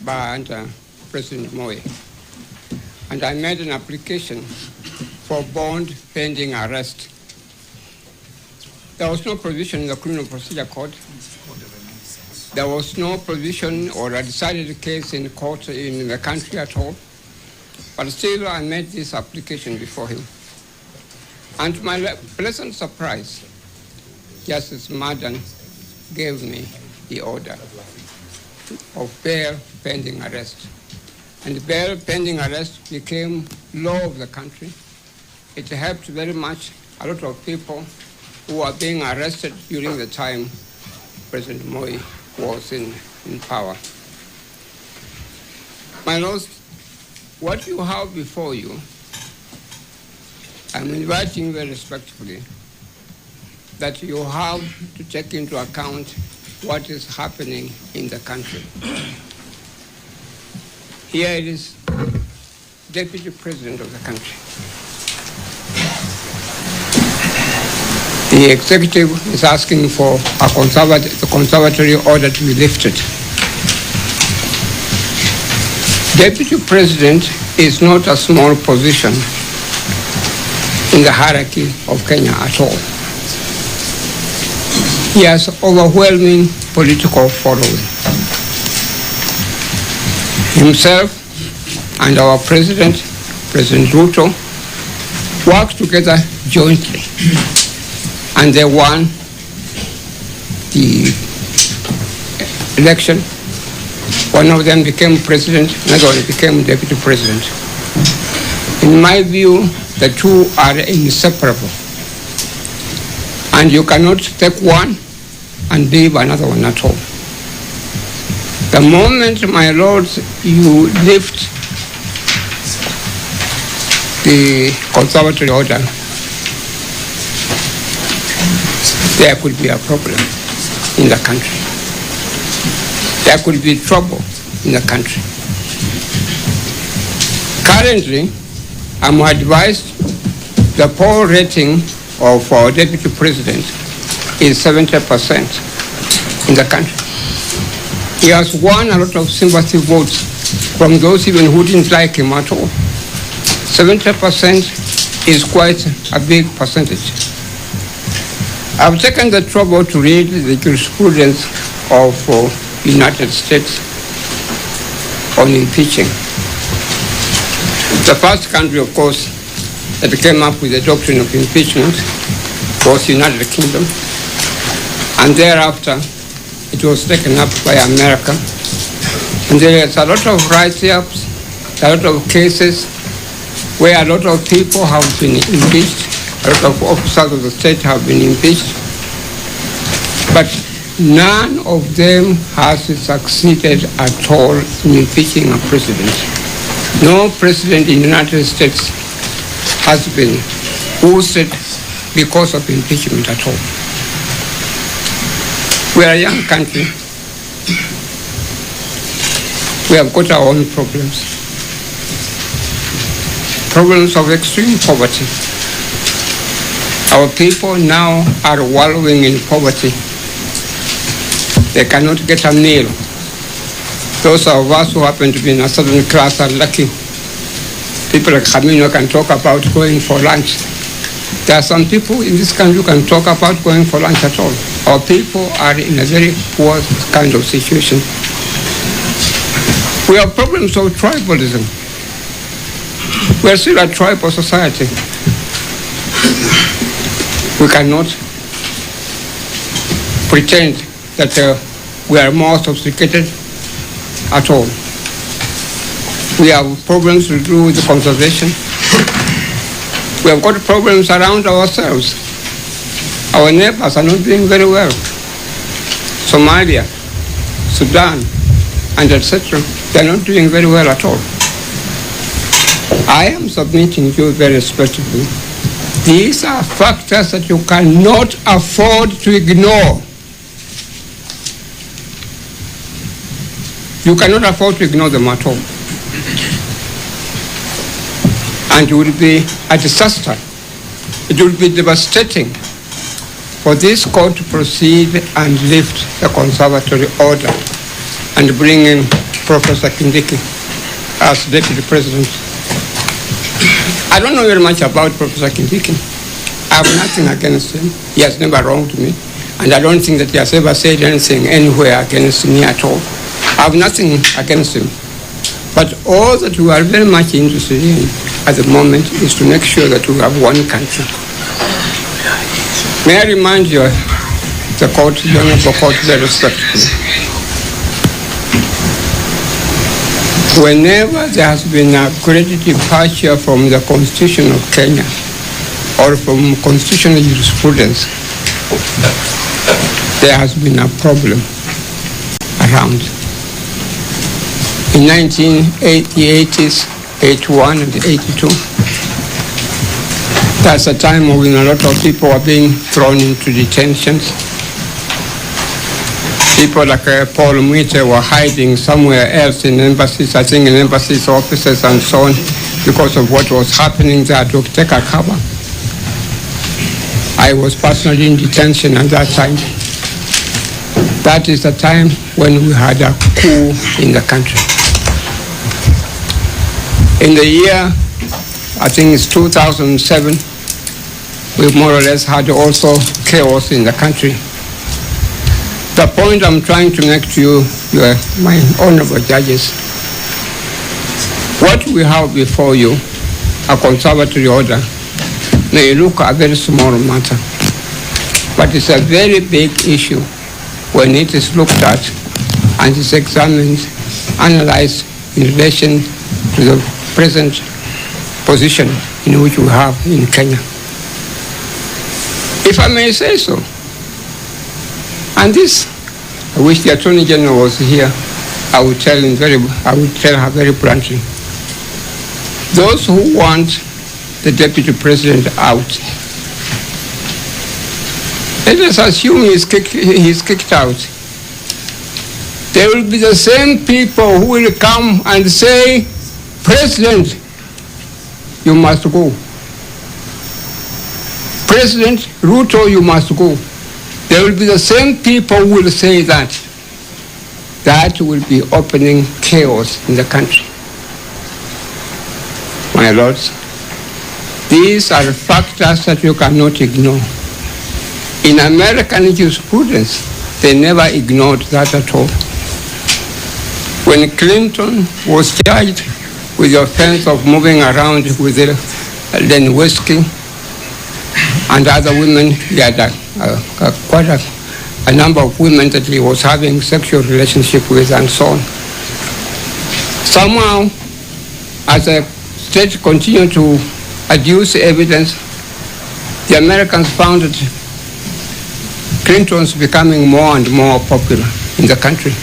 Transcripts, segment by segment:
by under President Moi, and I made an application for bond pending arrest. There was no provision in the Criminal Procedure Code. There was no provision or a decided case in court in the country at all. But still, I made this application before him. And to my pleasant surprise, Justice Madden gave me the order of bail pending arrest. And bail pending arrest became law of the country. It helped very much a lot of people who were being arrested during the time President Moi was in power. My Lords, what you have before you, I'm inviting you very respectfully that you have to take into account what is happening in the country. Here it is, Deputy President of the country. The executive is asking for the Conservatory order to be lifted. Deputy President is not a small position in the hierarchy of Kenya at all. He has overwhelming political following. Himself and our President, President Ruto, work together jointly. And they won the election. One of them became president, another one became deputy president. In my view, the two are inseparable. And you cannot take one and leave another one at all. The moment, my lords, you lift the Conservatory order, there could be a problem in the country. There could be trouble in the country. Currently, I'm advised the poll rating of our Deputy President is 70% in the country. He has won a lot of sympathy votes from those even who didn't like him at all. 70% is quite a big percentage. I've taken the trouble to read the jurisprudence of United States on impeaching. The first country, of course, that came up with the doctrine of impeachment was the United Kingdom. And thereafter, it was taken up by America. And there is a lot of write-ups, a lot of cases where a lot of people have been impeached. A lot of officers of the state have been impeached, but none of them has succeeded at all in impeaching a president. No president in the United States has been ousted because of impeachment at all. We are a young country. We have got our own problems. Problems of extreme poverty. Our people now are wallowing in poverty. They cannot get a meal. Those of us who happen to be in a certain class are lucky. People like Camino can talk about going for lunch. There are some people in this country who can talk about going for lunch at all. Our people are in a very poor kind of situation. We have problems of tribalism. We are still a tribal society. We cannot pretend that we are more sophisticated at all. We have problems to do with the conservation. We have got problems around ourselves. Our neighbors are not doing very well. Somalia, Sudan, and etc. They are not doing very well at all. I am submitting to you very respectfully. These are factors that you cannot afford to ignore. You cannot afford to ignore them at all. And it will be a disaster. It will be devastating for this court to proceed and lift the Conservatory order and bring in Professor Kindiki as Deputy President. I don't know very much about Professor Kindiki. I have nothing against him. He has never wronged me. And I don't think that he has ever said anything anywhere against me at all. I have nothing against him. But all that we are very much interested in at the moment is to make sure that we have one country. May I remind you, the court, the Honorable Court, very respectfully. Whenever there has been a great departure from the Constitution of Kenya or from constitutional jurisprudence, there has been a problem around. In 1980s, 81 and 82, that's a time when a lot of people were being thrown into detentions. People like Paul Mwite were hiding somewhere else in embassies, I think in embassies offices and so on, because of what was happening there to take a cover. I was personally in detention at that time. That is the time when we had a coup in the country. In the year, I think it's 2007, we more or less had also chaos in the country. The point I'm trying to make to you, my honorable judges, what we have before you, a conservatory order, may look a very small matter, but it's a very big issue when it is looked at and is examined, analyzed in relation to the present position in which we have in Kenya. If I may say so, and this, I wish the Attorney General was here, I would tell her very bluntly. Those who want the Deputy President out, let us assume he's kicked out. There will be the same people who will come and say, President, you must go. President Ruto, you must go. There will be the same people who will say that. That will be opening chaos in the country. My lords, these are factors that you cannot ignore. In American jurisprudence, they never ignored that at all. When Clinton was charged with the offense of moving around with Len Whiskey and other women, he had quite a number of women that he was having sexual relationship with and so on. Somehow, as the state continued to adduce evidence, the Americans found that Clinton's becoming more and more popular in the country.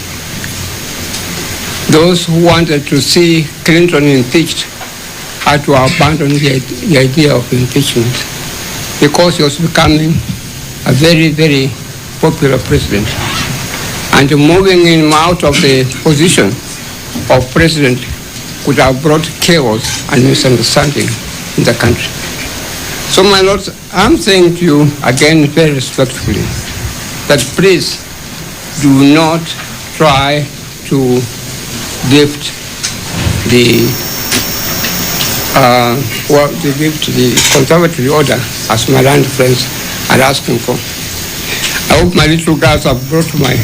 Those who wanted to see Clinton impeached had to abandon the idea of impeachment because he was becoming a very, very popular president. And moving him out of the position of president could have brought chaos and misunderstanding in the country. So, my lords, I'm saying to you again very respectfully that please do not try to lift the conservatory order as my land friends are asking for. I hope my little girls have brought my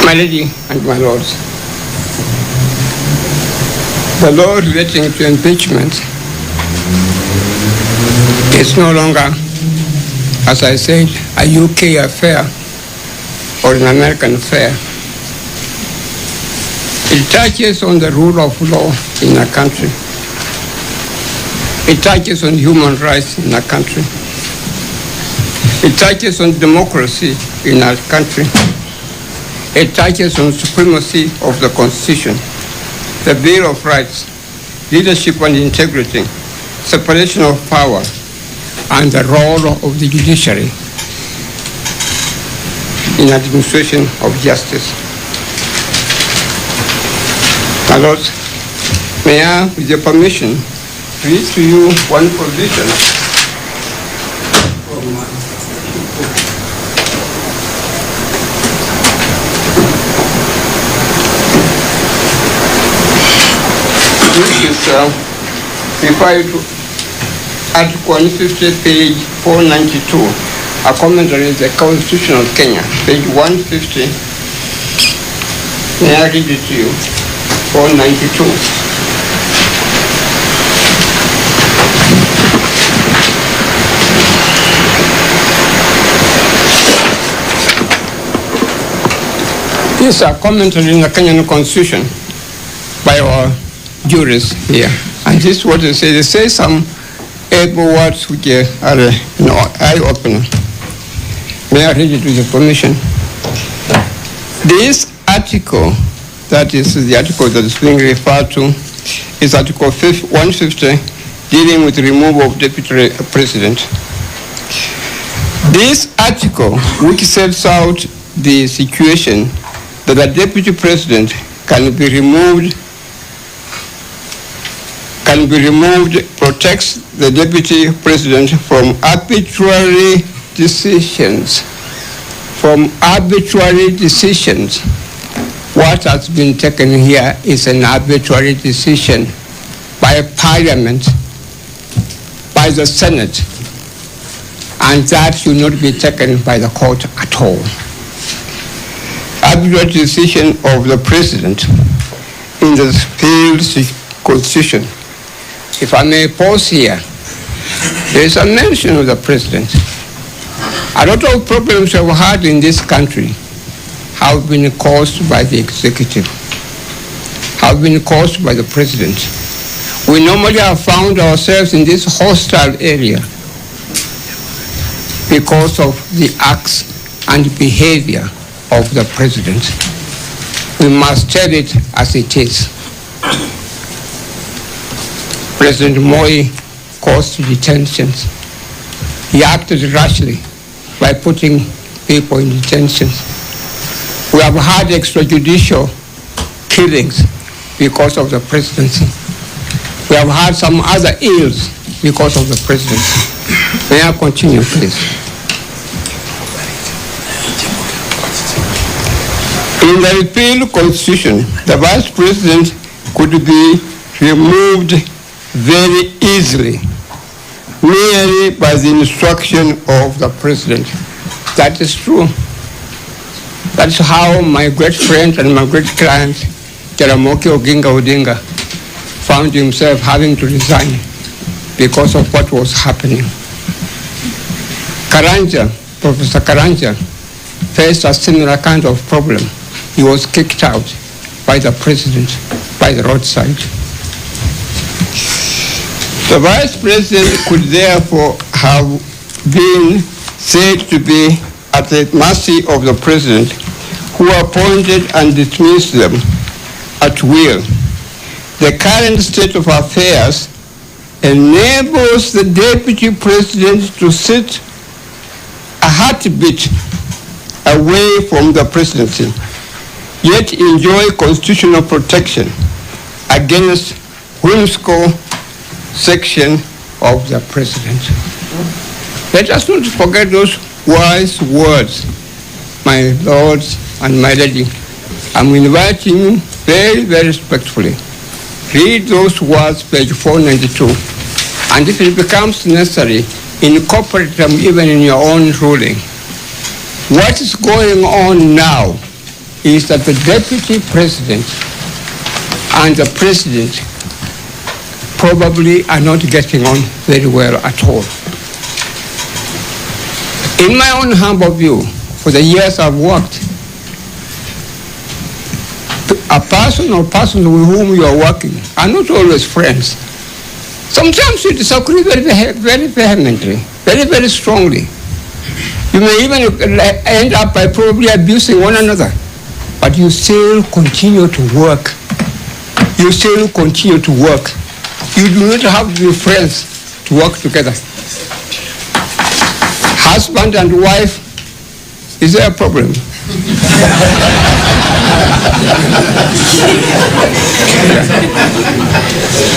My lady and my lords, the law relating to impeachment is no longer, as I said, a UK affair or an American affair. It touches on the rule of law in a country. It touches on human rights in a country. It touches on democracy in our country. It touches on supremacy of the Constitution the Bill of Rights, leadership and integrity, separation of power, and the role of the judiciary in administration of justice. My lords, may I, with your permission, read to you one provision this is referred to Article 150, page 492, a commentary in the Constitution of Kenya, page 150. May I read it to you? 492. This is a commentary in the Kenyan Constitution by our jurists here. And this is what they say. They say some able words which are eye-opener. May I read it with your permission? This article, that is the article that is being referred to, is Article 150, dealing with the removal of Deputy President. This article, which sets out the situation that the Deputy President can be removed, protects the Deputy President from arbitrary decisions. What has been taken here is an arbitrary decision by Parliament, by the Senate, and that should not be taken by the court at all. Arbitrary decision of the President in the field Constitution. If I may pause here, there is a mention of the President. A lot of problems we've had in this country have been caused by the executive, have been caused by the President. We normally have found ourselves in this hostile area because of the acts and behavior of the President. We must tell it as it is. President Moi caused detentions. He acted rashly by putting people in detention. We have had extrajudicial killings because of the presidency. We have had some other ills because of the presidency. May I continue, please? In the repealed Constitution, the Vice President could be removed very easily, merely by the instruction of the President. That is true. That's how my great friend and my great client, Jaramogi Oginga Odinga, found himself having to resign because of what was happening. Professor Karanja, faced a similar kind of problem. He was kicked out by the President, by the roadside. The Vice President could therefore have been said to be at the mercy of the President, who appointed and dismissed them at will. The current state of affairs enables the Deputy President to sit a heartbeat away from the presidency, yet enjoy constitutional protection against whimsical section of the President. Let us not forget those wise words, my lords and my lady. I'm inviting you very, very respectfully. Read those words, page 492, and if it becomes necessary, incorporate them even in your own ruling. What is going on now is that the Deputy President and the President probably are not getting on very well at all. In my own humble view, for the years I've worked, a person or persons with whom you are working are not always friends. Sometimes you disagree very, very vehemently, very, very strongly. You may even end up by probably abusing one another, but you still continue to work. you still continue to work. You do not have to be friends to work together. Husband and wife, is there a problem?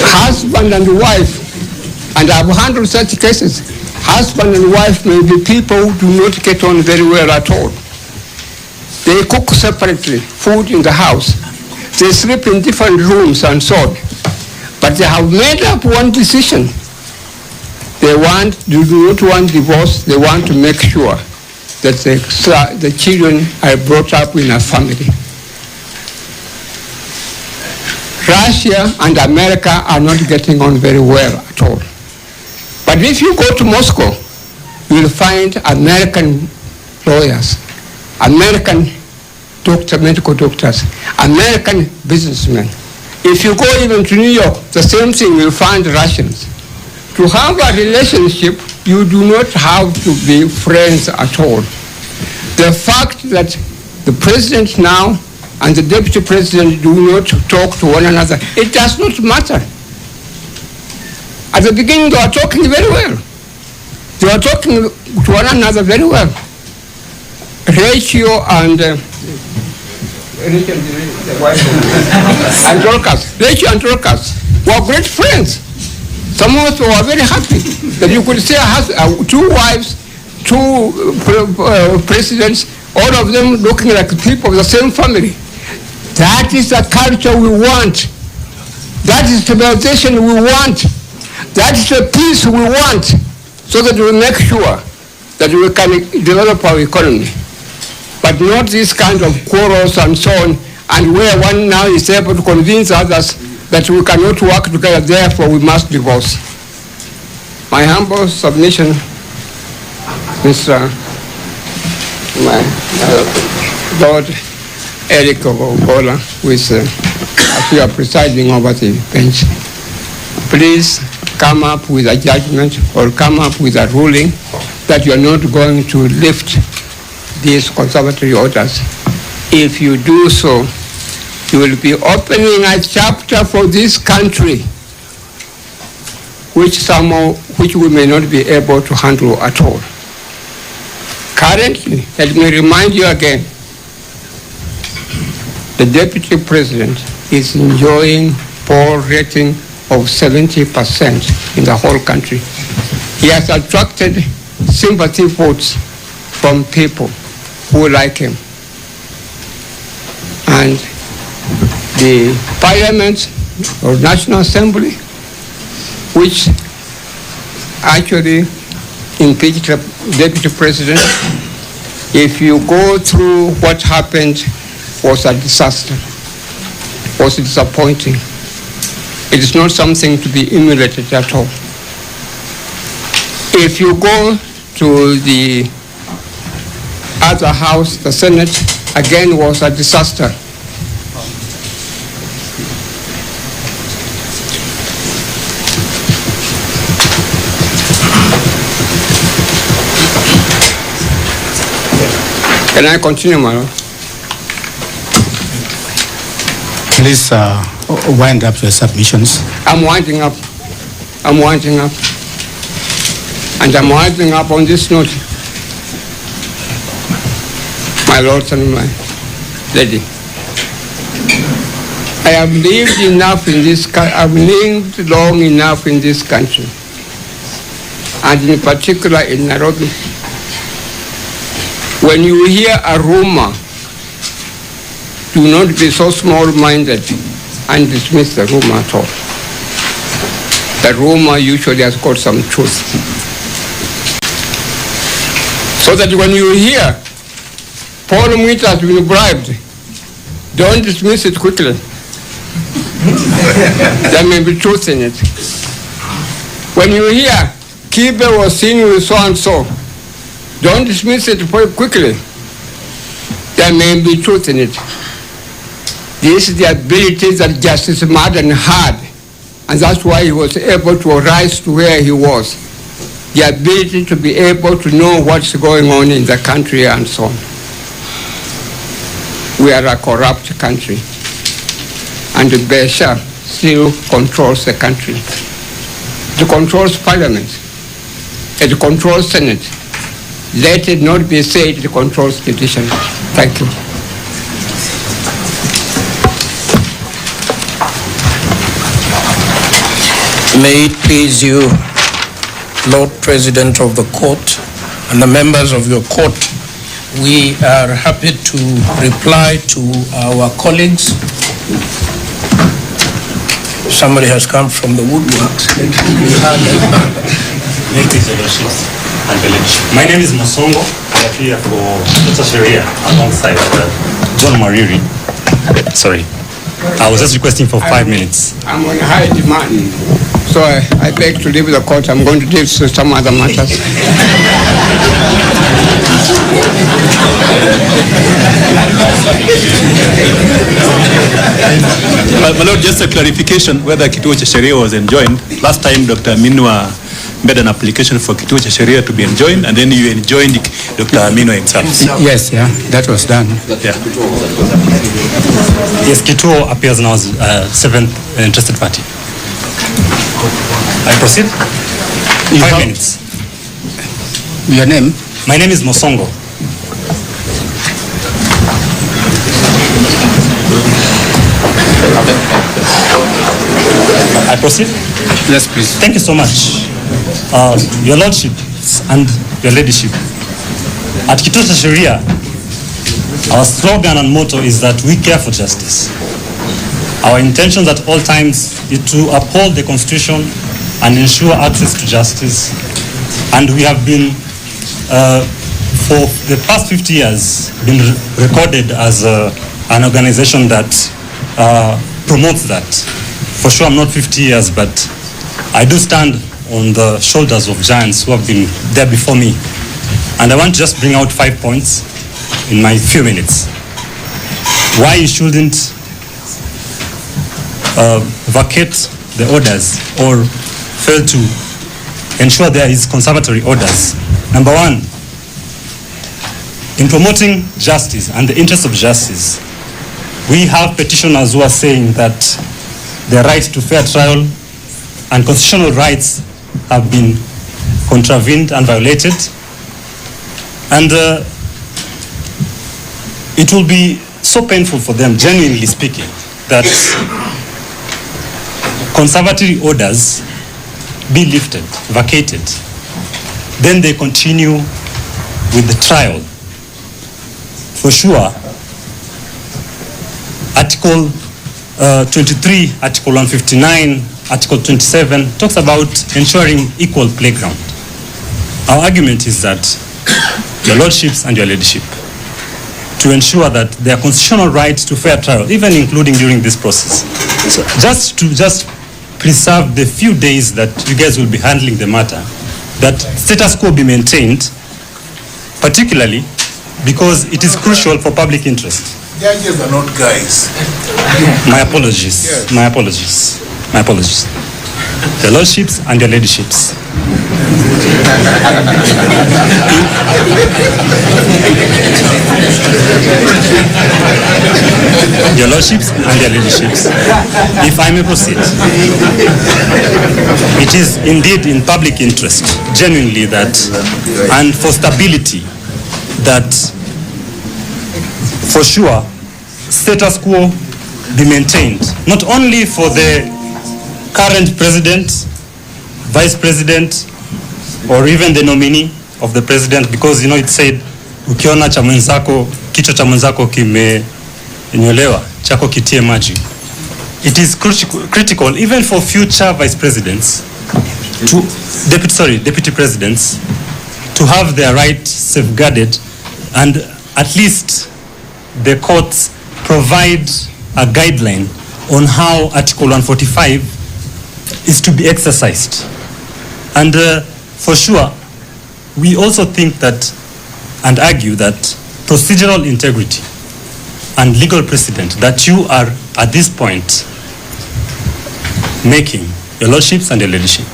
Husband and wife, and I've handled such cases. Husband and wife may be people who do not get on very well at all. They cook separately, food in the house. They sleep in different rooms and so on. But they have made up one decision. They do not want divorce. They want to make sure that the children are brought up in a family. Russia and America are not getting on very well at all. But if you go to Moscow, you will find American lawyers, American medical doctors, American businessmen. If you go even to New York, the same thing, you'll find Russians. To have a relationship, you do not have to be friends at all. The fact that the president now and the deputy president do not talk to one another, it does not matter. At the beginning, they were talking very well. They were talking to one another very well. Rachel and Rachel and Dorcas were great friends. Some of us were very happy that you could see two wives, two presidents, all of them looking like people of the same family. That is the culture we want. That is the civilization we want. That is the peace we want, so that we make sure that we can develop our economy. But not this kind of quarrels and so on, and where one now is able to convince others that we cannot work together, therefore we must divorce. My humble submission, Mr. Lord Eric Ogola, as you are presiding over the bench, please come up with a judgment or come up with a ruling that you are not going to lift these conservatory orders. If you do so, you will be opening a chapter for this country which we may not be able to handle at all. Currently, let me remind you again, the deputy president is enjoying poll rating of 70% in the whole country. He has attracted sympathy votes from people who like him. And the Parliament or National Assembly, which actually impeached the deputy president, if you go through what happened, was a disaster, was disappointing. It is not something to be emulated at all. If you go to the other house, the Senate, again was a disaster. Can I continue, my Lord? Please wind up your submissions. I'm winding up. I'm winding up. And I'm winding up on this note. My Lord and my Lady, I have lived enough in this country, I've lived long enough in this country, and in particular in Nairobi. When you hear a rumor, do not be so small-minded and dismiss the rumor at all. The rumor usually has got some truth. So that when you hear Paul Mwita has been bribed, don't dismiss it quickly. There may be truth in it. When you hear Kibe was seen with so-and-so, don't dismiss it quickly. There may be truth in it. This is the ability that Justice Madden had, and that's why he was able to rise to where he was. The ability to be able to know what's going on in the country and so on. We are a corrupt country, and Besha still controls the country. It controls Parliament. It controls Senate. Let it not be said it controls petition. Thank you. May it please you, Lord President of the Court and the members of your court, we are happy to reply to our colleagues. Somebody has come from the woodworks. My name is Mosongo. I appear for Sharia alongside John Mariri. Sorry. I was just requesting for 5 minutes. I'm on high demand, so I beg to leave the court. I'm going to deal with some other matters. My Lord, just a clarification whether Kituo cha Sheria was enjoined. Last time, Dr. Minwa made an application for Kituo cha Sheria to be enjoined, and then you enjoined Dr. Minwa himself. Yes, yeah, that was done. Yeah. Yes, Kituo appears now as seventh interested party. I proceed? 5 minutes. Your name? My name is Mosongo. I proceed? Yes, please. Thank you so much. Your Lordship and your Ladyship. At Kituo cha Sheria, our slogan and motto is that we care for justice. Our intentions at all times is to uphold the Constitution and ensure access to justice. And we have been, for the past 50 years, been recorded as an organization that promotes that. For sure, I'm not 50 years, but I do stand on the shoulders of giants who have been there before me. And I want to just bring out 5 points in my few minutes. Why you shouldn't vacate the orders or fail to ensure there is conservatory orders. Number one, in promoting justice and the interest of justice, we have petitioners who are saying that the right to fair trial and constitutional rights have been contravened and violated. And it will be so painful for them, genuinely speaking, that conservatory orders be lifted, vacated. Then they continue with the trial. For sure, Article 23, Article 159, Article 27 talks about ensuring equal playground. Our argument is that your Lordships and your Ladyship, to ensure that their constitutional right to fair trial, even including during this process, so just to preserve the few days that you guys will be handling the matter, that status quo be maintained, particularly because it is crucial for public interest. Judges are not guys. My apologies. Yes. My apologies. My apologies. Your Lordships and your Ladyships. Your Lordships and your Ladyships. If I may proceed. It is indeed in public interest, genuinely, that, and for stability, that for sure status quo be maintained, not only for the current president, vice president, or even the nominee of the president, because you know it said ukiona cha mwenzako, kichwa cha mwenzako kimenyolewa, chako kitie maji. It is critical even for future vice presidents to deputy presidents to have their rights safeguarded, and at least the courts provide a guideline on how Article 145 is to be exercised. And for sure, we also think that and argue that procedural integrity and legal precedent that you are at this point making, your Lordships and your Ladyship,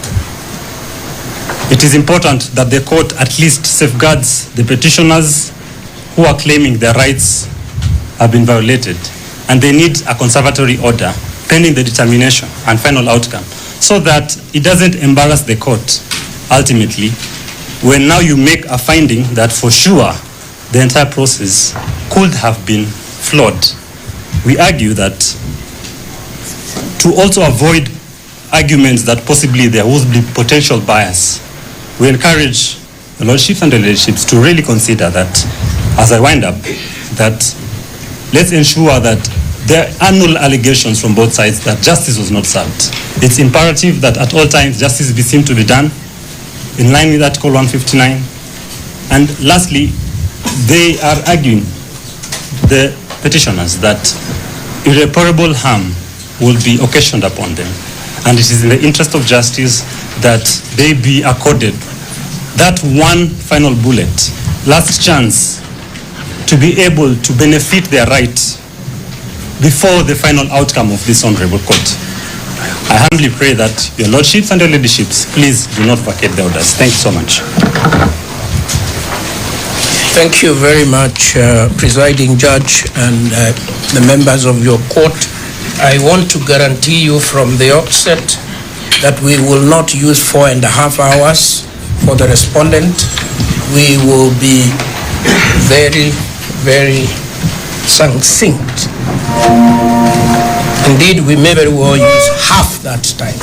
it is important that the court at least safeguards the petitioners who are claiming their rights have been violated, and they need a conservatory order pending the determination and final outcome, so that it doesn't embarrass the court ultimately when now you make a finding that for sure the entire process could have been flawed. We argue that to also avoid arguments that possibly there would be potential bias, we encourage the lordships and the leaderships to really consider that, as I wind up, that let's ensure that there are no allegations from both sides that justice was not served. It's imperative that at all times justice be seen to be done in line with Article 159. And lastly, they are arguing, the petitioners, that irreparable harm will be occasioned upon them. And it is in the interest of justice that they be accorded that one final bullet, last chance to be able to benefit their right before the final outcome of this honorable court. I humbly pray that your lordships and your leaderships, please do not vacate the orders. Thank you so much. Thank you very much, presiding judge and the members of your court. I want to guarantee you from the outset that we will not use 4.5 hours for the respondent. We will be very, very succinct. Indeed, we may very well use half that time.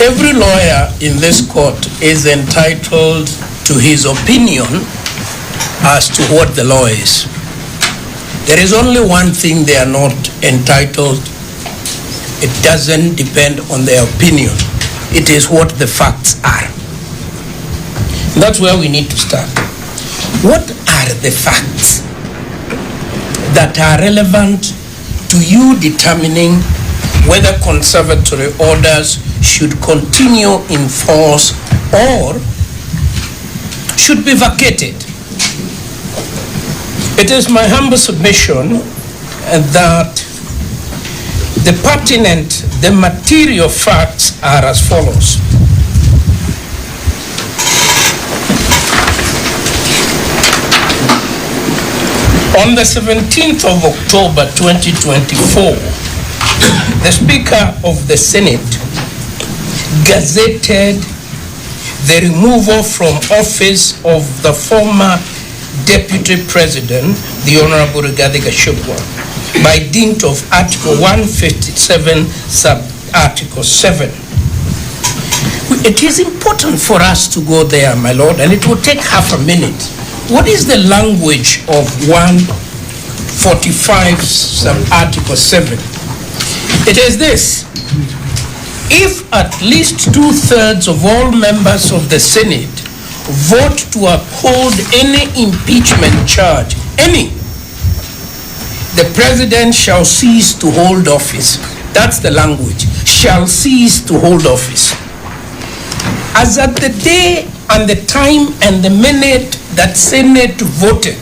Every lawyer in this court is entitled to his opinion as to what the law is. There is only one thing they are not entitled. It doesn't depend on their opinion. It is what the facts are. That's where we need to start. What are the facts that are relevant to you determining whether conservatory orders should continue in force or should be vacated? It is my humble submission that the pertinent, the material facts are as follows. On the 17th of October 2024, the Speaker of the Senate gazetted the removal from office of the former Deputy President, the Honorable Gachagua, by dint of Article 157, sub-Article 7. It is important for us to go there, my Lord, and it will take half a minute. What is the language of 145, sub-Article 7? It is this: if at least 2/3 of all members of the Senate vote to uphold any impeachment charge, the President shall cease to hold office. That's the language, shall cease to hold office. As at the day and the time and the minute that Senate voted,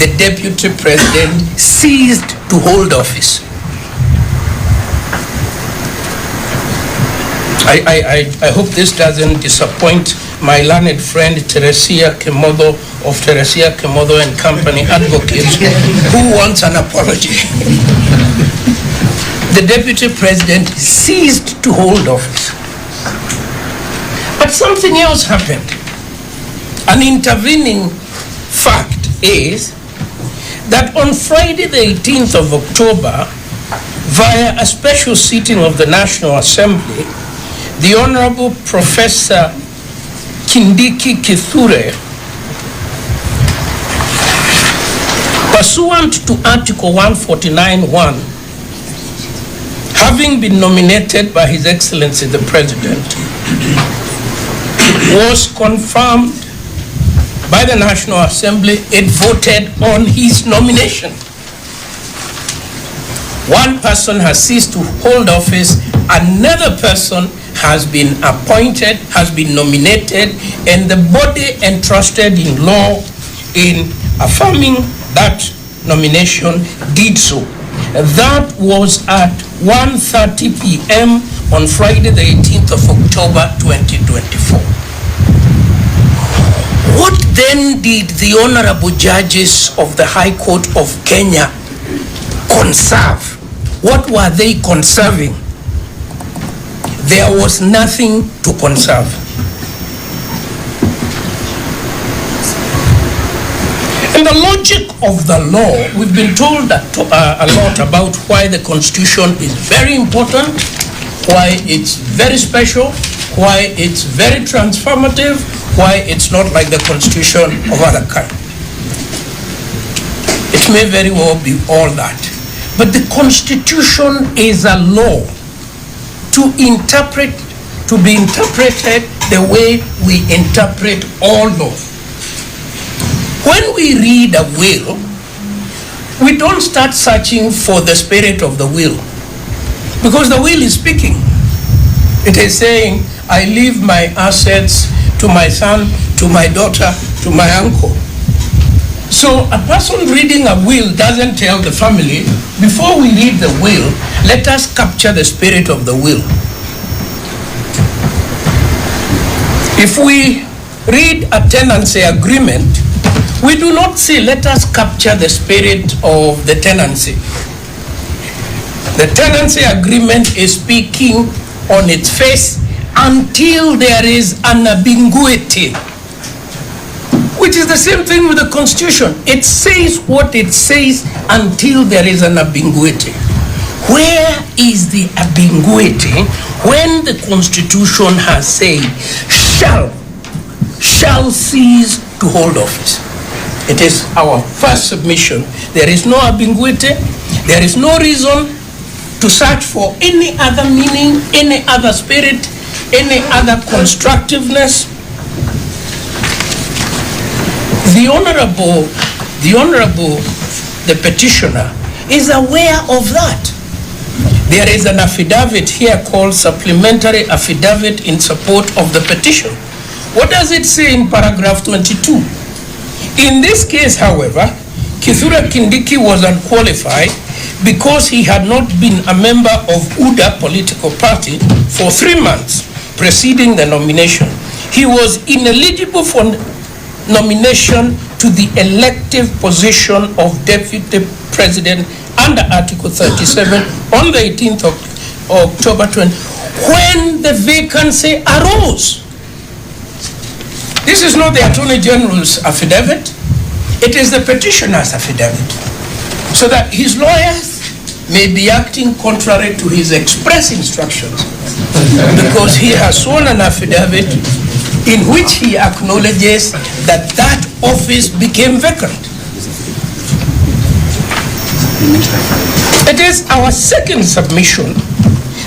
the Deputy President ceased to hold office. I hope this doesn't disappoint my learned friend Teresia Kemodo of Teresia Kemodo and Company Advocates, who wants an apology. The Deputy President ceased to hold office. But something else happened. An intervening fact is that on Friday the 18th of October, via a special sitting of the National Assembly, the Honorable Professor Kindiki Kithure, pursuant to Article 149(1), having been nominated by His Excellency the President, was confirmed by the National Assembly. It voted on his nomination. One person has ceased to hold office, another person has been appointed, has been nominated, and the body entrusted in law in affirming that nomination did so. That was at 1:30 p.m. on Friday the 18th of October 2024. What then did the honorable judges of the High Court of Kenya conserve What were they conserving? There was nothing to conserve. In the logic of the law, we've been told that, a lot about why the Constitution is very important, why it's very special, why it's very transformative, why it's not like the Constitution of other countries. It may very well be all that. But the Constitution is a law to be interpreted the way we interpret all laws. When we read a will, we don't start searching for the spirit of the will, because the will is speaking. It is saying, I leave my assets to my son, to my daughter, to my uncle. So a person reading a will doesn't tell the family, before we read the will, let us capture the spirit of the will. If we read a tenancy agreement, we do not say, let us capture the spirit of the tenancy. The tenancy agreement is speaking on its face until there is an ambiguity, which is the same thing with the Constitution. It says what it says until there is an ambiguity. Where is the ambiguity when the Constitution has said, shall cease to hold office? It is our first submission. There is no ambiguity. There is no reason to search for any other meaning, any other spirit, any other constructiveness. The petitioner is aware of that. There is an affidavit here called supplementary affidavit in support of the petition. What does it say in paragraph 22? In this case, however, Kithure Kindiki was unqualified because he had not been a member of UDA political party for 3 months preceding the nomination. He was ineligible for nomination to the elective position of Deputy President under Article 37 on the 18th of October 20, when the vacancy arose. This is not the Attorney General's affidavit, it is the petitioner's affidavit. So that his lawyers may be acting contrary to his express instructions, because he has sworn an affidavit in which he acknowledges that that office became vacant. It is our second submission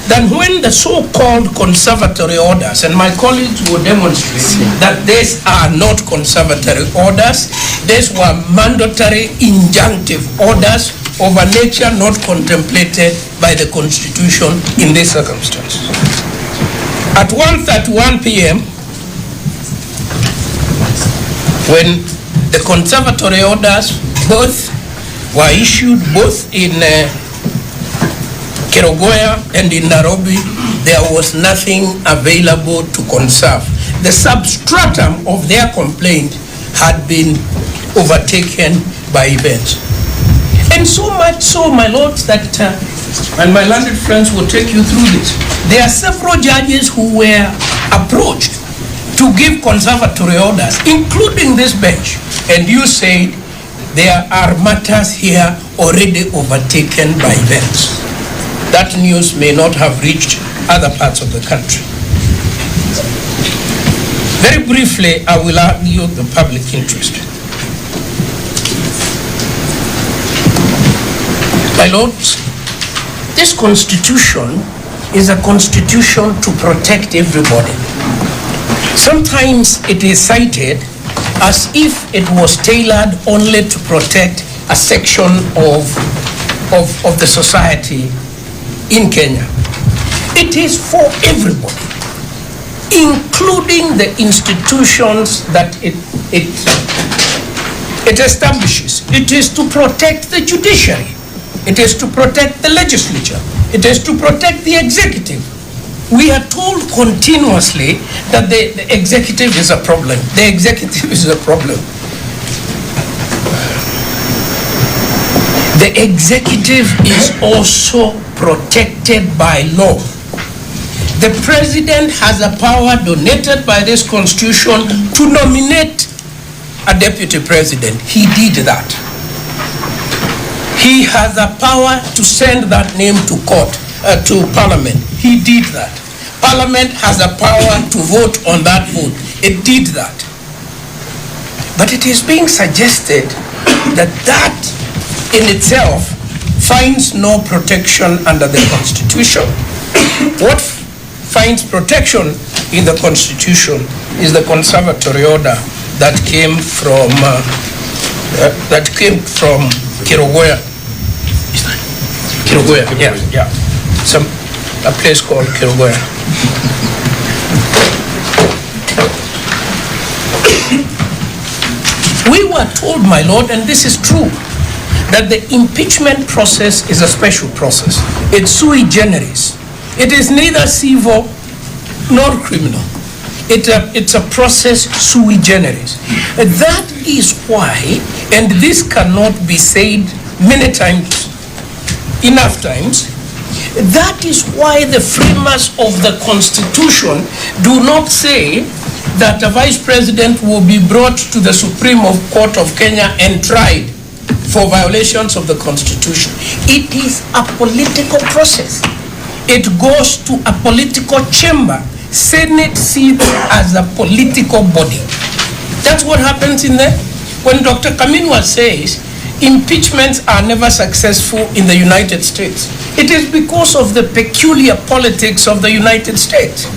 that when the so-called conservatory orders, and my colleagues will demonstrate that these are not conservatory orders, these were mandatory injunctive orders of a nature not contemplated by the Constitution in this circumstance. At 1:31 p.m., when the conservatory orders both were issued, both in Kerogoya and in Nairobi, there was nothing available to conserve. The substratum of their complaint had been overtaken by events. And so much so, my lords, that, and my learned friends will take you through this, there are several judges who were approached to give conservatory orders, including this bench, and you said there are matters here already overtaken by events. That news may not have reached other parts of the country. Very briefly, I will argue the public interest. My lords, this Constitution is a constitution to protect everybody. Sometimes it is cited as if it was tailored only to protect a section of the society in Kenya. It is for everybody, including the institutions that it establishes. It is to protect the judiciary. It is to protect the legislature. It is to protect the executive. We are told continuously that the executive is a problem. The executive is a problem. The executive is also protected by law. The president has a power donated by this constitution to nominate a deputy president. He did that. He has a power to send that name to court, to parliament. He did that. Parliament has a power to vote on that vote. It did that. But it is being suggested that that in itself finds no protection under the Constitution. What finds protection in the Constitution is the Conservatory order that came from Kirogoya. Kirogoya, yeah. A place called Kirogoya. We were told, my lord, and this is true, that the impeachment process is a special process. It's sui generis. It is neither civil nor criminal. It's a process sui generis. That is why, and this cannot be said many times, enough times, that is why the framers of the Constitution do not say that a vice president will be brought to the Supreme Court of Kenya and tried for violations of the Constitution. It is a political process. It goes to a political chamber. Senate sees as a political body. That's what happens in there. When Dr. Kaminwa says impeachments are never successful in the United States, it is because of the peculiar politics of the United States.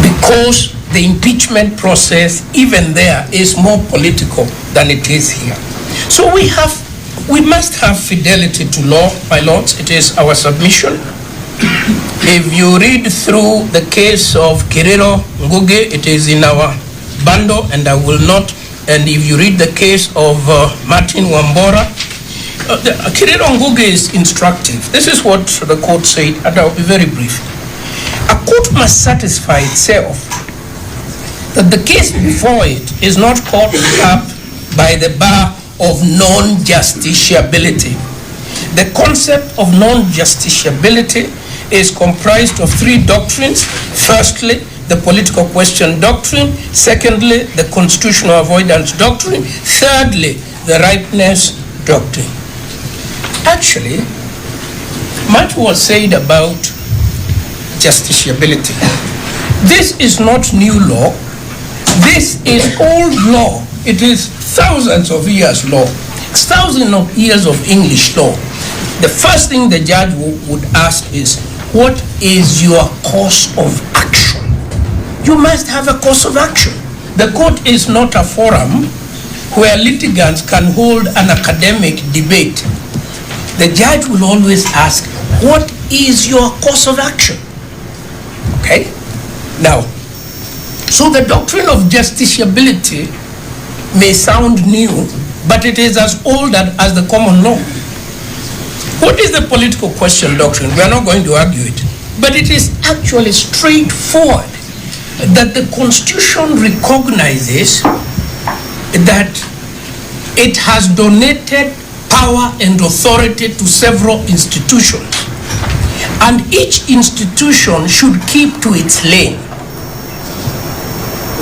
Because the impeachment process, even there, is more political than it is here. So we must have fidelity to law, my lords. It is our submission. If you read through the case of Kiriro Ngugi, it is in our bundle, and I will not. And if you read the case of Martin Wambora, Kiriro Ngugi is instructive. This is what the court said, and I'll be very brief. A court must satisfy itself that the case before it is not caught up by the bar of non-justiciability. The concept of non-justiciability is comprised of three doctrines. Firstly, the political question doctrine. Secondly, the constitutional avoidance doctrine. Thirdly, the ripeness doctrine. Actually, much was said about justiciability. This is not new law. This is old law. It is thousands of years law. Thousands of years of English law. The first thing the judge would ask is, what is your course of action? You must have a course of action. The court is not a forum where litigants can hold an academic debate. The judge will always ask, what is your course of action? Okay? Now, so the doctrine of justiciability may sound new, but it is as old as the common law. What is the political question doctrine? We are not going to argue it. But it is actually straightforward that the Constitution recognizes that it has donated power and authority to several institutions. And each institution should keep to its lane.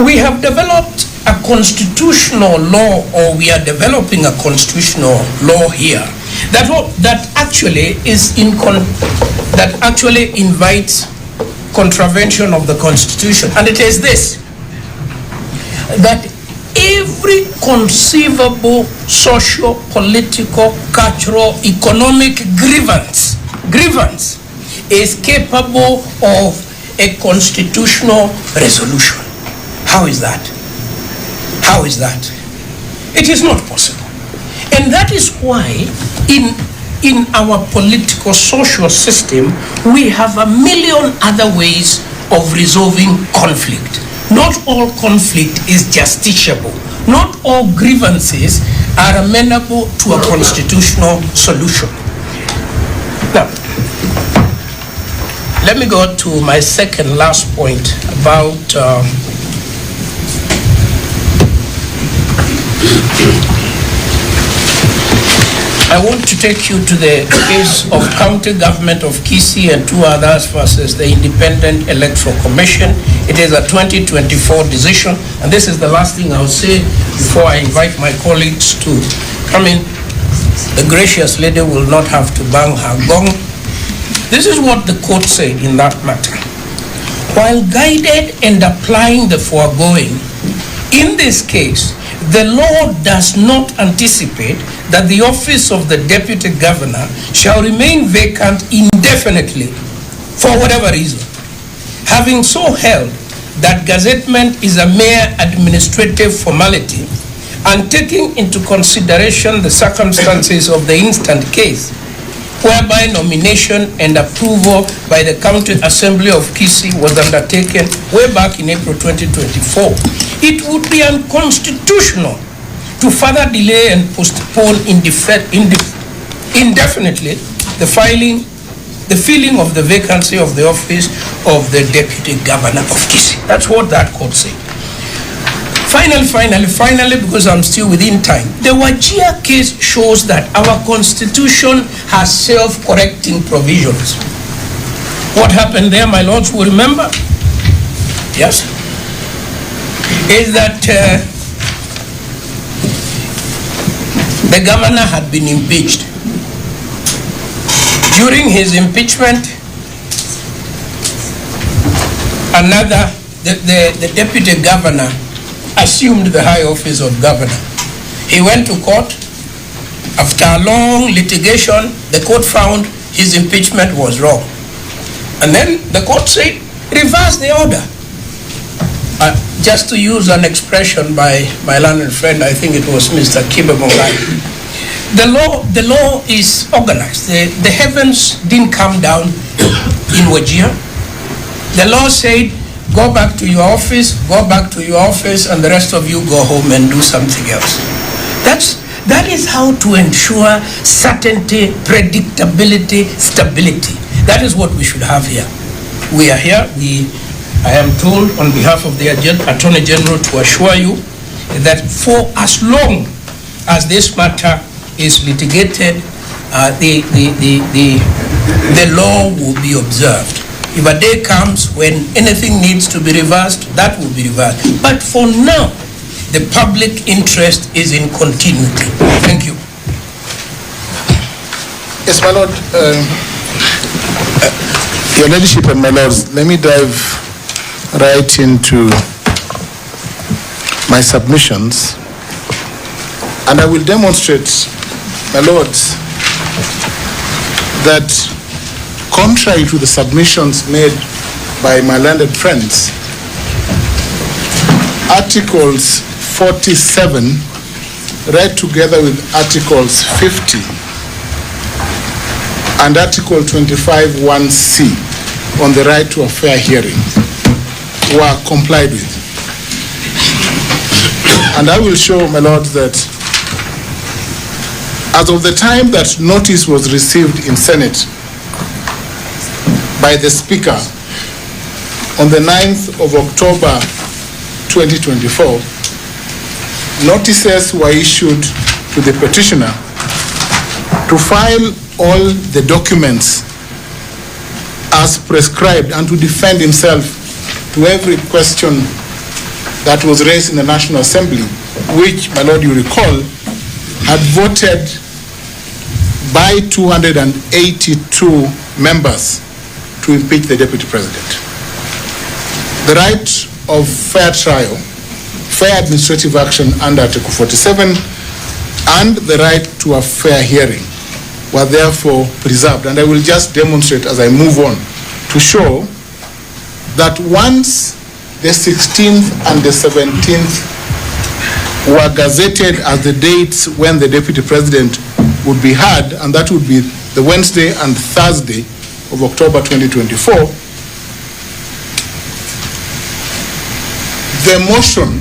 We have developed a constitutional law, or we are developing a constitutional law here that actually is that actually invites contravention of the Constitution. And it is this, that every conceivable social, political, cultural, economic grievance is capable of a constitutional resolution. How is that? How is that? It is not possible. And that is why in our political social system, we have a million other ways of resolving conflict. Not all conflict is justiciable. Not all grievances are amenable to a constitutional solution. Now, let me go to my second last point about I want to take you to the case of County Government of Kisii and two others versus the Independent Electoral Commission. It is a 2024 decision, and this is the last thing I'll say before I invite my colleagues to come in. The gracious lady will not have to bang her gong. This is what the court said in that matter. While guided and applying the foregoing, in this case, the law does not anticipate that the office of the deputy governor shall remain vacant indefinitely for whatever reason. Having so held that gazettement is a mere administrative formality and taking into consideration the circumstances of the instant case, whereby nomination and approval by the County Assembly of Kisii was undertaken way back in April 2024, it would be unconstitutional to further delay and postpone indefinitely the filling of the vacancy of the office of the Deputy Governor of Kisii. That's what that court said. Finally, because I'm still within time, the Wajir case shows that our constitution has self-correcting provisions. What happened there, my lords will remember? Yes? Is that the governor had been impeached. During his impeachment, the deputy governor assumed the high office of governor. He went to court. After a long litigation, the court found his impeachment was wrong. And then the court said, reverse the order. Just to use an expression by my learned friend, I think it was Mr. Kibabongai, the law is organized. The heavens didn't come down in Wajir. The law said, go back to your office, and the rest of you go home and do something else. That is how to ensure certainty, predictability, stability. That is what we should have here. We are here. I am told on behalf of the Attorney General to assure you that for as long as this matter is litigated, the law will be observed. If a day comes when anything needs to be reversed, that will be reversed. But for now, the public interest is in continuity. Thank you. Yes, my lord. Your Ladyship and my lords, let me dive right into my submissions, and I will demonstrate, my lords, that contrary to the submissions made by my learned friends, Articles 47, read together with Articles 50 and Article 25(1)(c on the right to a fair hearing, were complied with. And I will show, my lords, that as of the time that notice was received in Senate by the Speaker on the 9th of October 2024, notices were issued to the petitioner to file all the documents as prescribed and to defend himself to every question that was raised in the National Assembly, which, my lord, you recall, had voted by 282 members to impeach the Deputy President. The right of fair trial, fair administrative action under Article 47, and the right to a fair hearing were therefore preserved. And I will just demonstrate as I move on to show that once the 16th and the 17th were gazetted as the dates when the Deputy President would be heard, and that would be the Wednesday and Thursday of October 2024, the motion,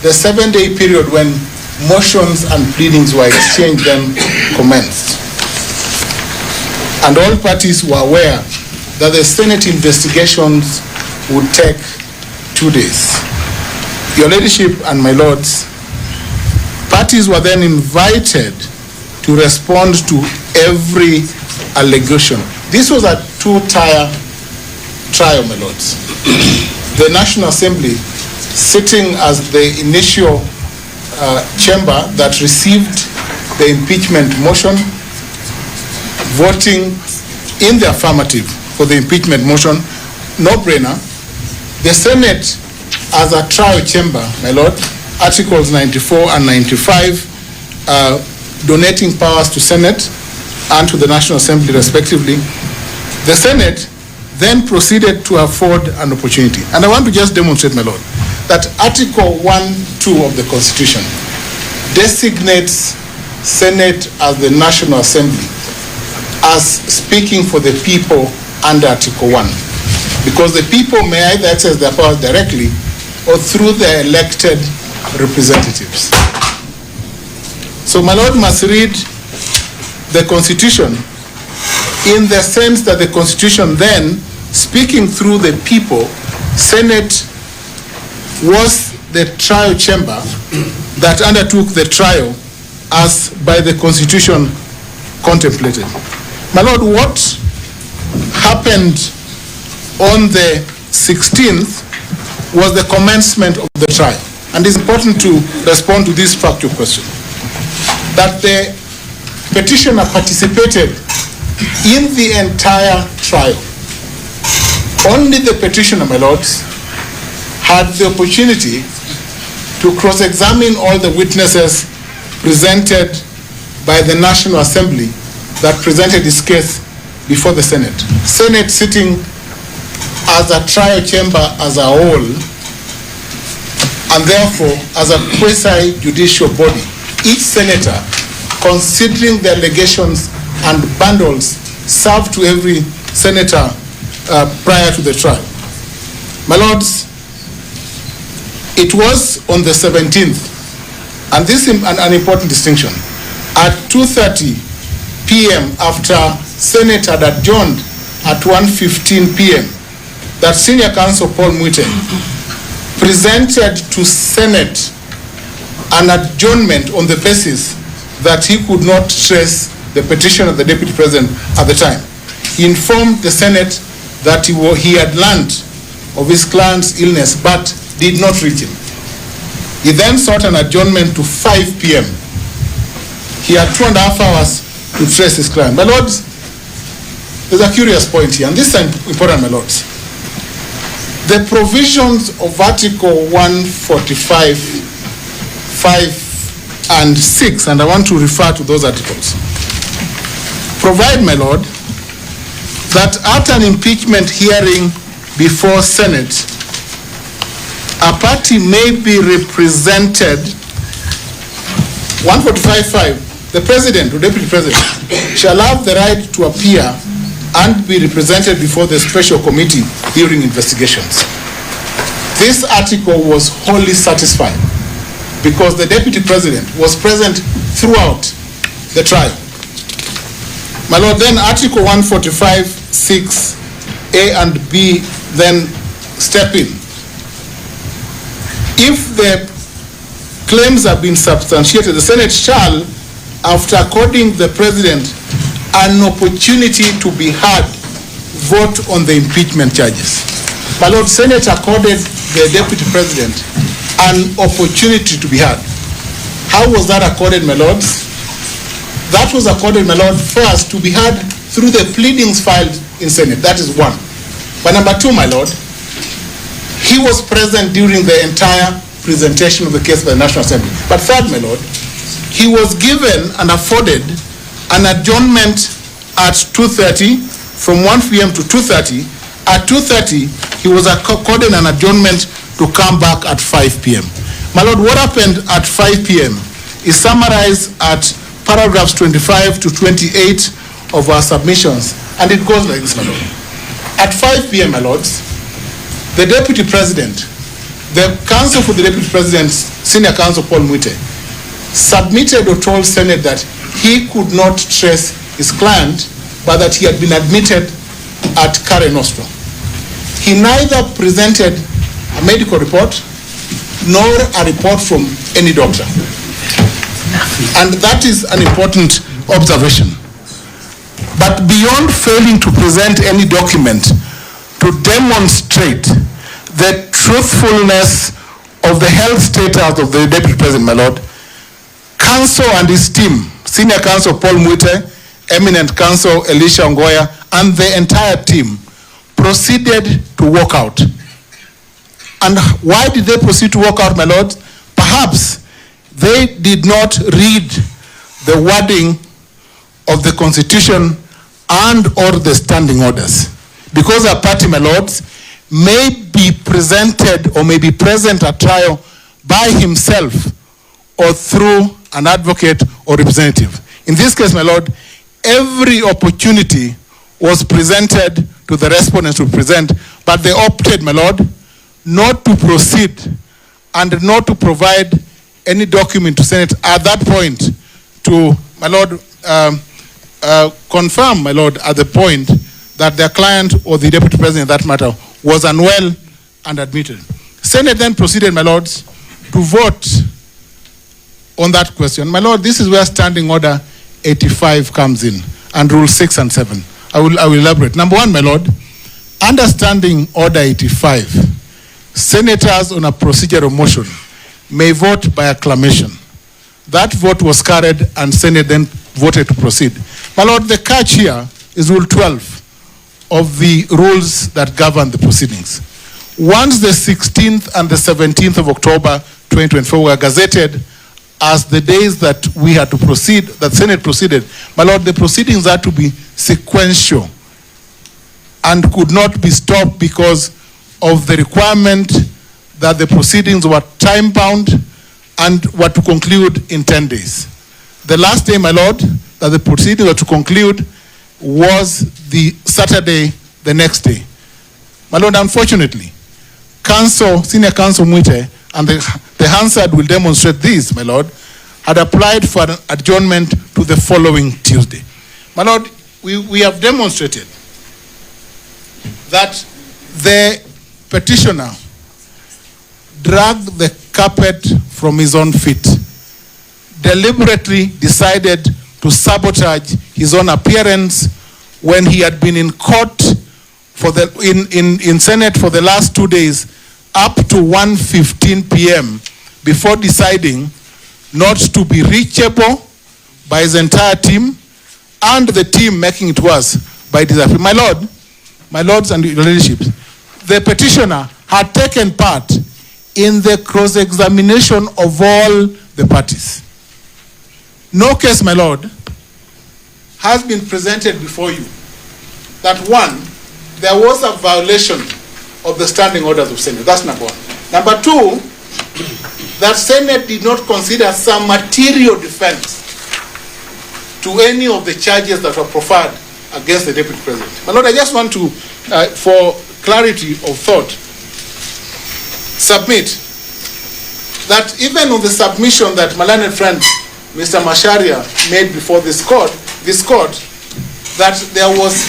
the 7-day period when motions and pleadings were exchanged, then commenced. And all parties were aware that the Senate investigations would take 2 days. Your Ladyship and my lords, parties were then invited to respond to every allegation. This was a two-tier trial, my lords. The National Assembly, sitting as the initial chamber that received the impeachment motion, voting in the affirmative for the impeachment motion, no-brainer. The Senate as a trial chamber, my lord, Articles 94 and 95, donating powers to Senate and to the National Assembly respectively. The Senate then proceeded to afford an opportunity. And I want to just demonstrate, my lord, that Article 1(2) of the Constitution designates Senate as the National Assembly as speaking for the people under Article 1. Because the people may either exercise their powers directly or through their elected representatives. So my lord must read the Constitution in the sense that the Constitution then, speaking through the people, Senate was the trial chamber that undertook the trial as by the Constitution contemplated. My lord, what happened on the 16th was the commencement of the trial. And it's important to respond to this factual question, that the petitioner participated in the entire trial. Only the petitioner, my lords, had the opportunity to cross-examine all the witnesses presented by the National Assembly that presented this case before the Senate. Senate sitting as a trial chamber as a whole, and therefore as a quasi-judicial body, each senator considering the allegations and bundles served to every senator prior to the trial. My lords, it was on the 17th, and this is an important distinction. At 2:30 p.m. after Senate had adjourned at 1:15 p.m., that Senior Counsel Paul Mwite presented to Senate an adjournment on the basis that he could not trace the petition of the Deputy President at the time. He informed the Senate that he had learned of his client's illness but did not reach him. He then sought an adjournment to 5 p.m. He had 2.5 hours to trace his client. My lords, there's a curious point here, and this is important, my lords. The provisions of Article 145, 5 and 6, and I want to refer to those articles, provide, my lord, that at an impeachment hearing before Senate, a party may be represented. 145.5, the President or Deputy President shall have the right to appear and be represented before the special committee during investigations. This article was wholly satisfied because the Deputy President was present throughout the trial. My lord, then Article 145.6 A and B then step in. If the claims have been substantiated, the Senate shall, after according the President an opportunity to be heard, vote on the impeachment charges. My lord, Senate accorded the Deputy President an opportunity to be heard. How was that accorded, my lords? That was accorded, my lord, first to be heard through the pleadings filed in Senate. That is one. But number two, my lord, he was present during the entire presentation of the case by the National Assembly. But third, my lord, he was given and afforded an adjournment at 2:30 from 1 p.m. to 2:30. At 2:30, he was accorded an adjournment to come back at 5 p.m. My lord, what happened at 5 p.m. is summarized at paragraphs 25 to 28 of our submissions, and it goes like this, my lord. At 5 p.m., my lords, the Deputy President, the Counsel for the Deputy President, Senior Counsel Paul Mwite, submitted or told Senate that he could not trace his client, but that he had been admitted at Care Nostrum. He neither presented a medical report nor a report from any doctor. And that is an important observation. But beyond failing to present any document to demonstrate the truthfulness of the health status of the Deputy President, my Lord, Counsel and his team, Senior Counsel Paul Mwite, Eminent Counsel Elisha Ongoya, and the entire team proceeded to walk out. And why did they proceed to walk out, my Lord? Perhaps they did not read the wording of the Constitution and or the standing orders. Because a party, my lords, may be presented or may be present at trial by himself or through an advocate or representative. In this case, my lord, every opportunity was presented to the respondents to present, but they opted, my lord, not to proceed and not to provide any document to Senate at that point to, my lord, confirm, my lord, at the point that their client or the Deputy President in that matter was unwell and admitted. Senate then proceeded, my lords, to vote on that question. My lord, this is where Standing Order 85 comes in, and Rule 6 and 7. I will elaborate. Number one, my lord, under Standing Order 85, senators on a procedural motion may vote by acclamation. That vote was carried and Senate then voted to proceed. My lord, the catch here is Rule 12 of the rules that govern the proceedings. Once the 16th and the 17th of October 2024 were gazetted as the days that we had to proceed, that Senate proceeded, my lord, the proceedings had to be sequential and could not be stopped because of the requirement that the proceedings were time-bound and were to conclude in 10 days. The last day, my lord, that the proceedings were to conclude was the Saturday, the next day. My lord, unfortunately, Senior Counsel Mwite, and the Hansard will demonstrate this, my lord, had applied for an adjournment to the following Tuesday. My lord, we have demonstrated that the petitioner dragged the carpet from his own feet, deliberately decided to sabotage his own appearance when he had been in court for in Senate for the last 2 days up to 1:15 p.m. before deciding not to be reachable by his entire team and the team making it worse by disappearing. My lords and your leadership, the petitioner had taken part in the cross-examination of all the parties. No case, my lord, has been presented before you that one, there was a violation of the standing orders of Senate. That's number one. Number two, that Senate did not consider some material defense to any of the charges that were proffered against the Deputy President. My lord, I just want to, for clarity of thought, submit that even on the submission that my learned friend Mr. Masharia made before this court, that there was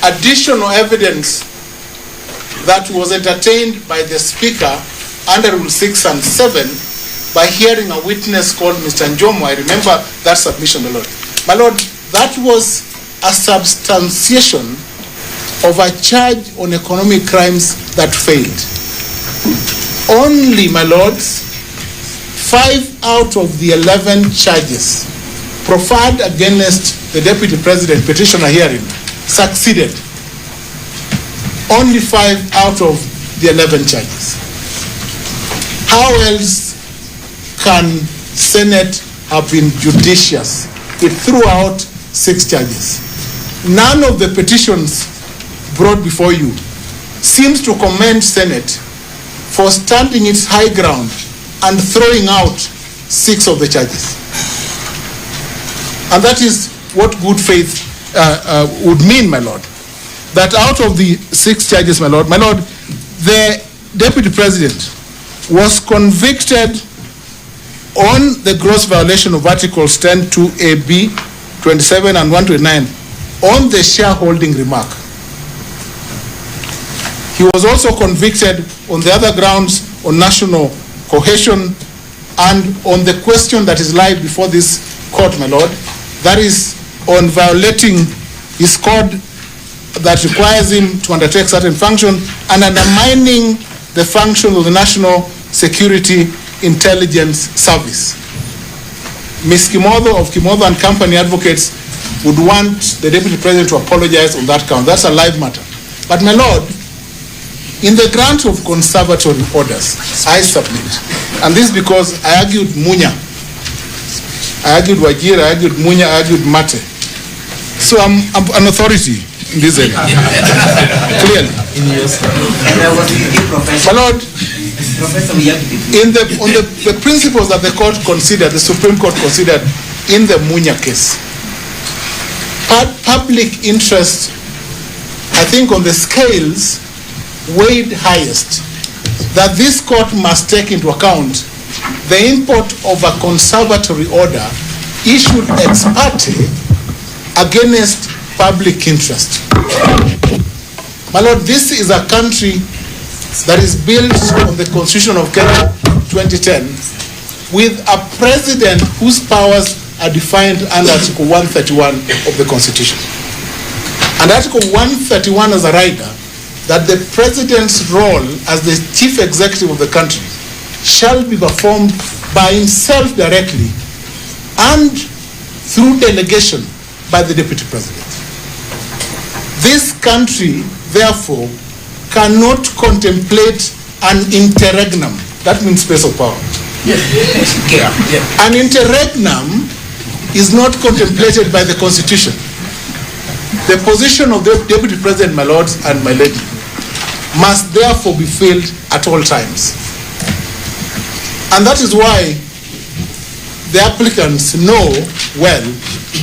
additional evidence that was entertained by the Speaker under Rule 6 and 7 by hearing a witness called Mr. Njomo. I remember that submission, my lord. My lord, that was a substantiation of a charge on economic crimes that failed. Only, my lords, 5 out of the 11 charges proffered against the Deputy President petitioner hearing succeeded. Only 5 out of the 11 charges. How else can Senate have been judicious? It threw out 6 charges. None of the petitions brought before you seems to commend Senate for standing its high ground and throwing out 6 of the charges. And that is what good faith would mean, my lord. That out of the 6 charges, my lord, the Deputy President was convicted on the gross violation of Articles 10(2)(a)(b), 27 and 129 on the shareholding remark. He was also convicted on the other grounds on national cohesion and on the question that is live before this court, my lord, that is on violating his code that requires him to undertake certain function and undermining the function of the National Security Intelligence Service. Ms. Kimotho of Kimotho and Company Advocates would want the Deputy President to apologize on that count. That's a live matter. But my Lord, in the grant of conservatory orders, I submit, and this because I argued Munya, I argued Wajir, I argued Munya, I argued Mate. So I'm an authority in this area, clearly. My Lord, on the principles that the court considered, the Supreme Court considered in the Munya case, public interest, I think on the scales, weighed highest, that this court must take into account the import of a conservatory order issued ex parte against public interest. My Lord, this is a country that is built on the Constitution of Kenya 2010 with a president whose powers are defined under Article 131 of the Constitution. And Article 131 as a rider that the president's role as the chief executive of the country shall be performed by himself directly and through delegation by the deputy president. This country, therefore, cannot contemplate an interregnum. That means space of power. An interregnum is not contemplated by the Constitution. The position of the Deputy President, my lords and my lady, must therefore be filled at all times. And that is why the applicants know well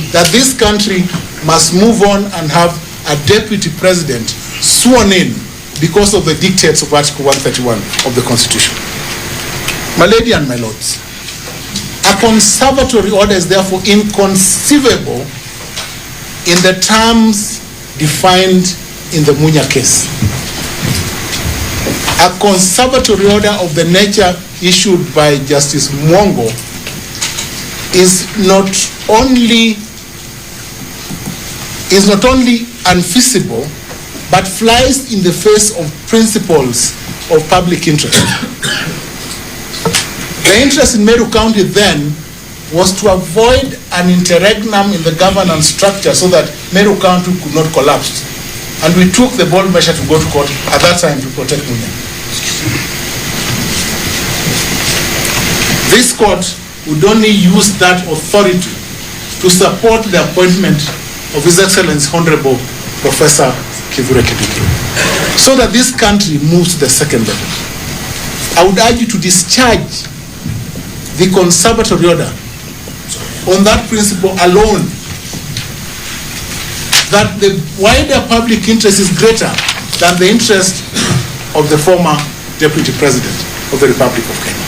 that this country must move on and have a Deputy President sworn in because of the dictates of Article 131 of the Constitution. My lady and my lords, a conservatory order is therefore inconceivable in the terms defined in the Munya case. A conservatory order of the nature issued by Justice Mwongo is not only unfeasible, but flies in the face of principles of public interest. The interest in Meru County then was to avoid an interregnum in the governance structure so that Meru County could not collapse. And we took the bold measure to go to court at that time to protect women. This court would only use that authority to support the appointment of His Excellency Honorable Professor Kivure Kidiki, so that this country moves to the second level. I would urge you to discharge the conservatory order on that principle alone, that the wider public interest is greater than the interest of the former Deputy President of the Republic of Kenya.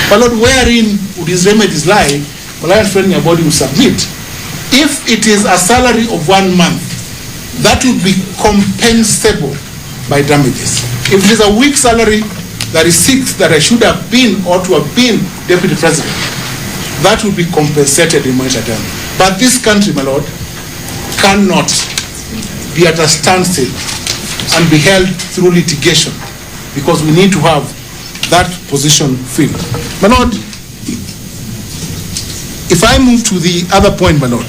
But Lord, wherein would his remedies lie? Malayan friend body will submit. If it is a salary of 1 month, that would be compensable by damages. If it is a week's salary that is 6 that I should have been or to have been Deputy President, that would be compensated in monetary terms. But this country, my Lord, cannot be at a standstill and be held through litigation, because we need to have that position filled. My Lord, if I move to the other point, my Lord,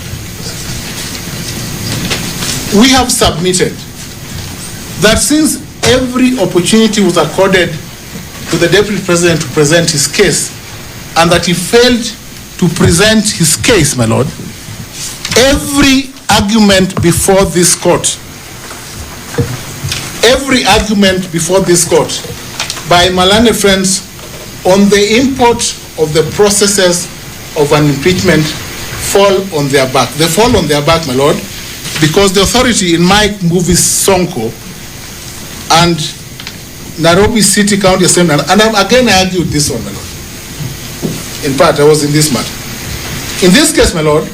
we have submitted that since every opportunity was accorded to the Deputy President to present his case, and that he failed to present his case, my Lord, every argument before this court by Malane friends on the import of the processes of an impeachment fall on their back. They fall on their back, my Lord, because the authority in my movie Sonko and Nairobi City County Assembly, and again I argued this one, my Lord. In fact, I was in this matter. In this case, my Lord,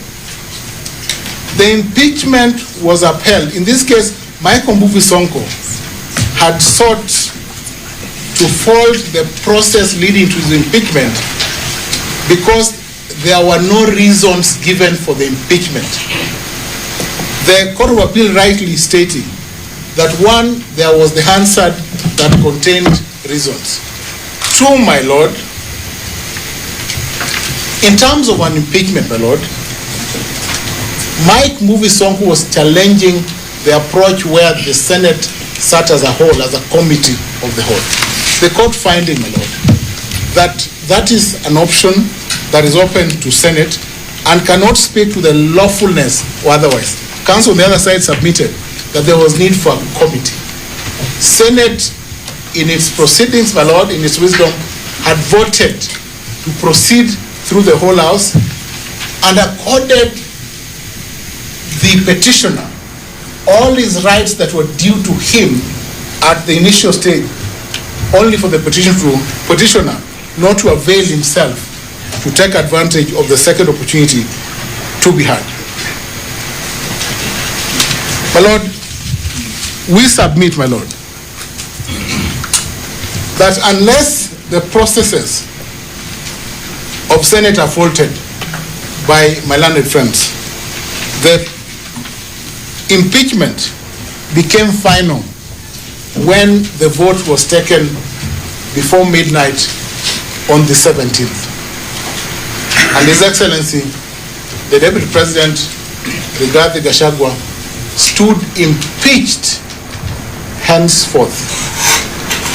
the impeachment was upheld. In this case, Michael Mbuvi Sonko had sought to fault the process leading to his impeachment because there were no reasons given for the impeachment. The Court of Appeal rightly stating that one, there was the Hansard that contained reasons. Two, my Lord, in terms of an impeachment, my Lord, Mike Mbuvi was challenging the approach where the Senate sat as a whole, as a committee of the whole. The court finding, my Lord, that is an option that is open to Senate and cannot speak to the lawfulness or otherwise. Council on the other side submitted that there was need for a committee. Senate, in its proceedings, my Lord, in its wisdom, had voted to proceed through the whole House and accorded the petitioner all his rights that were due to him at the initial stage, only for the petitioner not to avail himself to take advantage of the second opportunity to be heard. My Lord, we submit, my Lord, that unless the processes of Senate are faulted by my learned friends, the impeachment became final when the vote was taken before midnight on the 17th. And His Excellency, the Deputy President, Rigathi Gachagua, stood impeached henceforth.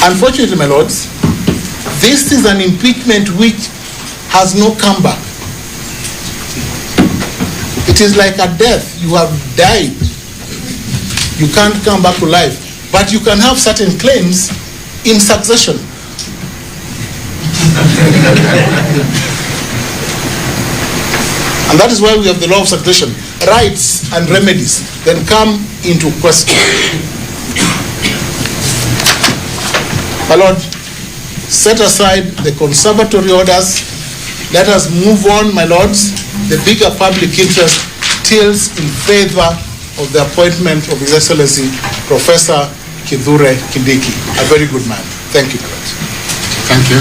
Unfortunately, my lords, this is an impeachment which has no comeback. It is like a death. You have died. You can't come back to life. But you can have certain claims in succession. And that is why we have the law of succession. Rights and remedies then come into question. My Lord, set aside the conservatory orders. Let us move on, my lords. The bigger public interest tilts in favor of the appointment of His Excellency Professor Kithure Kindiki, a very good man. Thank you, my lord. Thank you.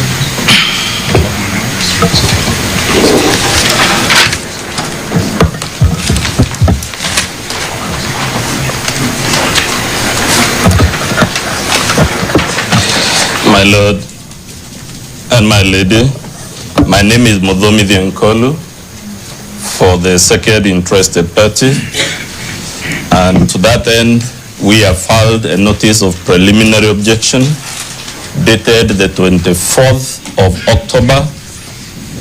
My Lord and my Lady, my name is Modhomi Nkolu for the second interested party, and to that end, we have filed a notice of preliminary objection dated the 24th of October,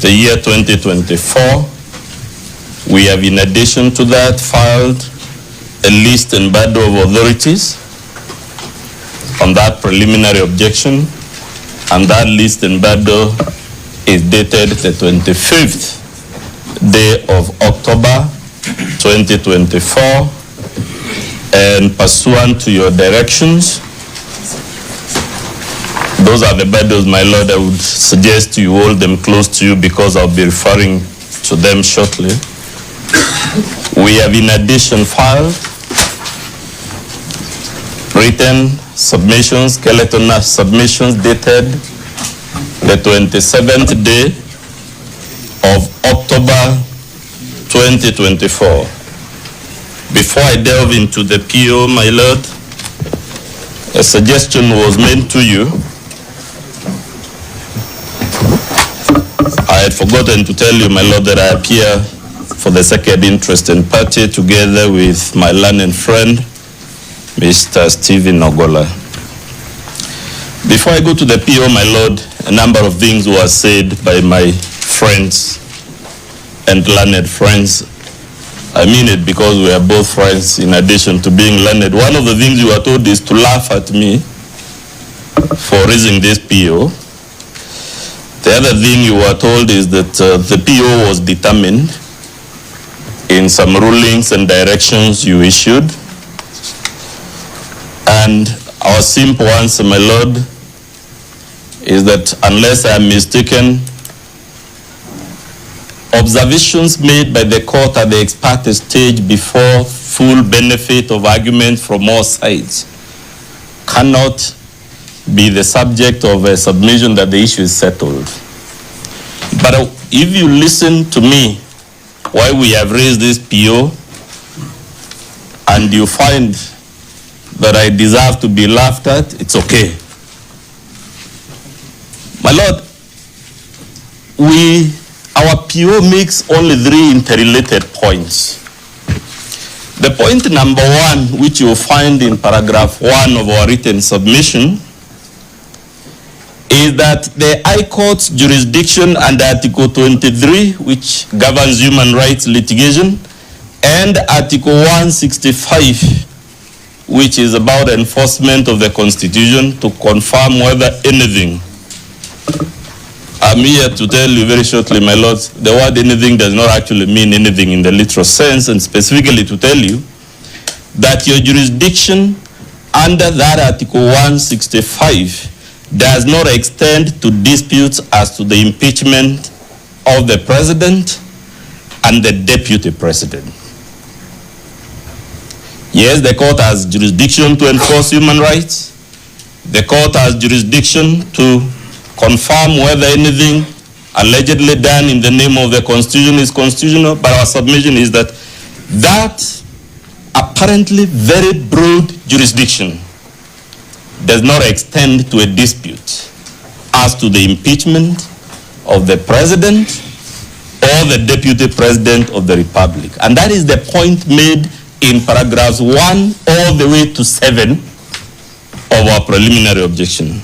the year 2024. We have, in addition to that, filed a list and battle of authorities on that preliminary objection, and that list and battle is dated the 25th day of October 2024, and pursuant to your directions, those are the battles, my Lord. I would suggest you hold them close to you because I'll be referring to them shortly. We have in addition filed written submissions, skeletonal submissions dated the 27th day of October 2024. Before I delve into the PO, my Lord, a suggestion was made to you. I had forgotten to tell you, my Lord, that I appear for the second interested party together with my learned friend, Mr. Stephen Ogola. Before I go to the PO, my Lord, a number of things were said by my friends and learned friends. I mean it because we are both friends in addition to being learned. One of the things you were told is to laugh at me for raising this PO. The other thing you were told is that the PO was determined in some rulings and directions you issued. And our simple answer, my Lord, is that unless I am mistaken, observations made by the court at the ex parte stage before full benefit of argument from all sides cannot be the subject of a submission that the issue is settled. But if you listen to me why we have raised this PO, and you find that I deserve to be laughed at, it's okay. My Lord, our PO makes only 3 interrelated points. The point number 1, which you find in paragraph 1 of our written submission, is that the High Court's jurisdiction under Article 23, which governs human rights litigation, and Article 165, which is about enforcement of the Constitution to confirm whether anything. I'm here to tell you very shortly, my lords, the word anything does not actually mean anything in the literal sense, and specifically to tell you that your jurisdiction under that Article 165 does not extend to disputes as to the impeachment of the President and the Deputy President. Yes, the court has jurisdiction to enforce human rights. The court has jurisdiction to confirm whether anything allegedly done in the name of the Constitution is constitutional, but our submission is that that apparently very broad jurisdiction does not extend to a dispute as to the impeachment of the President or the Deputy President of the Republic. And that is the point made in paragraphs 1 all the way to 7 of our preliminary objection.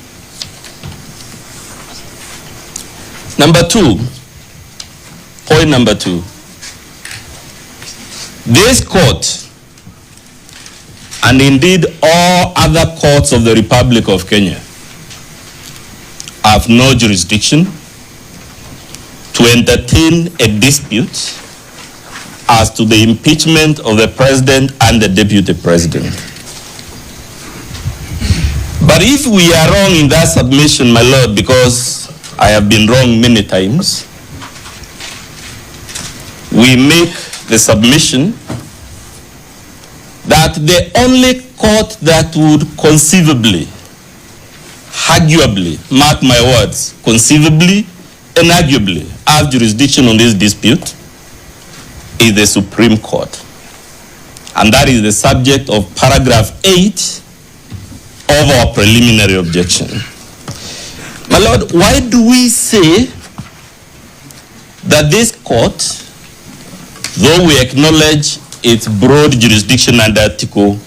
Number 2, point number 2. This court, and indeed all other courts of the Republic of Kenya, have no jurisdiction to entertain a dispute as to the impeachment of the President and the Deputy President. But if we are wrong in that submission, my Lord, because I have been wrong many times, we make the submission that the only court that would conceivably, arguably, mark my words, conceivably and arguably have jurisdiction on this dispute is the Supreme Court. And that is the subject of paragraph 8 of our preliminary objection. My Lord, why do we say that this court, though we acknowledge its broad jurisdiction under Article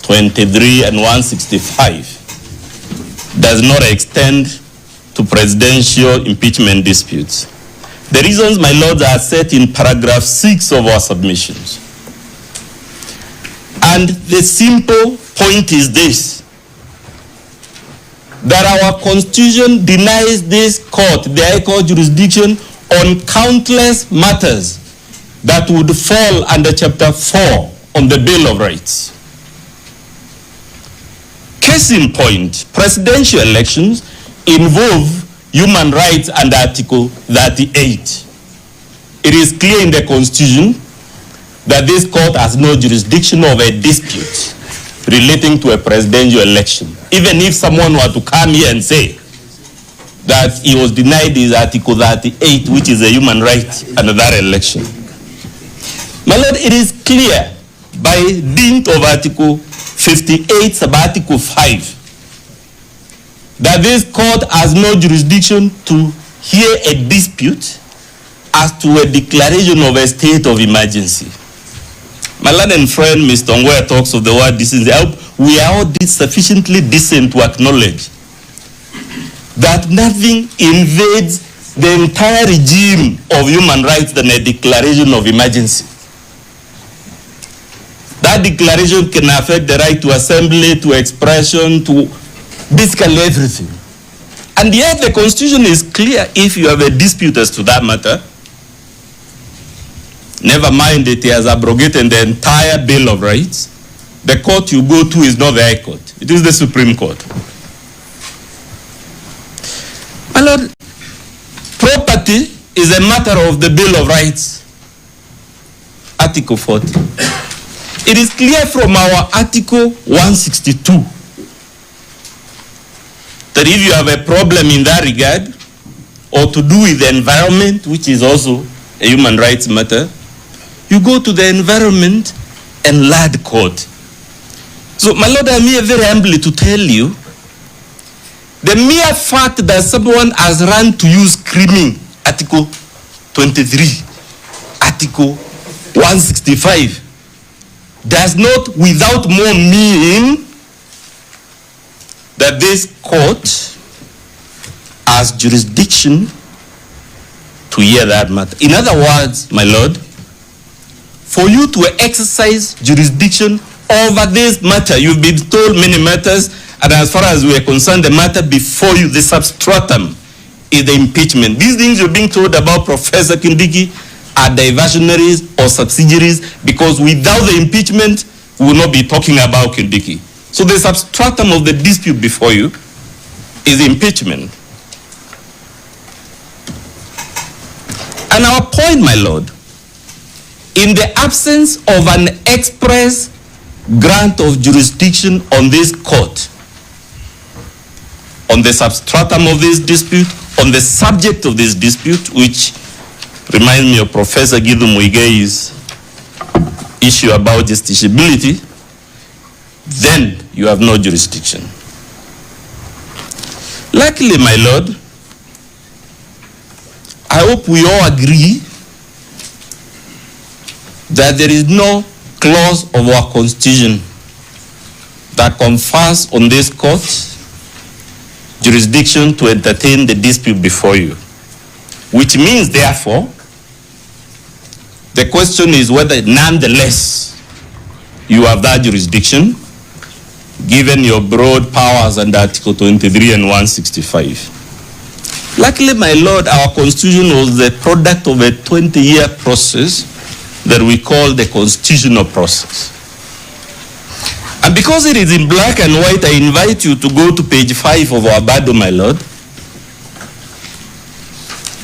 23 and 165, does not extend to presidential impeachment disputes? The reasons, my lords, are set in paragraph 6 of our submissions. And the simple point is this: that our Constitution denies this court, the High Court, jurisdiction on countless matters that would fall under Chapter 4 on the Bill of Rights. Case in point, presidential elections involve human rights under Article 38. It is clear in the Constitution that this court has no jurisdiction over a dispute relating to a presidential election. Even if someone were to come here and say that he was denied his Article 38, which is a human right under that election. My Lord, it is clear by dint of Article 58, sub-Article 5, that this court has no jurisdiction to hear a dispute as to a declaration of a state of emergency. My learned friend, Mr. Ngoya, talks of the word decency. We are all sufficiently decent to acknowledge that nothing invades the entire regime of human rights than a declaration of emergency. That declaration can affect the right to assembly, to expression, to basically everything. And yet the Constitution is clear. If you have a dispute as to that matter, never mind that it has abrogated the entire Bill of Rights, the court you go to is not the High Court. It is the Supreme Court. My Lord, property is a matter of the Bill of Rights. Article 40. It is clear from our Article 162 that if you have a problem in that regard, or to do with the environment, which is also a human rights matter, you go to the Environment and Land Court. So, my Lord, I'm here very humbly to tell you, the mere fact that someone has run to you screaming Article 23, Article 165, does not without more mean that this court has jurisdiction to hear that matter. In other words, my Lord, for you to exercise jurisdiction over this matter, you've been told many matters, and as far as we are concerned, the matter before you, the substratum, is the impeachment. These things you're being told about Professor Kindiki are diversionaries or subsidiaries, because without the impeachment, we will not be talking about Kindiki. So the substratum of the dispute before you is impeachment. And our point, my Lord, in the absence of an express grant of jurisdiction on this court, on the substratum of this dispute, on the subject of this dispute, which reminds me of Professor Gidu Muigei's issue about justiciability, then you have no jurisdiction. Luckily, my Lord, I hope we all agree that there is no clause of our Constitution that confers on this court jurisdiction to entertain the dispute before you. Which means, therefore, the question is whether nonetheless you have that jurisdiction given your broad powers under Article 23 and 165. Luckily, my Lord, our Constitution was the product of a 20-year process that we call the constitutional process. And because it is in black and white, I invite you to go to page 5 of our Bado, my Lord,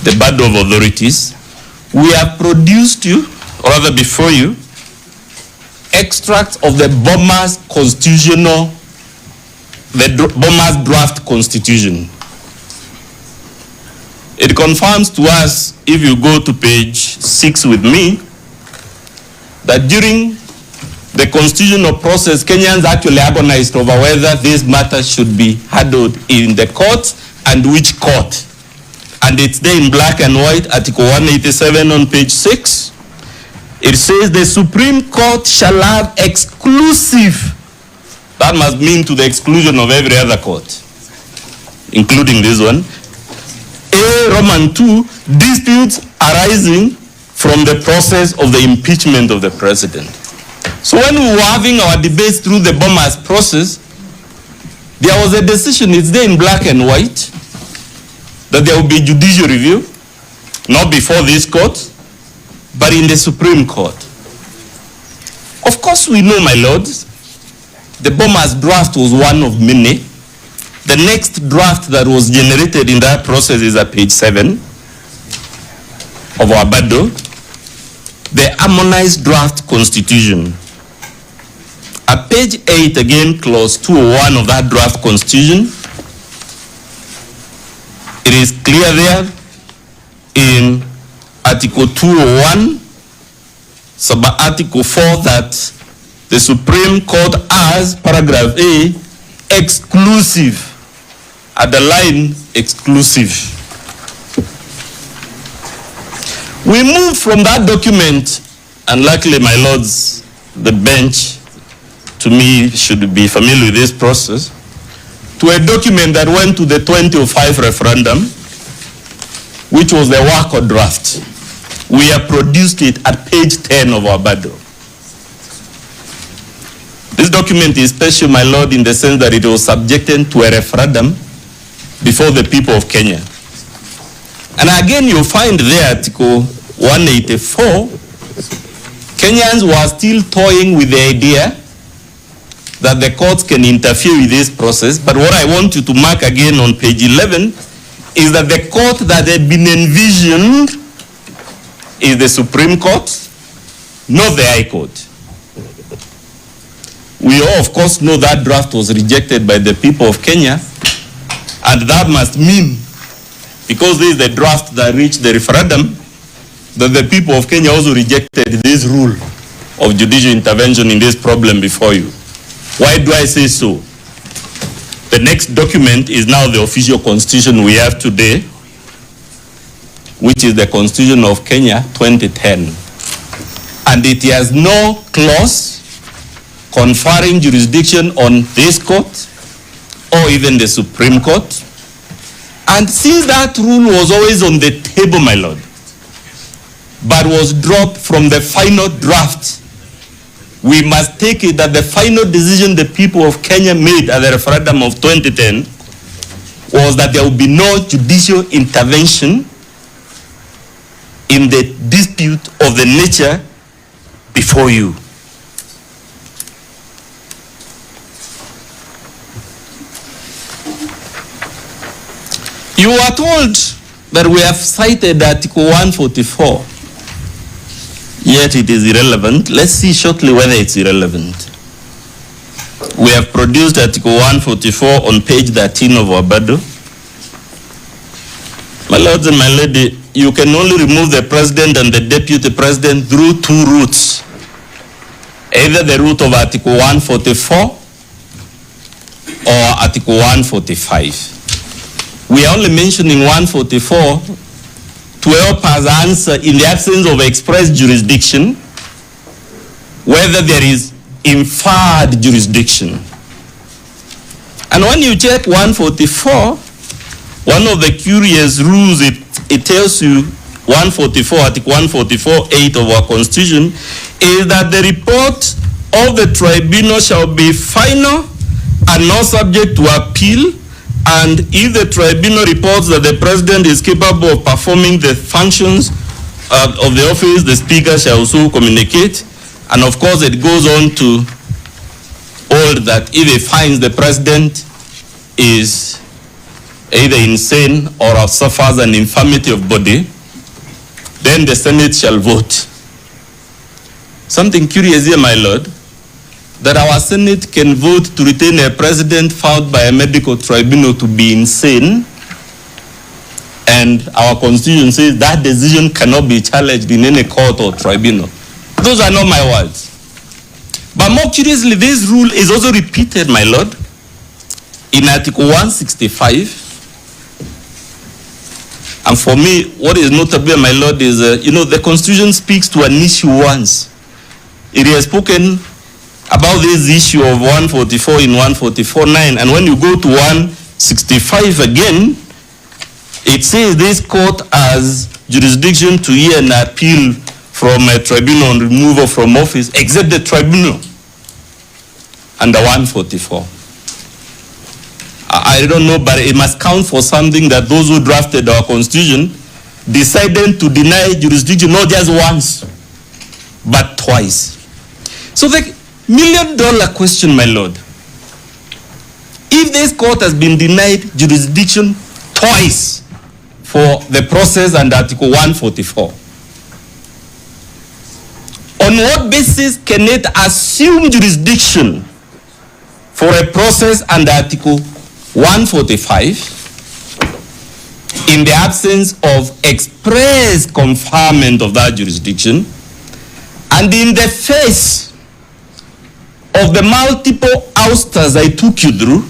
the Bado of Authorities. We have produced you, or rather before you, extracts of the Boma's constitutional, the Boma's draft constitution. It confirms to us, if you go to page 6 with me, that during the constitutional process, Kenyans actually agonized over whether this matter should be handled in the court and which court. And it's there in black and white, Article 187 on page 6. It says the Supreme Court shall have exclusive, that must mean to the exclusion of every other court, including this one, A, Roman 2, disputes arising from the process of the impeachment of the president. So when we were having our debates through the Boma's process, there was a decision, it's there in black and white, that there will be judicial review, not before this court, but in the Supreme Court. Of course we know, my lords, the Boma's draft was one of many. The next draft that was generated in that process is at page 7 of our Bado, the harmonized draft constitution. At page 8, again, clause 201 of that draft constitution, it is clear there in Article 201, sub-Article 4, that the Supreme Court has, paragraph A, exclusive, at the line, exclusive. We moved from that document, and luckily, my lords, the bench, to me, should be familiar with this process, to a document that went to the 2005 referendum, which was the Wako draft. We have produced it at page 10 of our Bado. This document is special, my lord, in the sense that it was subjected to a referendum before the people of Kenya. And again, you find there, Article 184, Kenyans were still toying with the idea that the courts can interfere with this process. But what I want you to mark again on page 11 is that the court that had been envisioned is the Supreme Court, not the High Court. We all, of course, know that draft was rejected by the people of Kenya, and that must mean, because this is the draft that reached the referendum, that the people of Kenya also rejected this rule of judicial intervention in this problem before you. Why do I say so? The next document is now the official constitution we have today, which is the Constitution of Kenya 2010. And it has no clause conferring jurisdiction on this court or even the Supreme Court. And since that rule was always on the table, my lord, but was dropped from the final draft, we must take it that the final decision the people of Kenya made at the referendum of 2010 was that there would be no judicial intervention in the dispute of the nature before you. You are told that we have cited Article 144, yet it is irrelevant. Let's see shortly whether it's irrelevant. We have produced Article 144 on page 13 of our Bado. My lords and my lady, you can only remove the president and the deputy president through two routes. Either the route of Article 144 or Article 145. We are only mentioning 144 to help us answer, in the absence of express jurisdiction, whether there is inferred jurisdiction. And when you check 144, one of the curious rules it tells you, 144, Article 144(8) of our Constitution, is that the report of the tribunal shall be final and not subject to appeal, and if the tribunal reports that the president is capable of performing the functions of the office, the speaker shall also communicate. And of course it goes on to hold that if it finds the president is either insane or suffers an infirmity of body, then the Senate shall vote. Something curious here, my lord, that our Senate can vote to retain a president found by a medical tribunal to be insane, and our Constitution says that decision cannot be challenged in any court or tribunal. Those are not my words. But more curiously, this rule is also repeated, my lord, in Article 165. And for me, what is notable, my lord, is, the Constitution speaks to an issue once. It has spoken about this issue of 144 in 144(9). And when you go to 165 again, it says this court has jurisdiction to hear an appeal from a tribunal on removal from office, except the tribunal under 144. I don't know, but it must count for something that those who drafted our Constitution decided to deny jurisdiction not just once, but twice. So the $1 million question, my lord, if this court has been denied jurisdiction twice for the process under Article 144, on what basis can it assume jurisdiction for a process under Article 145 in the absence of express conferment of that jurisdiction, and in the face of the multiple ousters I took you through,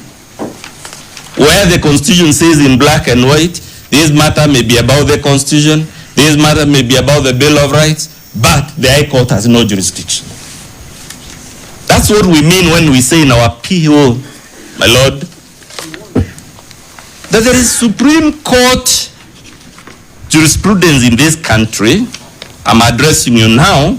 where the Constitution says in black and white, this matter may be about the Constitution, this matter may be about the Bill of Rights, but the High Court has no jurisdiction. That's what we mean when we say in our PO, my lord, that there is Supreme Court jurisprudence in this country. I'm addressing you now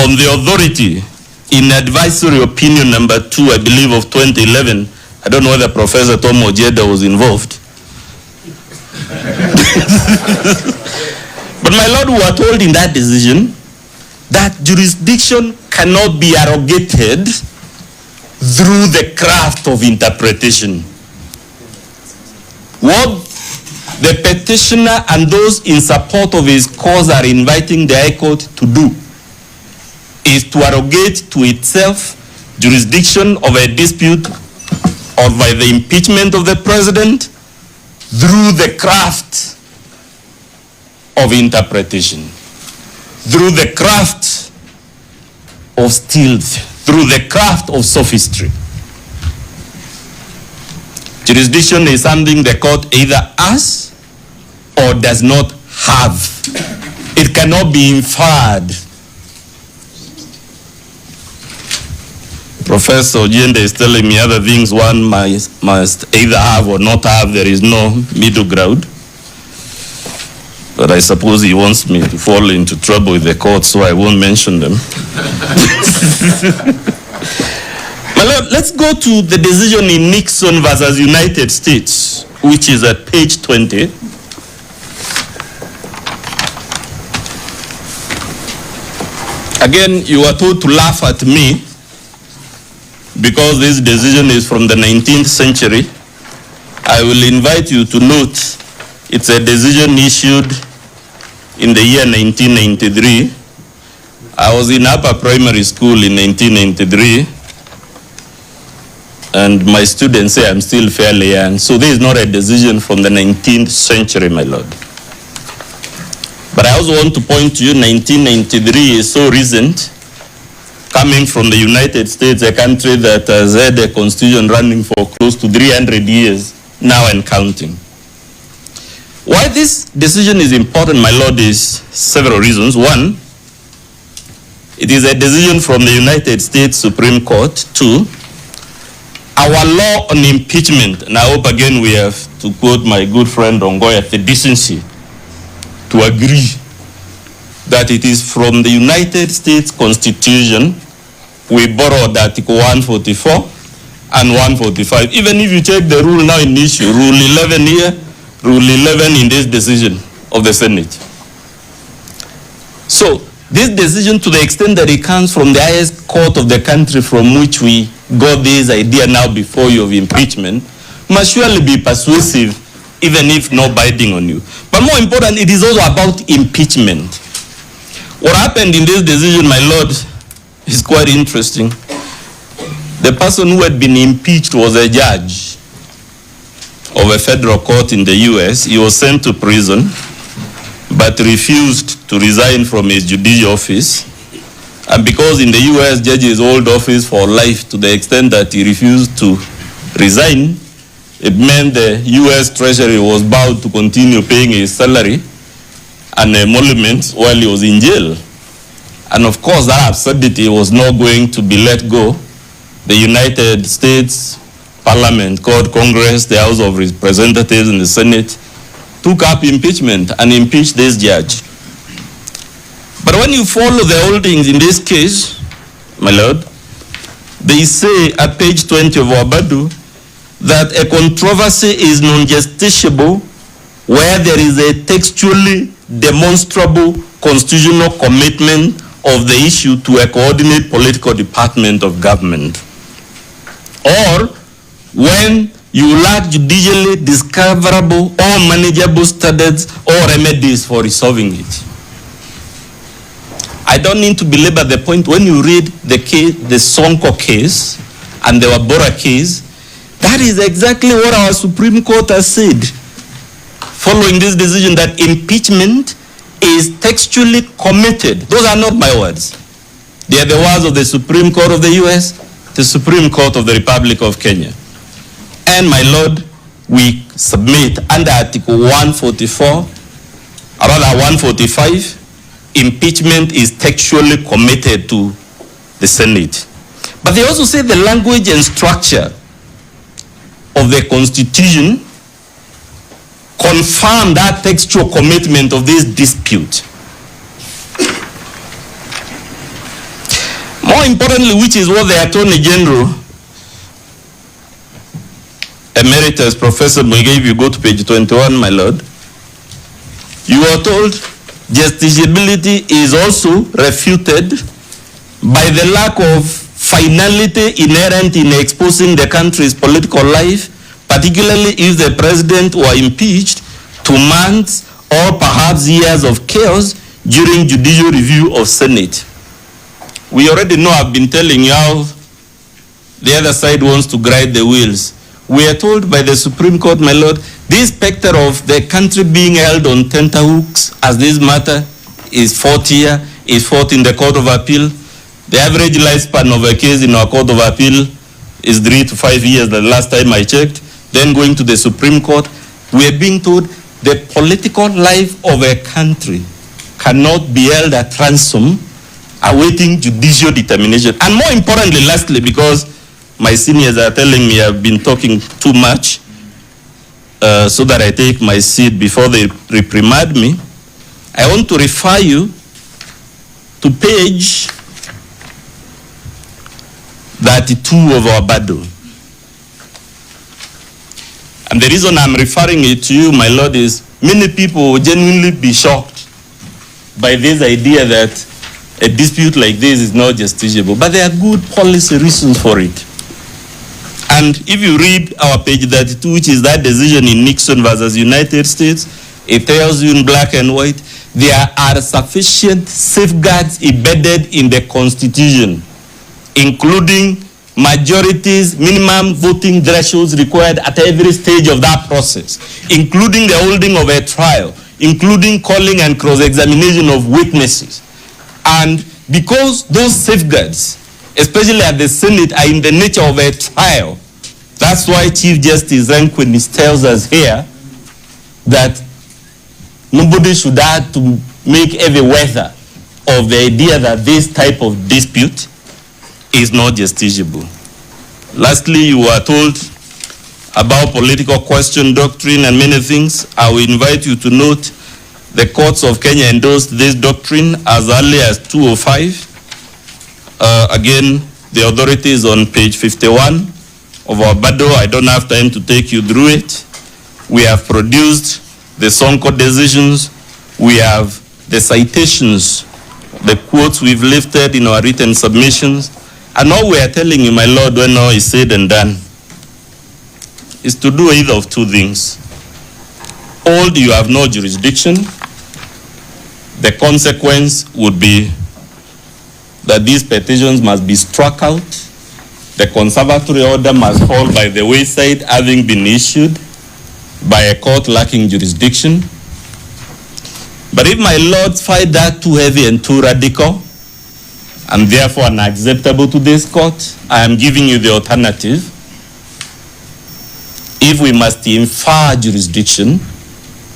on the authority in advisory opinion number 2, I believe, of 2011. I don't know whether Professor Tom Ojeda was involved. But my lord, we are told in that decision that jurisdiction cannot be arrogated through the craft of interpretation. What the petitioner and those in support of his cause are inviting the High Court to do is to arrogate to itself jurisdiction of a dispute or by the impeachment of the president through the craft of interpretation, through the craft of stealth, through the craft of sophistry. Jurisdiction is something the court either has or does not have. It cannot be inferred. Professor Ojende is telling me other things one must either have or not have. There is no middle ground. But I suppose he wants me to fall into trouble with the court, so I won't mention them. My Lord, let's go to the decision in Nixon versus United States, which is at page 20. Again, you are told to laugh at me because this decision is from the 19th century. I will invite you to note it's a decision issued in the year 1993. I was in upper primary school in 1993, and my students say I'm still fairly young. So this is not a decision from the 19th century, my Lord. But I also want to point to you, 1993 is so recent, coming from the United States, a country that has had a constitution running for close to 300 years now and counting. Why this decision is important, my Lord, is several reasons. One, it is a decision from the United States Supreme Court. Two, our law on impeachment, and I hope again we have to quote my good friend Ongoya, the decency to agree that it is from the United States Constitution we borrowed Article 144 and 145. Even if you check the rule now in issue, Rule 11 here, Rule 11 in this decision of the Senate. So this decision, to the extent that it comes from the highest court of the country from which we got this idea now before you of impeachment, must surely be persuasive, even if not binding on you. But more important, it is also about impeachment. What happened in this decision, my Lord, is quite interesting. The person who had been impeached was a judge of a federal court in the US. He was sent to prison, but refused to resign from his judicial office. And because in the US, judges hold office for life, to the extent that he refused to resign, it meant the US Treasury was bound to continue paying his salary and emoluments while he was in jail. And of course, that absurdity was not going to be let go. The United States Parliament, called Congress, the House of Representatives and the Senate, took up impeachment and impeached this judge. But when you follow the holdings in this case, my Lord, they say at page 20 of Wabadu that a controversy is non-justiciable where there is a textually demonstrable constitutional commitment of the issue to a coordinate political department of government, or when you lack judicially discoverable or manageable standards or remedies for resolving it. I don't need to belabor the point. When you read the case, the Sonko case and the Wabora case, that is exactly what our Supreme Court has said, following this decision, that impeachment is textually committed. Those are not my words. They are the words of the Supreme Court of the US, the Supreme Court of the Republic of Kenya. And my Lord, we submit under Article 144, or rather 145, impeachment is textually committed to the Senate. But they also say the language and structure of the Constitution confirm that textual commitment of this dispute. More importantly, which is what the Attorney General Emeritus Professor Muige, if you go to page 21, my Lord, you are told justiciability is also refuted by the lack of finality inherent in exposing the country's political life, particularly if the president were impeached, to months or perhaps years of chaos during judicial review of Senate. We already know, I've been telling you how the other side wants to grind the wheels. we are told by the Supreme Court, my lord, this specter of the country being held on tenterhooks as this matter is fought here, is fought in the Court of Appeal. The average lifespan of a case in our Court of Appeal is 3 to 5 years, the last time I checked. Then going to the Supreme Court, we are being told the political life of a country cannot be held at ransom awaiting judicial determination. And more importantly, lastly, because my seniors are telling me I've been talking too much, so that I take my seat before they reprimand me, I want to refer you to page 32 of our Bible. And the reason I'm referring it to you, my lord, is many people will genuinely be shocked by this idea that a dispute like this is not justiciable. But there are good policy reasons for it. And if you read our page 32, which is that decision in Nixon versus United States, it tells you in black and white, there are sufficient safeguards embedded in the Constitution, including majorities, minimum voting thresholds required at every stage of that process, including the holding of a trial, including calling and cross-examination of witnesses. And because those safeguards, especially at the Senate, are in the nature of a trial, that's why Chief Justice Rehnquist tells us here that nobody should have to make every weather of the idea that this type of dispute is not justiciable. Lastly, you are told about political question doctrine and many things. I will invite you to note the courts of Kenya endorsed this doctrine as early as 2005. Again, the authority is on page 51 of our Bible. I don't have time to take you through it. We have produced the Sonko decisions. We have the citations, the quotes we've lifted in our written submissions. And all we are telling you, my lord, when all is said and done, is to do either of two things. Hold you have no jurisdiction. The consequence would be that these petitions must be struck out. The Conservatory order must fall by the wayside, having been issued by a court lacking jurisdiction. But if my lords find that too heavy and too radical, and therefore unacceptable to this court, I am giving you the alternative. If we must infer jurisdiction,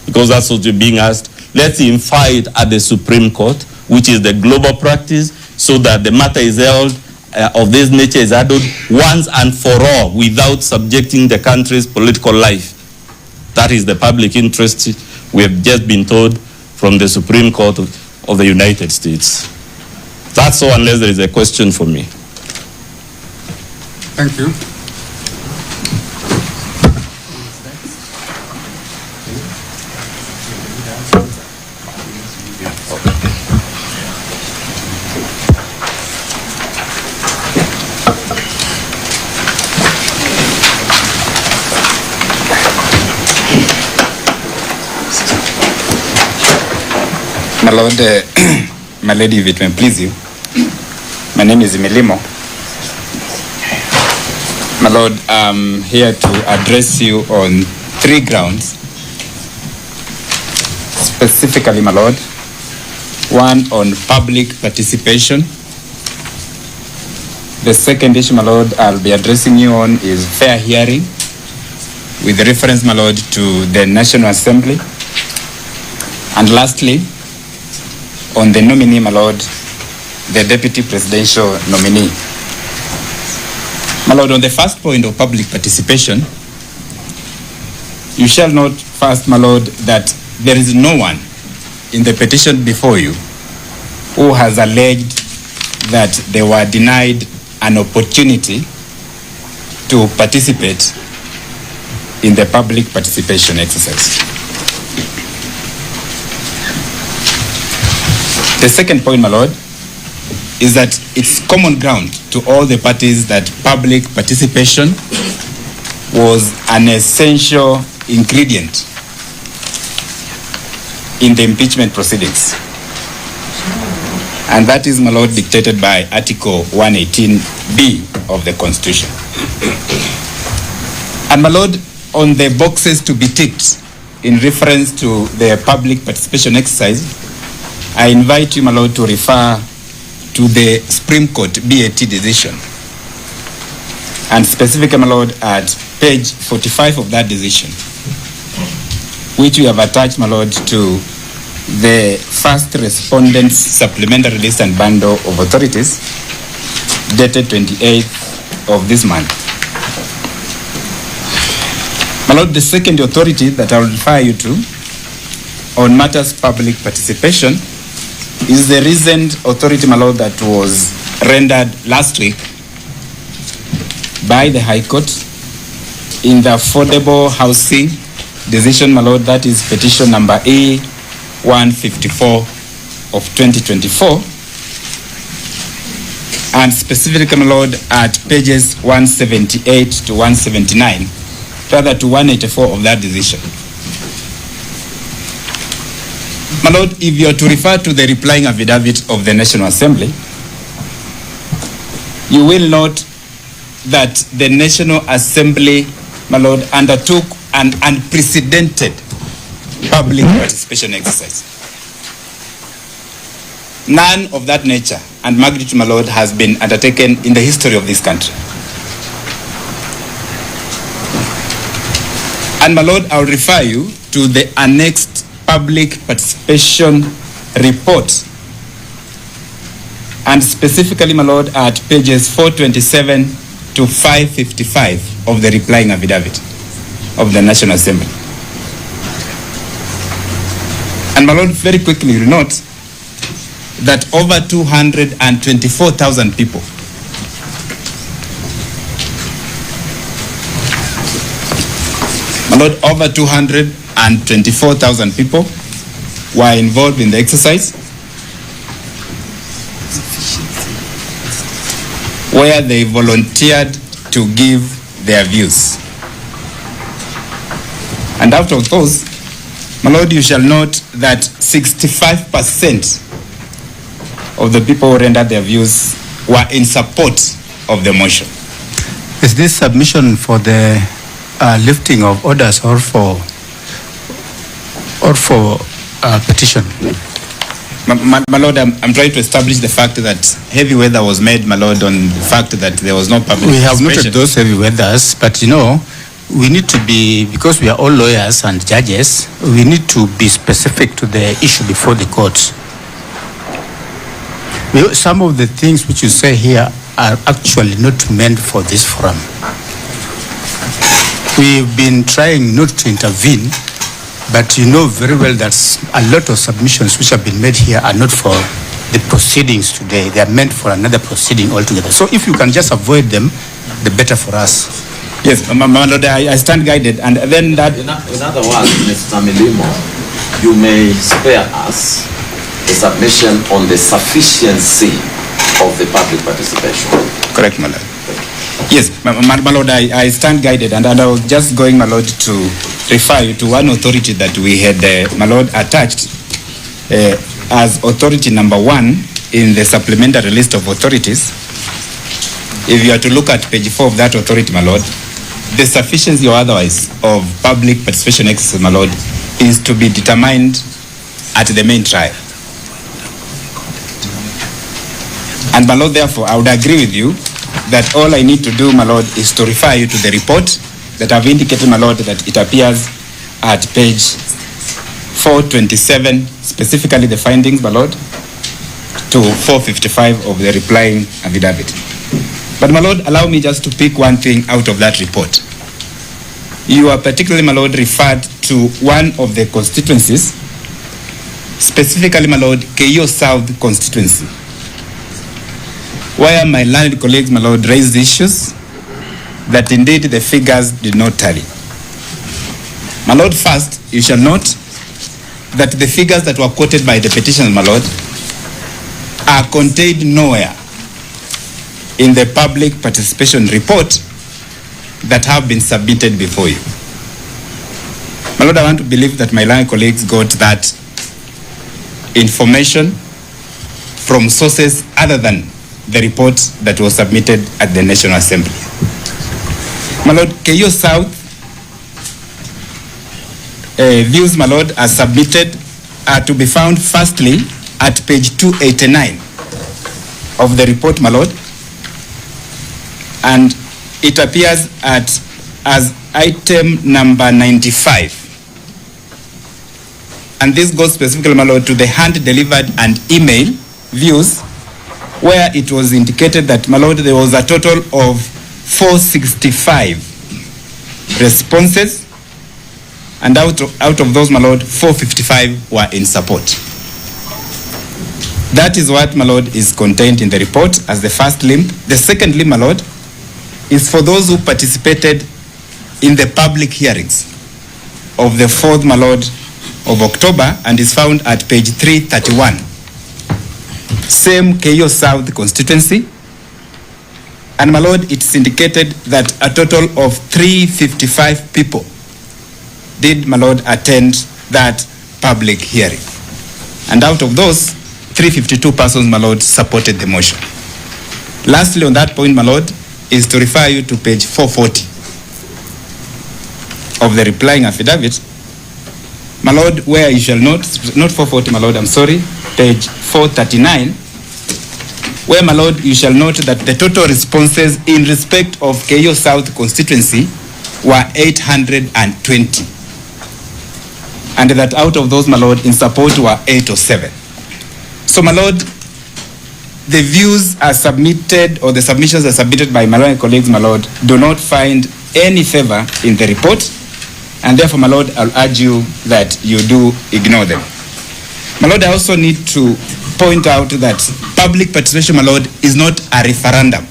because that's what you're being asked, let's infer it at the Supreme Court, which is the global practice, so that the matter is held of this nature is handled once and for all without subjecting the country's political life. That is the public interest we have just been told from the Supreme Court of the United States. That's all, unless there is a question for me. Thank you. My Lord, my lady, if it may please you, my name is Milimo. My Lord, I'm here to address you on 3 grounds. Specifically, my Lord, one on public participation. The second issue, my Lord, I'll be addressing you on is fair hearing, with reference, my Lord, to the National Assembly. And lastly, on the nominee, my Lord, the Deputy Presidential nominee. My Lord, on the first point of public participation, you shall note first, my Lord, that there is no one in the petition before you who has alleged that they were denied an opportunity to participate in the public participation exercise. The second point, my Lord, is that it's common ground to all the parties that public participation was an essential ingredient in the impeachment proceedings. And that is, my Lord, dictated by Article 118B of the Constitution. And my lord, on the boxes to be ticked in reference to the public participation exercise, I invite you, my lord, to refer to the Supreme Court BAT decision. And specifically, my lord, at page 45 of that decision, which we have attached, my lord, to the first respondents supplementary list and bundle of authorities dated 28th of this month. My lord, the second authority that I will refer you to on matters public participation is the recent authority, my lord, that was rendered last week by the High Court in the affordable housing decision, my lord, that is petition number A154 of 2024, and specifically, my lord, at pages 178 to 179, rather to 184 of that decision. My lord, if you are to refer to the replying affidavit of the National Assembly, you will note that the National Assembly, my lord, undertook an unprecedented public participation exercise. None of that nature and magnitude, my lord, has been undertaken in the history of this country. And my lord, I will refer you to the annexed public participation report, and specifically, my lord, at pages 427 to 555 of the replying affidavit of the National Assembly. And my lord, very quickly, you note that over 224,000 people my lord, over 224,000 people were involved in the exercise, where they volunteered to give their views. And out of those, my lord, you shall note that 65% of the people who rendered their views were in support of the motion. Is this submission for the lifting of orders or for petition? My lord, I'm trying to establish the fact that heavy weather was made, my lord, on the fact that there was no public We have participation. noted those heavy weathers, but you know, we need to be, because we are all lawyers and judges, we need to be specific to the issue before the courts. Some of the things which you say here are actually not meant for this forum. We've been trying not to intervene, but you know very well that a lot of submissions which have been made here are not for the proceedings today. They are meant for another proceeding altogether. So if you can just avoid them, the better for us. Yes, my lord, I stand guided. And then that... In other words, Mr. Milimo, you may spare us the submission on the sufficiency of the public participation. Correct, my lord. Yes, my lord, I stand guided, and I was just going, my lord, to refer you to one authority that we had, my lord, attached as authority number 1 in the supplementary list of authorities. If you are to look at page 4 of that authority, my lord, the sufficiency or otherwise of public participation exercise, my lord, is to be determined at the main trial. And my lord, therefore, I would agree with you that all I need to do, my lord, is to refer you to the report that I've indicated, my lord, that it appears at page 427, specifically the findings, my lord, to 455 of the replying affidavit. But my lord, allow me just to pick one thing out of that report. You are particularly, my lord, referred to one of the constituencies, specifically, my lord, Keio South constituency, where my learned colleagues, my lord, raised issues that indeed the figures did not tally. My lord, first, you shall note that the figures that were quoted by the petitioners, my lord, are contained nowhere in the public participation report that have been submitted before you. My lord, I want to believe that my learned colleagues got that information from sources other than the report that was submitted at the National Assembly. My lord, Keio South views, my Lord, are submitted are to be found firstly at page 289 of the report, my Lord, and it appears as item number 95. And this goes specifically, my Lord, to the hand-delivered and email views, where it was indicated that, my Lord, there was a total of 465 responses, and out of those, my Lord, 455 were in support. That is what, my Lord, is contained in the report as the first limb. The second limb, my Lord, is for those who participated in the public hearings of the 4th, my Lord, of October, and is found at page 331. Same KO South constituency. And, my Lord, it's indicated that a total of 355 people did, my Lord, attend that public hearing. And out of those, 352 persons, my Lord, supported the motion. Lastly, on that point, my Lord, is to refer you to page 440 of the replying affidavit, my Lord, where you shall note, not 440, my Lord, I'm sorry, page 439, where, my Lord, you shall note that the total responses in respect of KO South constituency were 820. And that out of those, my Lord, in support were 807. So, my Lord, the views are submitted, or the submissions are submitted by my Lord colleagues, my Lord, do not find any favor in the report, and therefore, my Lord, I'll urge you that you do ignore them. My Lord, I also need to point out that public participation, my Lord, is not a referendum.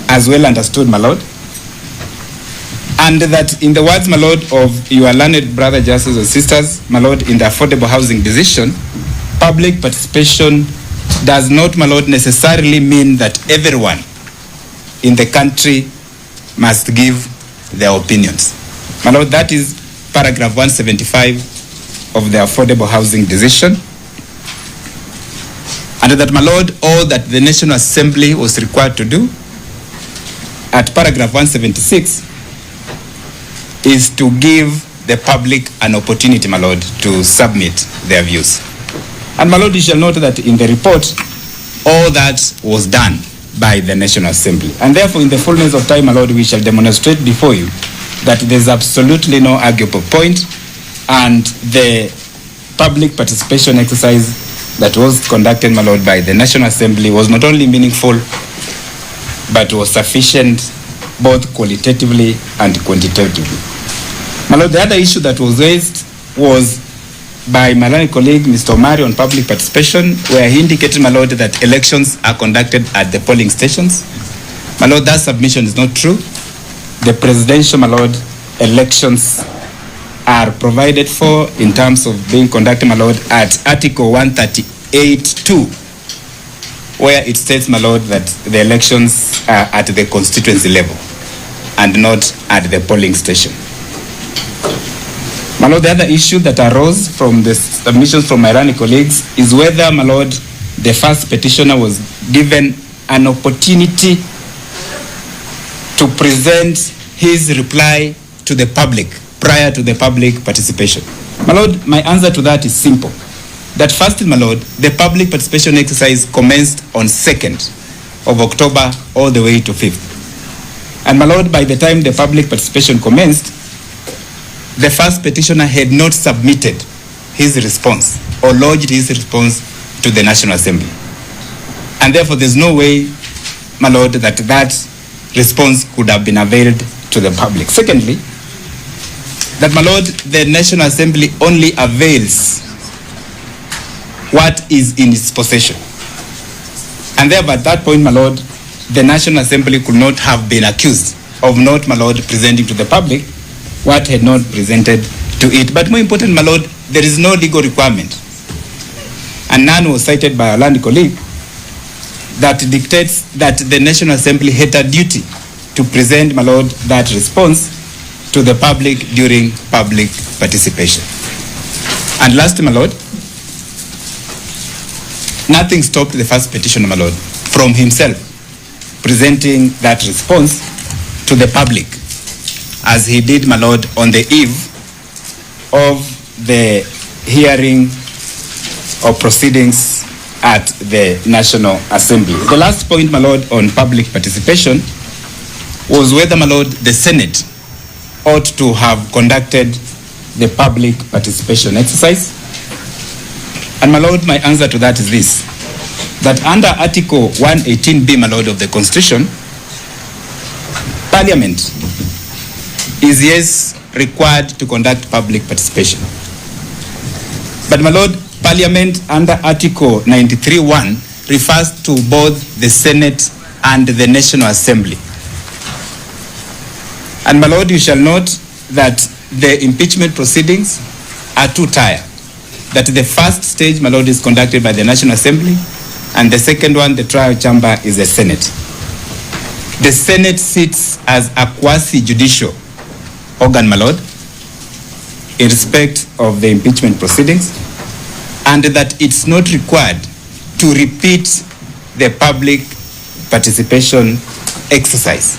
As well understood, my Lord. And that in the words, my Lord, of your learned brother, justices and sisters, my Lord, in the affordable housing decision, public participation does not, my Lord, necessarily mean that everyone in the country must give their opinions. My Lord, that is paragraph 175 of the affordable housing decision. And that, my Lord, all that the National Assembly was required to do at paragraph 176 is to give the public an opportunity, my Lord, to submit their views. And, my Lord, you shall note that in the report, all that was done by the National Assembly. And therefore, in the fullness of time, my Lord, we shall demonstrate before you that there's absolutely no arguable point, and the public participation exercise that was conducted, my Lord, by the National Assembly was not only meaningful, but was sufficient both qualitatively and quantitatively. My Lord, the other issue that was raised was by my learned colleague, Mr. Omari, on public participation, where he indicated, my Lord, that elections are conducted at the polling stations. My Lord, that submission is not true. The presidential, my Lord, elections are provided for in terms of being conducted, my Lord, at Article 138(2), where it states, my Lord, that the elections are at the constituency level and not at the polling station. My Lord, the other issue that arose from the submissions from my Iranian colleagues is whether, my Lord, the first petitioner was given an opportunity to present his reply to the public prior to the public participation. My Lord, my answer to that is simple. That first, my Lord, the public participation exercise commenced on 2nd of October all the way to 5th. And, my Lord, by the time the public participation commenced, the first petitioner had not submitted his response or lodged his response to the National Assembly. And therefore, there's no way, my Lord, that response could have been availed to the public. Secondly, that, my Lord, the National Assembly only avails what is in its possession. And thereby, at that point, my Lord, the National Assembly could not have been accused of not, my Lord, presenting to the public what had not presented to it. But more important, my Lord, there is no legal requirement, and none was cited by our learned colleague, that dictates that the National Assembly had a duty to present, my Lord, that response to the public during public participation. And last, my Lord, nothing stopped the first petitioner, my Lord, from himself presenting that response to the public as he did, my lord, on the eve of the hearing or proceedings at the National Assembly. The last point, my lord, on public participation was whether, my lord, the Senate ought to have conducted the public participation exercise. And, my lord, my answer to that is this, that under Article 118B, my lord, of the Constitution, Parliament is, yes, required to conduct public participation. But, my lord, Parliament under Article 93(1) refers to both the Senate and the National Assembly. And, my lord, you shall note that the impeachment proceedings are two-tier. That the first stage, my lord, is conducted by the National Assembly, and the second one, the trial chamber, is the Senate. The Senate sits as a quasi-judicial organ, my lord, in respect of the impeachment proceedings, and that it's not required to repeat the public participation exercise.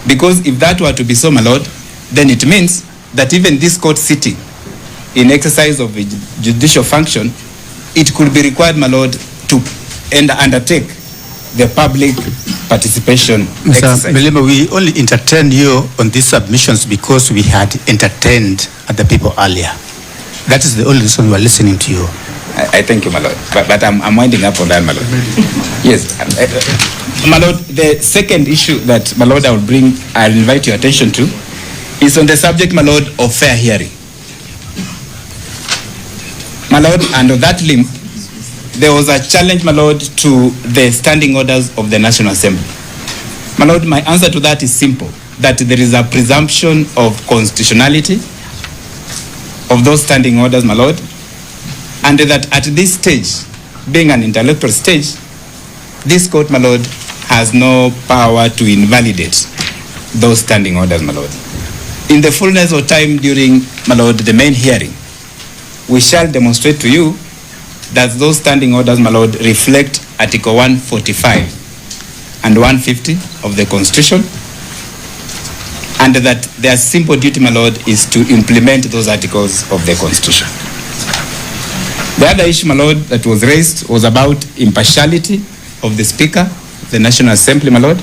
Because if that were to be so, my lord, then it means that even this court sitting in exercise of a judicial function, it could be required, my lord, to undertake the public participation exercise. Mr. Milimani, we only entertained you on these submissions because we had entertained other people earlier. That is the only reason we are listening to you. I thank you, my lord. But I'm winding up on that, my lord. Yes. My lord, the second issue that, my lord, I'll invite your attention to is on the subject, my lord, of fair hearing. My lord, and on that limb, there was a challenge, my lord, to the standing orders of the National Assembly. My lord, my answer to that is simple, that there is a presumption of constitutionality of those standing orders, my lord, and that at this stage, being an intellectual stage, this court, my lord, has no power to invalidate those standing orders, my lord. In the fullness of time during, my lord, the main hearing, we shall demonstrate to you that those standing orders, my lord, reflect Article 145 and 150 of the Constitution, and that their simple duty, my lord, is to implement those articles of the Constitution. The other issue, my lord, that was raised was about impartiality of the Speaker of the National Assembly, my lord.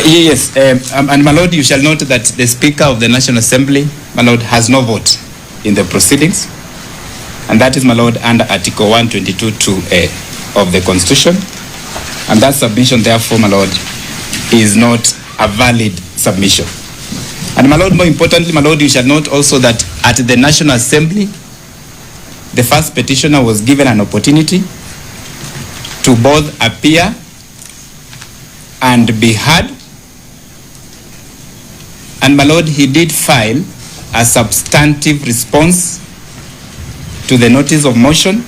Yes, and my lord, you shall note that the Speaker of the National Assembly, my lord, has no vote in the proceedings, and that is, my lord, under Article 122(2)(a) of the Constitution, and that submission, therefore, my lord, is not a valid submission. And, my lord, more importantly, my lord, you shall note also that at the National Assembly, the first petitioner was given an opportunity to both appear and be heard. And, my lord, he did file a substantive response to the notice of motion.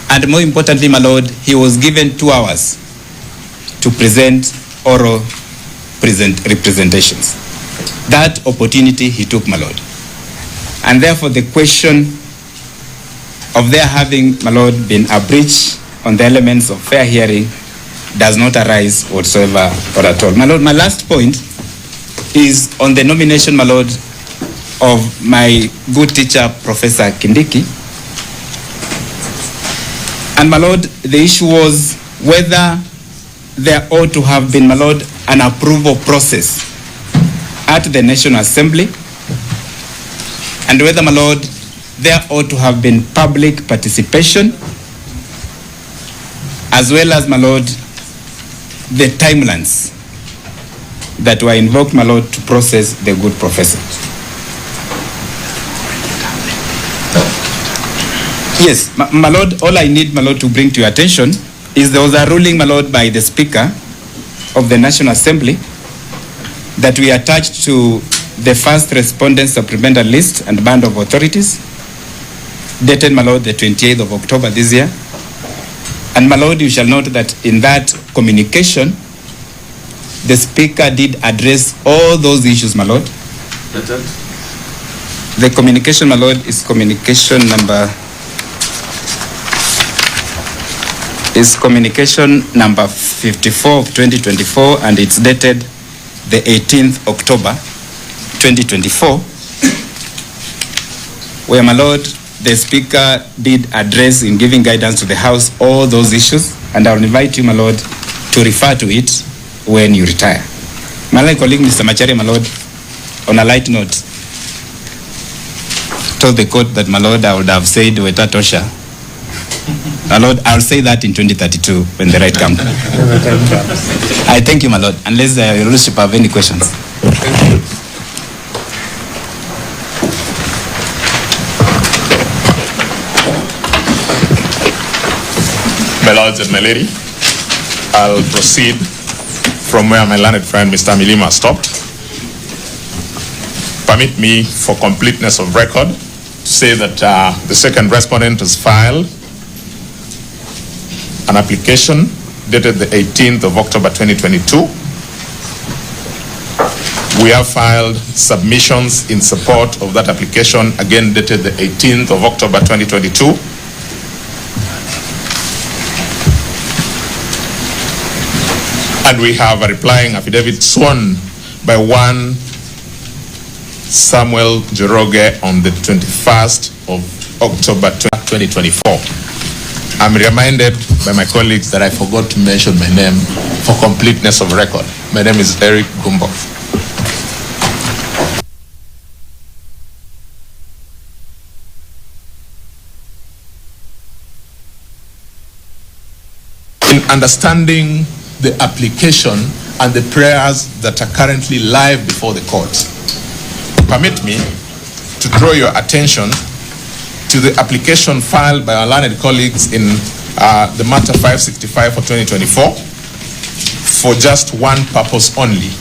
And more importantly, my lord, he was given 2 hours to present oral representations. That opportunity he took, my lord. And therefore, the question of there having, my lord, been a breach on the elements of fair hearing does not arise whatsoever or at all. My lord, my last point is on the nomination, my lord, of my good teacher, Professor Kindiki. And, my lord, the issue was whether there ought to have been, my lord, an approval process at the National Assembly, and whether, my lord, there ought to have been public participation, as well as, my lord, the timelines that were invoked, my lord, to process the good professor. Yes, my lord, all I need, my lord, to bring to your attention is there was a ruling, my lord, by the Speaker of the National Assembly that we attached to the first respondent supplemental list and band of authorities, dated, my lord, the 28th of October this year. And, my lord, you shall note that in that communication, the Speaker did address all those issues, my lord. The communication, my lord, is communication number is communication number 54 of 2024, and it's dated the 18th October 2024, where, my Lord, the Speaker did address in giving guidance to the House all those issues, and I will invite you, my Lord, to refer to it when you retire. My colleague, Mr. Macharia, my Lord, on a light note, told the court that, my Lord, I would have said Weta Tosha. My Lord, I'll say that in 2032 when the right comes. I thank you, my Lord, unless your Lordship have any questions. My Lords and my Lady, I'll proceed from where my learned friend Mr. Milima stopped. Permit me, for completeness of record, to say that the second respondent has filed an application dated the 18th of October 2022. We have filed submissions in support of that application, again dated the 18th of October 2022. And we have a replying affidavit sworn by one Samuel Joroge on the 21st of October 2024. I'm reminded by my colleagues that I forgot to mention my name for completeness of record. My name is Eric Gumbo. In understanding the application and the prayers that are currently live before the court, permit me to draw your attention to the application filed by our learned colleagues in the matter 565 for 2024 for just one purpose only.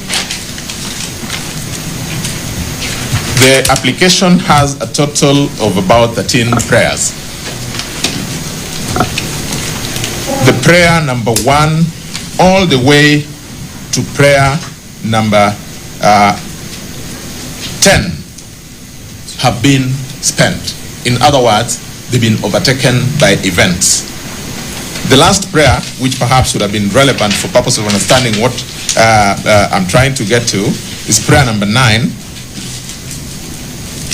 The application has a total of about 13 prayers. The prayer number 1 all the way to prayer number 10 have been spent. In other words, they've been overtaken by events. The last prayer, which perhaps would have been relevant for purpose of understanding what I'm trying to get to, is prayer number 9,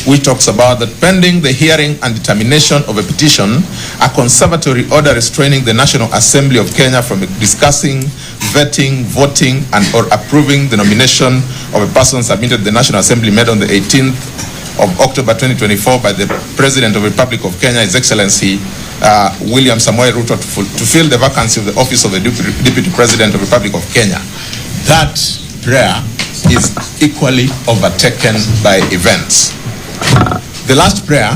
which talks about that pending the hearing and determination of a petition, a conservatory order restraining the National Assembly of Kenya from discussing, vetting, voting, and or approving the nomination of a person submitted to the National Assembly made on the 18th of October 2024 by the President of the Republic of Kenya, His Excellency William Samoei Ruto, to fill the vacancy of the office of the Deputy President of the Republic of Kenya. That prayer is equally overtaken by events. The last prayer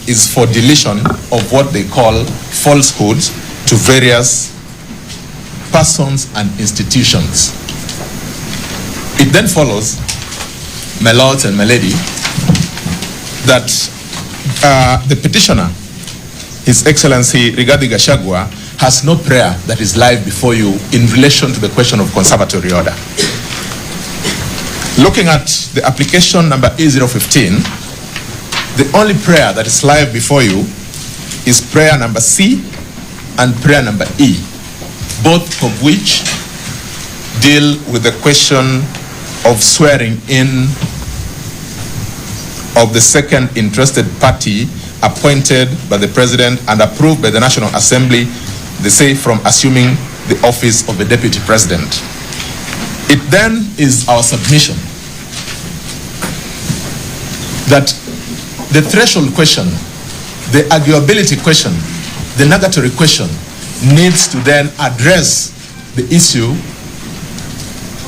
is for deletion of what they call falsehoods to various persons and institutions. It then follows, my lords and my lady, that the petitioner, His Excellency Rigathi Gachagua, has no prayer that is live before you in relation to the question of conservatory order. Looking at the application number E015, the only prayer that is live before you is prayer number C and prayer number E, both of which deal with the question of swearing in of the second interested party appointed by the President and approved by the National Assembly, they say, from assuming the office of the Deputy President. It then is our submission that the threshold question, the arguability question, the negatory question needs to then address the issue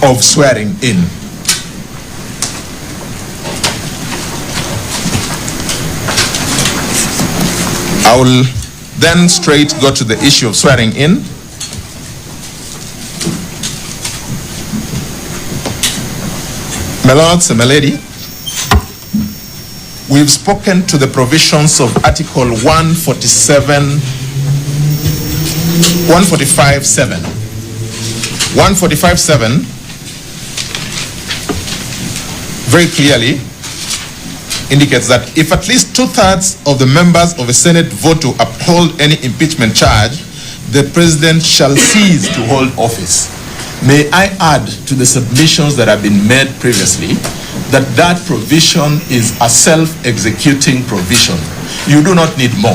of swearing in. I will then straight go to the issue of swearing in. My lords and my lady, we've spoken to the provisions of Article 145.7. 145.7 very clearly indicates that if at least 2/3 of the members of the Senate vote to uphold any impeachment charge, the president shall cease to hold office. May I add to the submissions that have been made previously that that provision is a self-executing provision. You do not need more.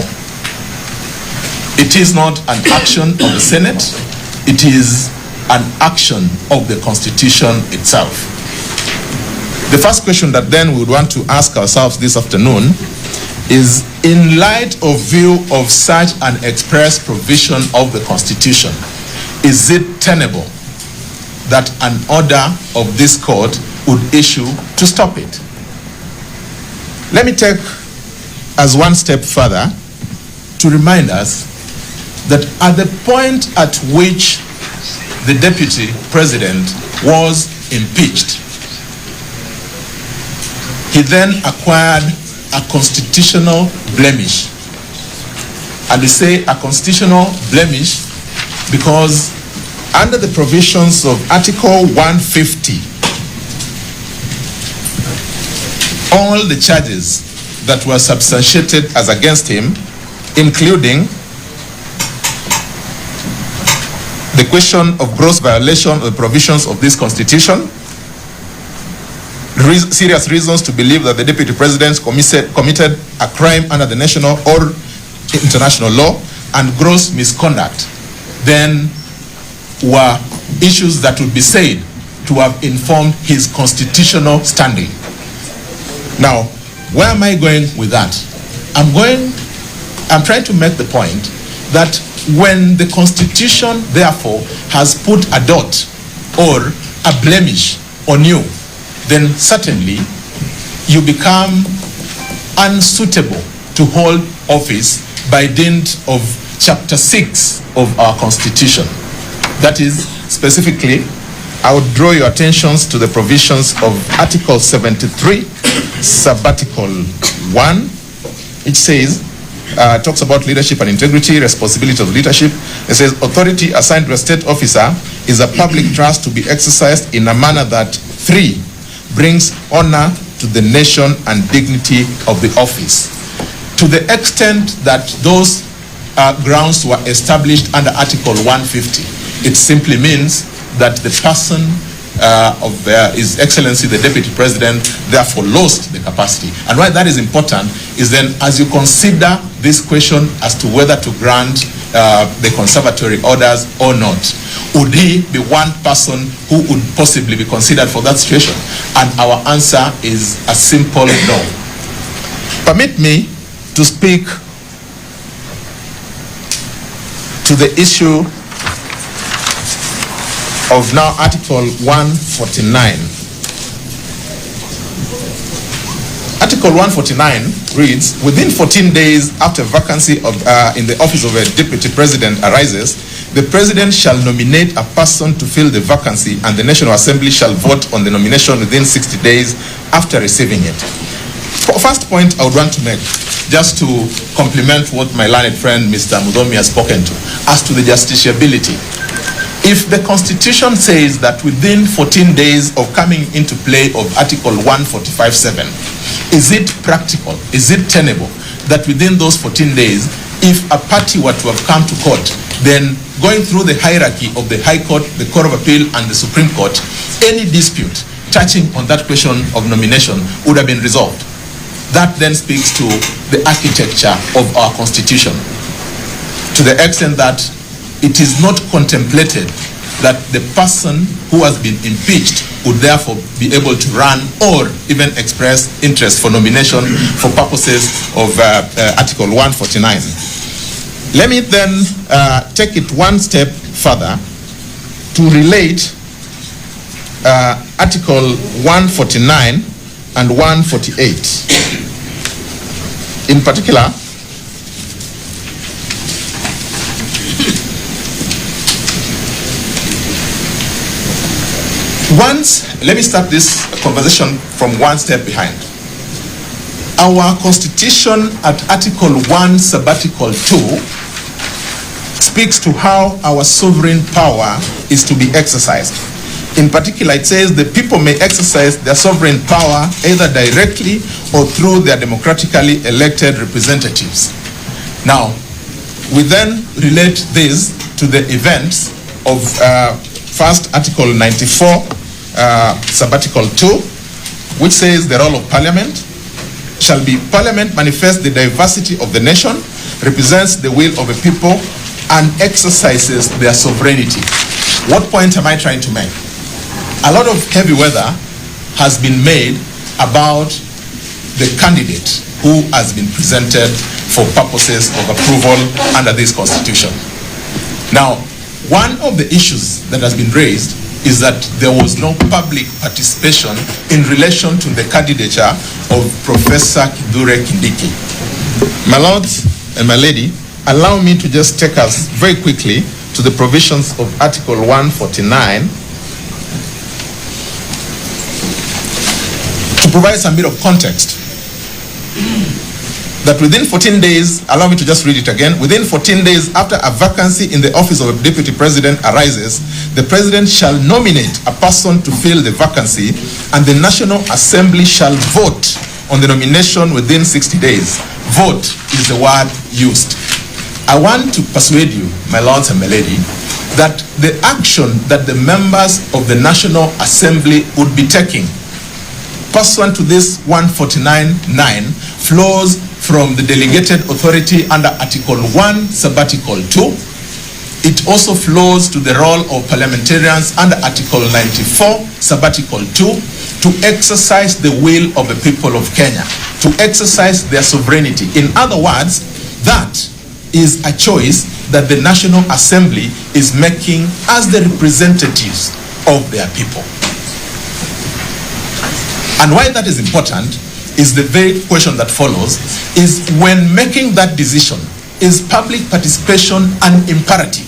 It is not an action of the Senate, it is an action of the Constitution itself. The first question that then we would want to ask ourselves this afternoon is, in light of view of such an express provision of the Constitution, is it tenable that an order of this court would issue to stop it? Let me take as one step further to remind us that at the point at which the deputy president was impeached, he then acquired a constitutional blemish. And we say a constitutional blemish because under the provisions of Article 150, all the charges that were substantiated as against him, including the question of gross violation of the provisions of this Constitution, serious reasons to believe that the deputy president committed a crime under the national or international law, and gross misconduct, then were issues that would be said to have informed his constitutional standing. Now, where am I going with that? I'm trying to make the point that when the Constitution, therefore, has put a dot or a blemish on you, then certainly you become unsuitable to hold office by dint of Chapter 6 of our Constitution. That is, specifically, I would draw your attentions to the provisions of Article 73, Subarticle 1. It says, talks about leadership and integrity, responsibility of leadership. It says, authority assigned to a state officer is a public trust to be exercised in a manner that, 3, brings honor to the nation and dignity of the office. To the extent that those grounds were established under Article 150, it simply means that the person of His Excellency the Deputy President therefore lost the capacity. And why that is important is then, as you consider this question as to whether to grant the Conservatory orders or not, would he be one person who would possibly be considered for that situation? And our answer is a simple no. Permit me to speak to the issue of now Article 149. Article 149 reads, within 14 days after vacancy of, in the office of a deputy president arises, the president shall nominate a person to fill the vacancy, and the National Assembly shall vote on the nomination within 60 days after receiving it. First point I would want to make, just to complement what my learned friend Mr. Muthomi has spoken to, as to the justiciability. If the Constitution says that within 14 days of coming into play of Article 145(7), is it practical, is it tenable that within those 14 days, if a party were to have come to court, then going through the hierarchy of the High Court, the Court of Appeal, and the Supreme Court, any dispute touching on that question of nomination would have been resolved? That then speaks to the architecture of our Constitution, to the extent that it is not contemplated that the person who has been impeached would therefore be able to run or even express interest for nomination for purposes of Article 149. Let me then take it one step further to relate Article 149 and 148. In particular, let me start this conversation from one step behind. Our Constitution at Article 1, Subarticle 2, speaks to how our sovereign power is to be exercised. In particular, it says the people may exercise their sovereign power either directly or through their democratically elected representatives. Now, we then relate this to the events of first Article 94, Subarticle 2, which says the role of Parliament shall be Parliament manifests the diversity of the nation, represents the will of a people, and exercises their sovereignty. What point am I trying to make? A lot of heavy weather has been made about the candidate who has been presented for purposes of approval under this constitution. Now, one of the issues that has been raised is that there was no public participation in relation to the candidature of Professor Kithure Kindiki. My lords and my lady, allow me to just take us very quickly to the provisions of Article 149 to provide some bit of context. That within 14 days, allow me to just read it again, within 14 days after a vacancy in the office of a deputy president arises, the president shall nominate a person to fill the vacancy, and the National Assembly shall vote on the nomination within 60 days. Vote is the word used. I want to persuade you, my lords and my lady, that the action that the members of the National Assembly would be taking pursuant to this 149.9 flows from the delegated authority under Article 1, Subarticle 2. It also flows to the role of parliamentarians under Article 94, Subarticle 2, to exercise the will of the people of Kenya, to exercise their sovereignty. In other words, that is a choice that the National Assembly is making as the representatives of their people. And why that is important is the very question that follows, is when making that decision, is public participation an imperative?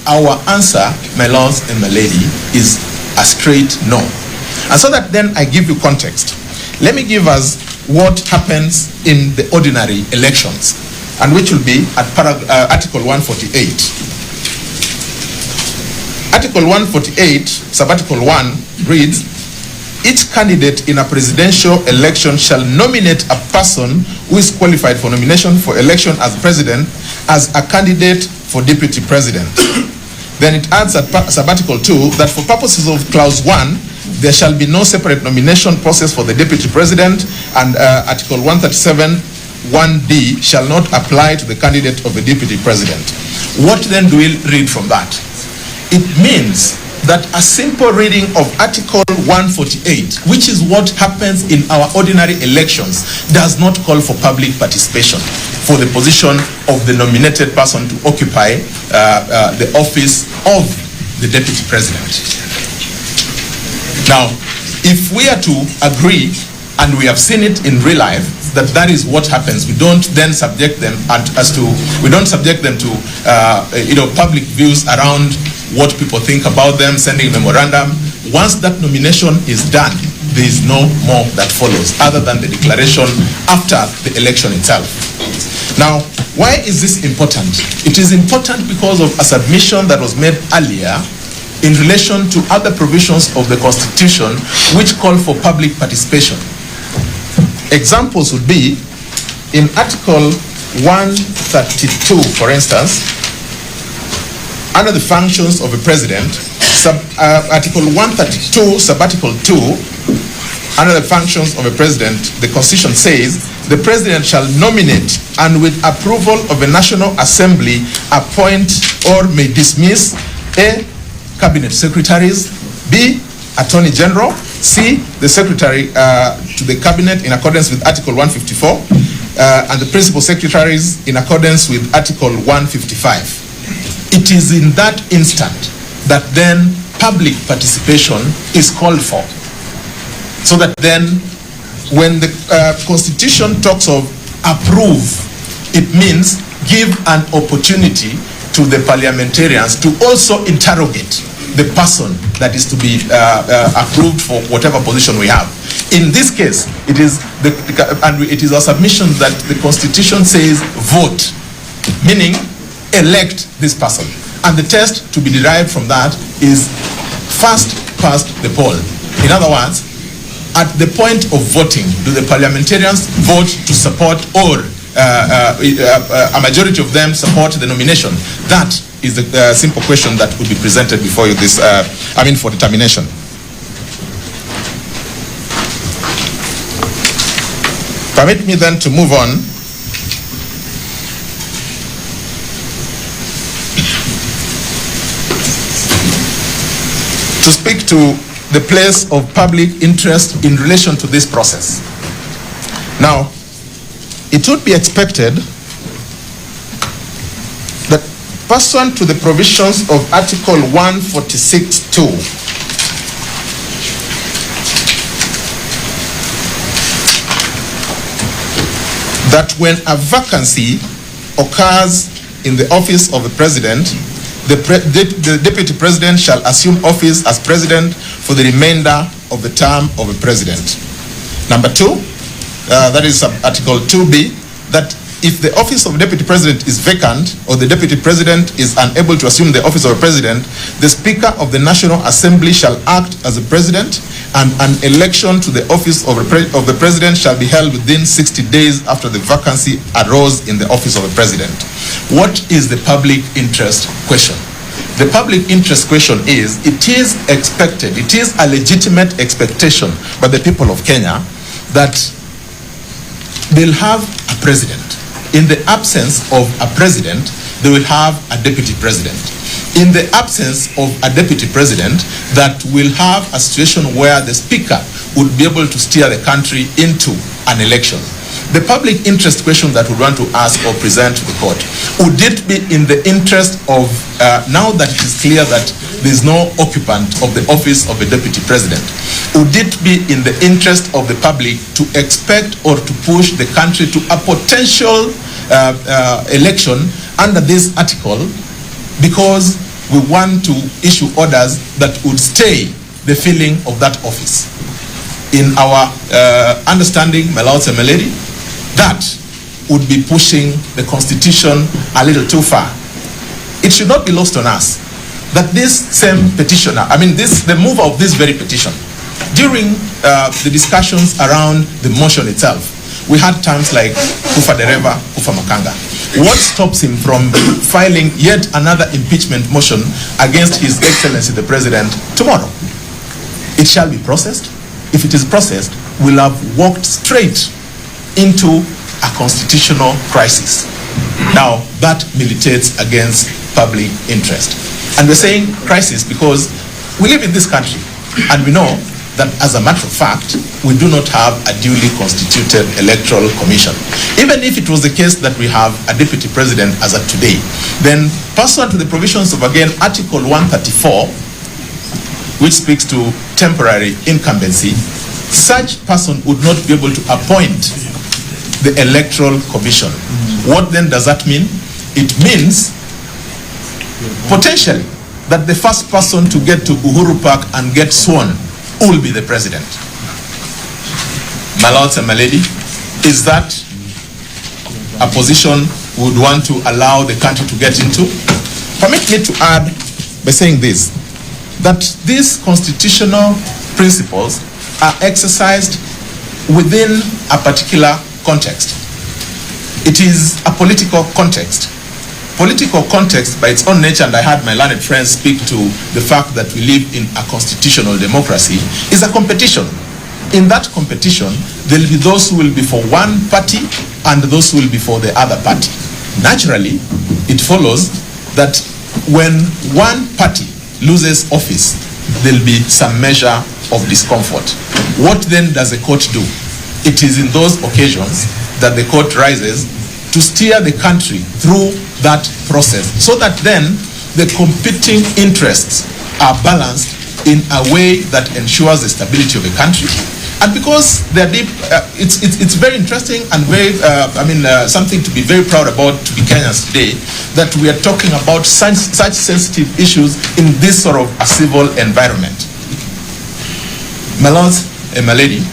Our answer, my lords and my lady, is a straight no. And so that then I give you context. Let me give us what happens in the ordinary elections, and which will be at Article 148. Article 148, Subarticle 1 reads, each candidate in a presidential election shall nominate a person who is qualified for nomination for election as president as a candidate for deputy president. Then it adds at Subarticle 2 that for purposes of Clause 1, there shall be no separate nomination process for the deputy president, and Article 137 1D shall not apply to the candidate of a deputy president. What then do we read from that? It means that a simple reading of Article 148, which is what happens in our ordinary elections, does not call for public participation for the position of the nominated person to occupy the office of the deputy president. Now, if we are to agree, and we have seen it in real life, that is what happens, we don't then subject them to public views around what people think about them, sending a memorandum. Once that nomination is done, there is no more that follows other than the declaration after the election itself. Now, why is this important? It is important because of a submission that was made earlier in relation to other provisions of the Constitution which call for public participation. Examples would be in Article 132, for instance, under the functions of a president, Article 132, Subarticle 2, under the functions of a president, the Constitution says, the president shall nominate and with approval of a National Assembly appoint or may dismiss A, cabinet secretaries, B, Attorney General, C, the secretary to the cabinet in accordance with Article 154, and the principal secretaries in accordance with Article 155. It is in that instant that then public participation is called for. So that then when the Constitution talks of approve, it means give an opportunity to the parliamentarians to also interrogate the person that is to be approved for whatever position we have. In this case, it is our submission that the Constitution says vote, meaning elect this person. And the test to be derived from that is first past the poll. In other words, at the point of voting, do the parliamentarians vote to support or a majority of them support the nomination. That is the simple question that would be presented before you for determination. Permit me then to move on to speak to the place of public interest in relation to this process. Now, it would be expected that pursuant to the provisions of Article 146(2), that when a vacancy occurs in the office of the president, the deputy president shall assume office as president for the remainder of the term of the president. Number 2, that is Article 2B, that if the office of deputy president is vacant or the deputy president is unable to assume the office of a president, the Speaker of the National Assembly shall act as a president, and an election to the office of the president shall be held within 60 days after the vacancy arose in the office of the president. What is the public interest question? The public interest question is, it is expected, it is a legitimate expectation by the people of Kenya that they'll have a president. In the absence of a president, they will have a deputy president. In the absence of a deputy president, that will have a situation where the speaker would be able to steer the country into an election. The public interest question that we want to ask or present to the court, would it be in the interest of, now that it is clear that there is no occupant of the office of a deputy president, would it be in the interest of the public to expect or to push the country to a potential election under this article, because we want to issue orders that would stay the filling of that office? In our understanding, my lords and my lady, that would be pushing the Constitution a little too far. It should not be lost on us that this same petitioner, the mover of this very petition, during the discussions around the motion itself, we had terms like kufa dereva, kufa makanga. What stops him from filing yet another impeachment motion against His Excellency the President tomorrow? It shall be processed. If it is processed, we'll have walked straight into a constitutional crisis. Now, that militates against public interest. And we're saying crisis because we live in this country, and we know that, as a matter of fact, we do not have a duly constituted electoral commission. Even if it was the case that we have a deputy president as of today, then pursuant to the provisions of, again, Article 134, which speaks to temporary incumbency, such person would not be able to appoint the electoral commission. What then does that mean? It means potentially that the first person to get to Uhuru Park and get sworn will be the president. My lords and my lady, is that a position we would want to allow the country to get into? Permit me to add by saying this, that these constitutional principles are exercised within a particular context. It is a political context. Political context by its own nature, and I had my learned friends speak to the fact that we live in a constitutional democracy, is a competition. In that competition, there will be those who will be for one party and those who will be for the other party. Naturally, it follows that when one party loses office, there will be some measure of discomfort. What then does the court do? It is in those occasions that the court rises to steer the country through that process, so that then the competing interests are balanced in a way that ensures the stability of the country. And because they're deep, it's very interesting and very, something to be very proud about to be Kenyans today, that we are talking about such sensitive issues in this sort of a civil environment. My lords and my lady,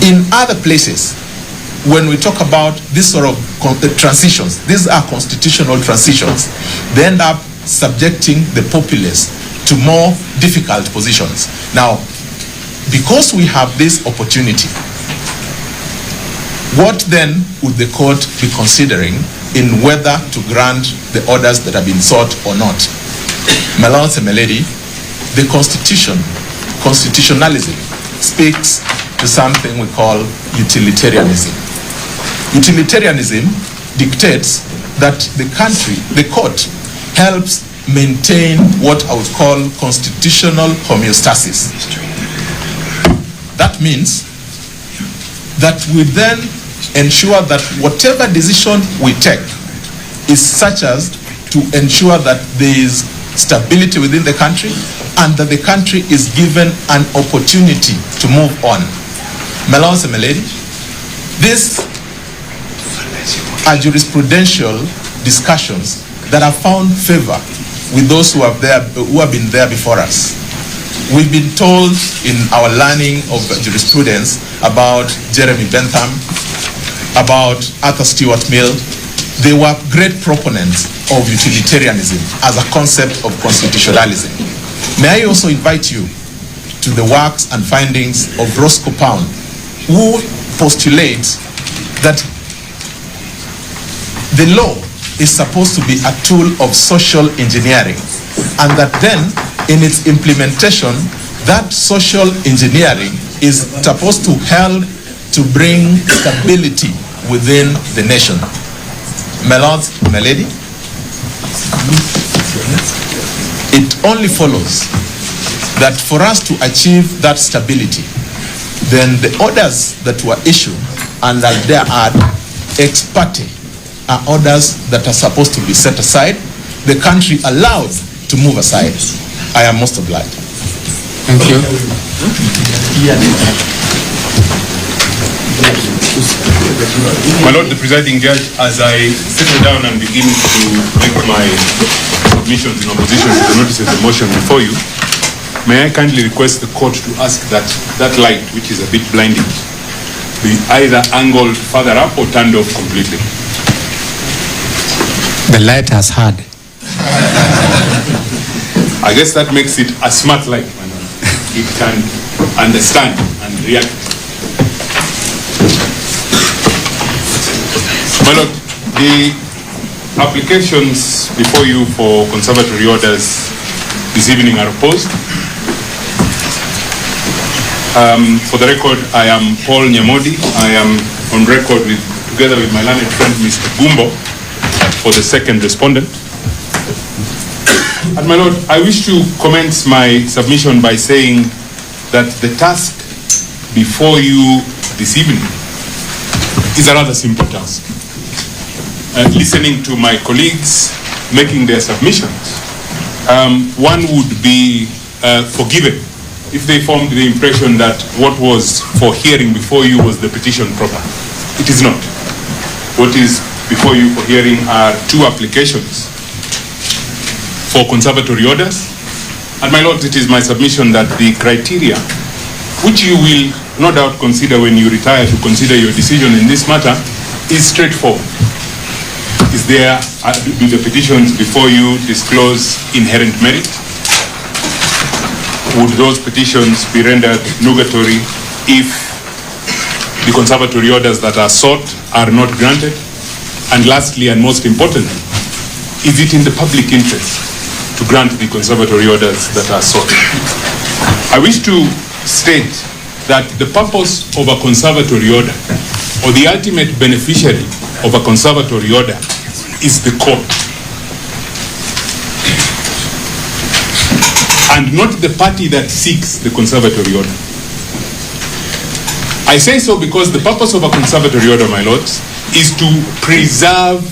in other places, when we talk about this sort of transitions, these are constitutional transitions, they end up subjecting the populace to more difficult positions. Now, because we have this opportunity, What then would the court be considering in whether to grant the orders that have been sought or not? My lords and my lady, the constitutionalism speaks to something we call utilitarianism. Utilitarianism dictates that the court helps maintain what I would call constitutional homeostasis. That means that we then ensure that whatever decision we take is such as to ensure that there is stability within the country and that the country is given an opportunity to move on. My lords and my lady, these are jurisprudential discussions that have found favor with those who have been there before us. We've been told in our learning of jurisprudence about Jeremy Bentham, about Arthur Stuart Mill. They were great proponents of utilitarianism as a concept of constitutionalism. May I also invite you to the works and findings of Roscoe Pound, who postulates that the law is supposed to be a tool of social engineering, and that then in its implementation, that social engineering is supposed to help to bring stability within the nation. My lords, my lady, it only follows that for us to achieve that stability, then the orders that were issued and that there are ex parte are orders that are supposed to be set aside, the country allowed to move aside. I am most obliged. Thank you. My Lord, the presiding judge, as I settle down and begin to make my submissions in opposition to the notice of the motion before you, may I kindly request the court to ask that that light, which is a bit blinding, be either angled further up or turned off completely. The light has had. I guess that makes it a smart light, my Lord. It can understand and react. My Lord, the applications before you for conservatory orders this evening are opposed. For the record, I am Paul Nyamodi. I am on record together with my learned friend, Mr. Gumbo, for the second respondent. And my Lord, I wish to commence my submission by saying that the task before you this evening is a rather simple task. Listening to my colleagues making their submissions, one would be forgiven if they formed the impression that what was for hearing before you was the petition proper. It is not. What is before you for hearing are two applications for conservatory orders. And my Lord, it is my submission that the criteria, which you will no doubt consider when you retire to consider your decision in this matter, is straightforward. Is there, do the petitions before you disclose inherent merit? Would those petitions be rendered nugatory if the conservatory orders that are sought are not granted? And lastly, and most importantly, is it in the public interest to grant the conservatory orders that are sought? I wish to state that the purpose of a conservatory order, or the ultimate beneficiary of a conservatory order, is the court, and not the party that seeks the conservatory order. I say so because the purpose of a conservatory order, my lords, is to preserve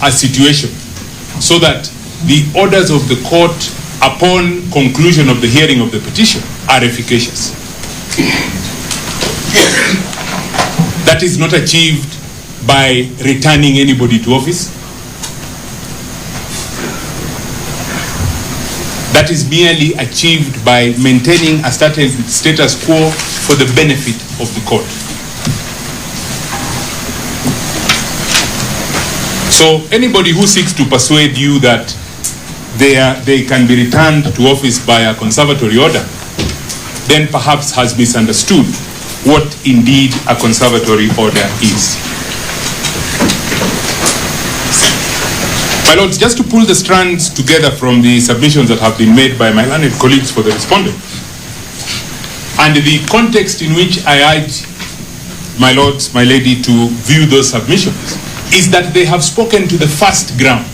a situation so that the orders of the court upon conclusion of the hearing of the petition are efficacious. That is not achieved by returning anybody to office. That is merely achieved by maintaining a certain status quo for the benefit of the court. So anybody who seeks to persuade you that they can be returned to office by a conservatory order, then perhaps has misunderstood what indeed a conservatory order is. My lords, just to pull the strands together from the submissions that have been made by my learned colleagues for the respondent, and the context in which I urge my lords, my lady, to view those submissions, is that they have spoken to the first ground.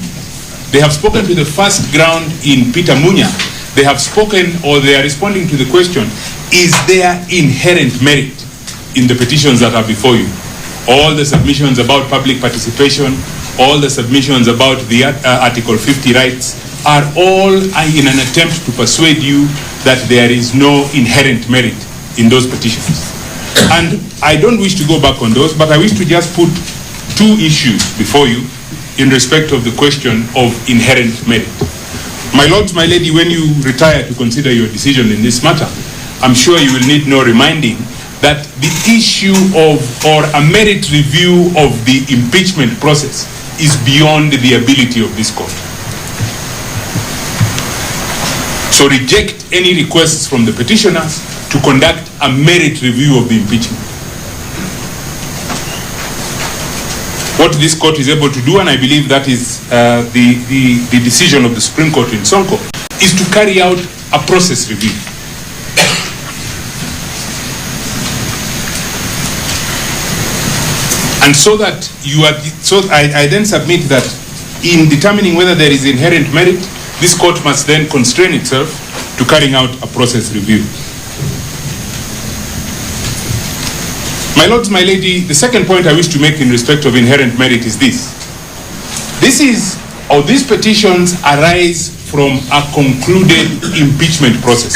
They have spoken to the first ground in Peter Munya. They have spoken, or they are responding to the question, is there inherent merit in the petitions that are before you? All the submissions about public participation, all the submissions about the Article 50 rights are all in an attempt to persuade you that there is no inherent merit in those petitions. And I don't wish to go back on those, but I wish to just put two issues before you in respect of the question of inherent merit. My lords, my lady, when you retire to consider your decision in this matter, I'm sure you will need no reminding that the issue of, or a merit review of the impeachment process is beyond the ability of this court. So reject any requests from the petitioners to conduct a merit review of the impeachment. What this court is able to do, and I believe that is the decision of the Supreme Court in Sonko, is to carry out a process review. And so that you are, I then submit that in determining whether there is inherent merit, this court must then constrain itself to carrying out a process review. My lords, my lady, the second point I wish to make in respect of inherent merit is this. These petitions arise from a concluded impeachment process.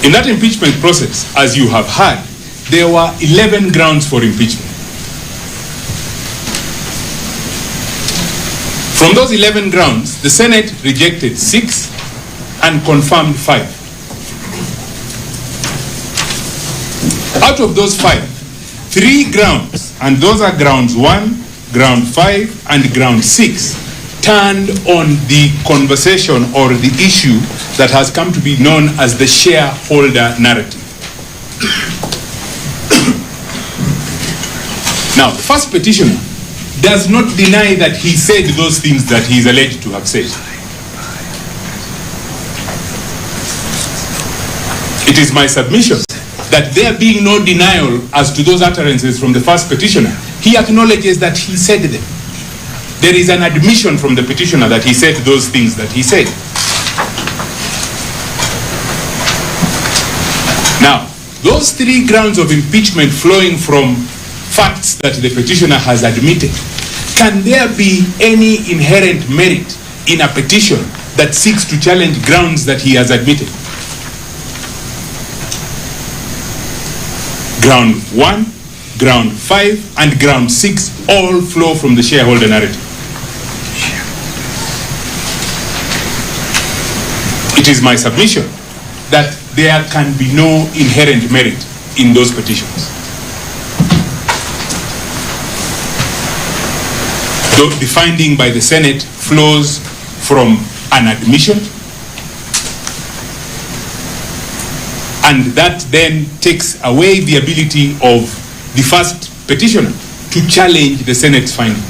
In that impeachment process, as you have heard, there were 11 grounds for impeachment. From those 11 grounds, the Senate rejected 6 and confirmed 5. Out of those 5, 3 grounds, and those are grounds 1, ground 5, and ground 6, turned on the conversation or the issue that has come to be known as the shareholder narrative. Now, the first petitioner does not deny that he said those things that he is alleged to have said. It is my submission that there being no denial as to those utterances from the first petitioner, he acknowledges that he said them. There is an admission from the petitioner that he said those things that he said. Now, those 3 grounds of impeachment flowing from facts that the petitioner has admitted, can there be any inherent merit in a petition that seeks to challenge grounds that he has admitted? Ground 1, ground 5, and ground 6 all flow from the shareholder narrative. It is my submission that there can be no inherent merit in those petitions. The finding by the Senate flows from an admission, and that then takes away the ability of the first petitioner to challenge the Senate's finding.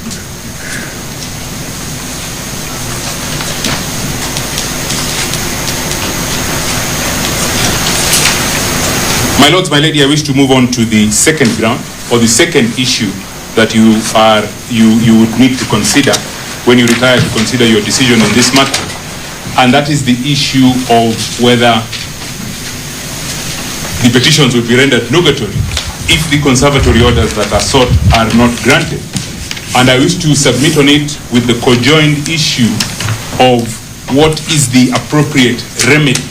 My lords, my lady, I wish to move on to the second ground, or the second issue that you would need to consider when you retire to consider your decision on this matter, and that is the issue of whether the petitions will be rendered nugatory if the conservatory orders that are sought are not granted. And I wish to submit on it with the conjoined issue of what is the appropriate remedy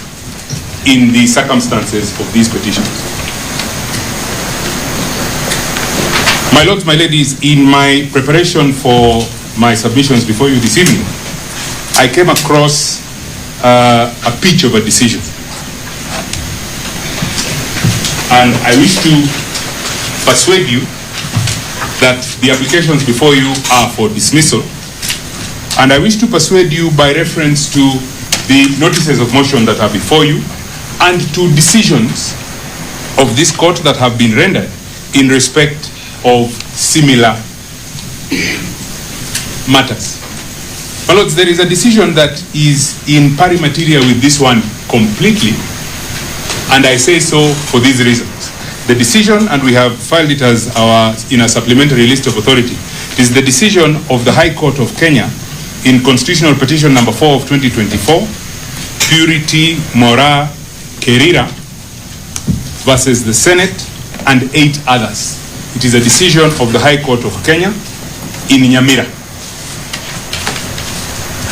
in the circumstances of these petitions. My lords, my ladies, in my preparation for my submissions before you this evening, I came across a pitch of a decision. And I wish to persuade you that the applications before you are for dismissal. And I wish to persuade you by reference to the notices of motion that are before you and to decisions of this court that have been rendered in respect of similar matters. My lords, there is a decision that is in pari materia with this one completely, and I say so for these reasons. The decision, and we have filed it as in a supplementary list of authority, is the decision of the High Court of Kenya in Constitutional Petition number 4 of 2024, Purity Mora Kerira versus the Senate and 8 others. It is a decision of the High Court of Kenya in Nyamira.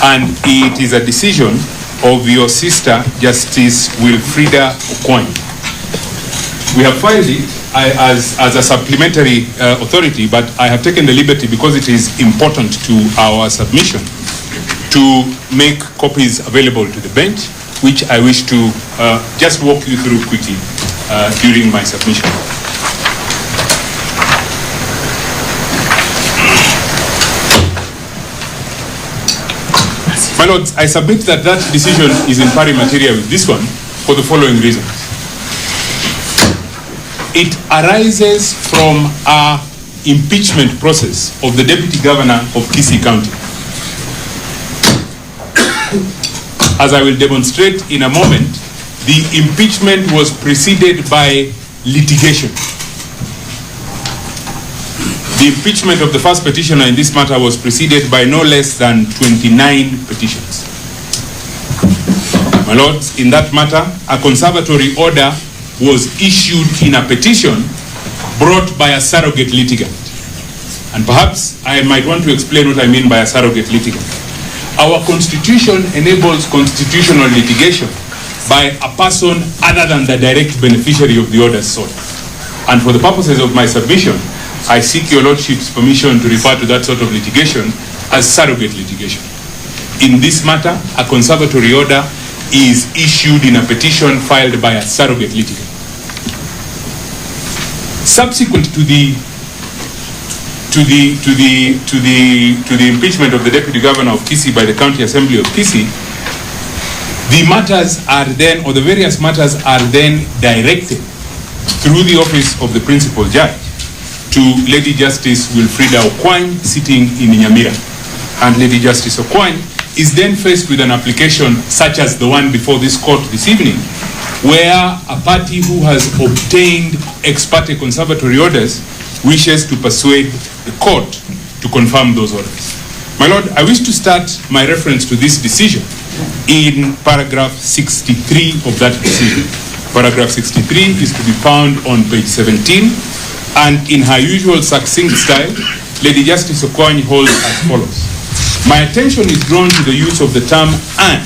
And it is a decision of your sister, Justice Wilfrida Okwany. We have filed it as a supplementary authority, but I have taken the liberty, because it is important to our submission, to make copies available to the bench, which I wish to just walk you through quickly during my submission. My lords, I submit that that decision is in pari materia with this one for the following reasons. It arises from our impeachment process of the Deputy Governor of Kisii County. As I will demonstrate in a moment, the impeachment was preceded by litigation. The impeachment of the first petitioner in this matter was preceded by no less than 29 petitions. My lords, in that matter, a conservatory order was issued in a petition brought by a surrogate litigant. And perhaps I might want to explain what I mean by a surrogate litigant. Our constitution enables constitutional litigation by a person other than the direct beneficiary of the order sought. And for the purposes of my submission, I seek your lordship's permission to refer to that sort of litigation as surrogate litigation. In this matter, a conservatory order is issued in a petition filed by a surrogate litigant. Subsequent to the impeachment of the Deputy Governor of Kisii by the County Assembly of Kisii, the matters are then, or the various matters are then directed through the office of the principal judge to Lady Justice Wilfrida Okwany, sitting in Nyamira. And Lady Justice Okwany is then faced with an application such as the one before this court this evening, where a party who has obtained ex parte conservatory orders wishes to persuade the court to confirm those orders. My lord, I wish to start my reference to this decision in paragraph 63 of that decision. Paragraph 63 is to be found on page 17, and in her usual succinct style, Lady Justice Okwany holds as follows. My attention is drawn to the use of the term "and"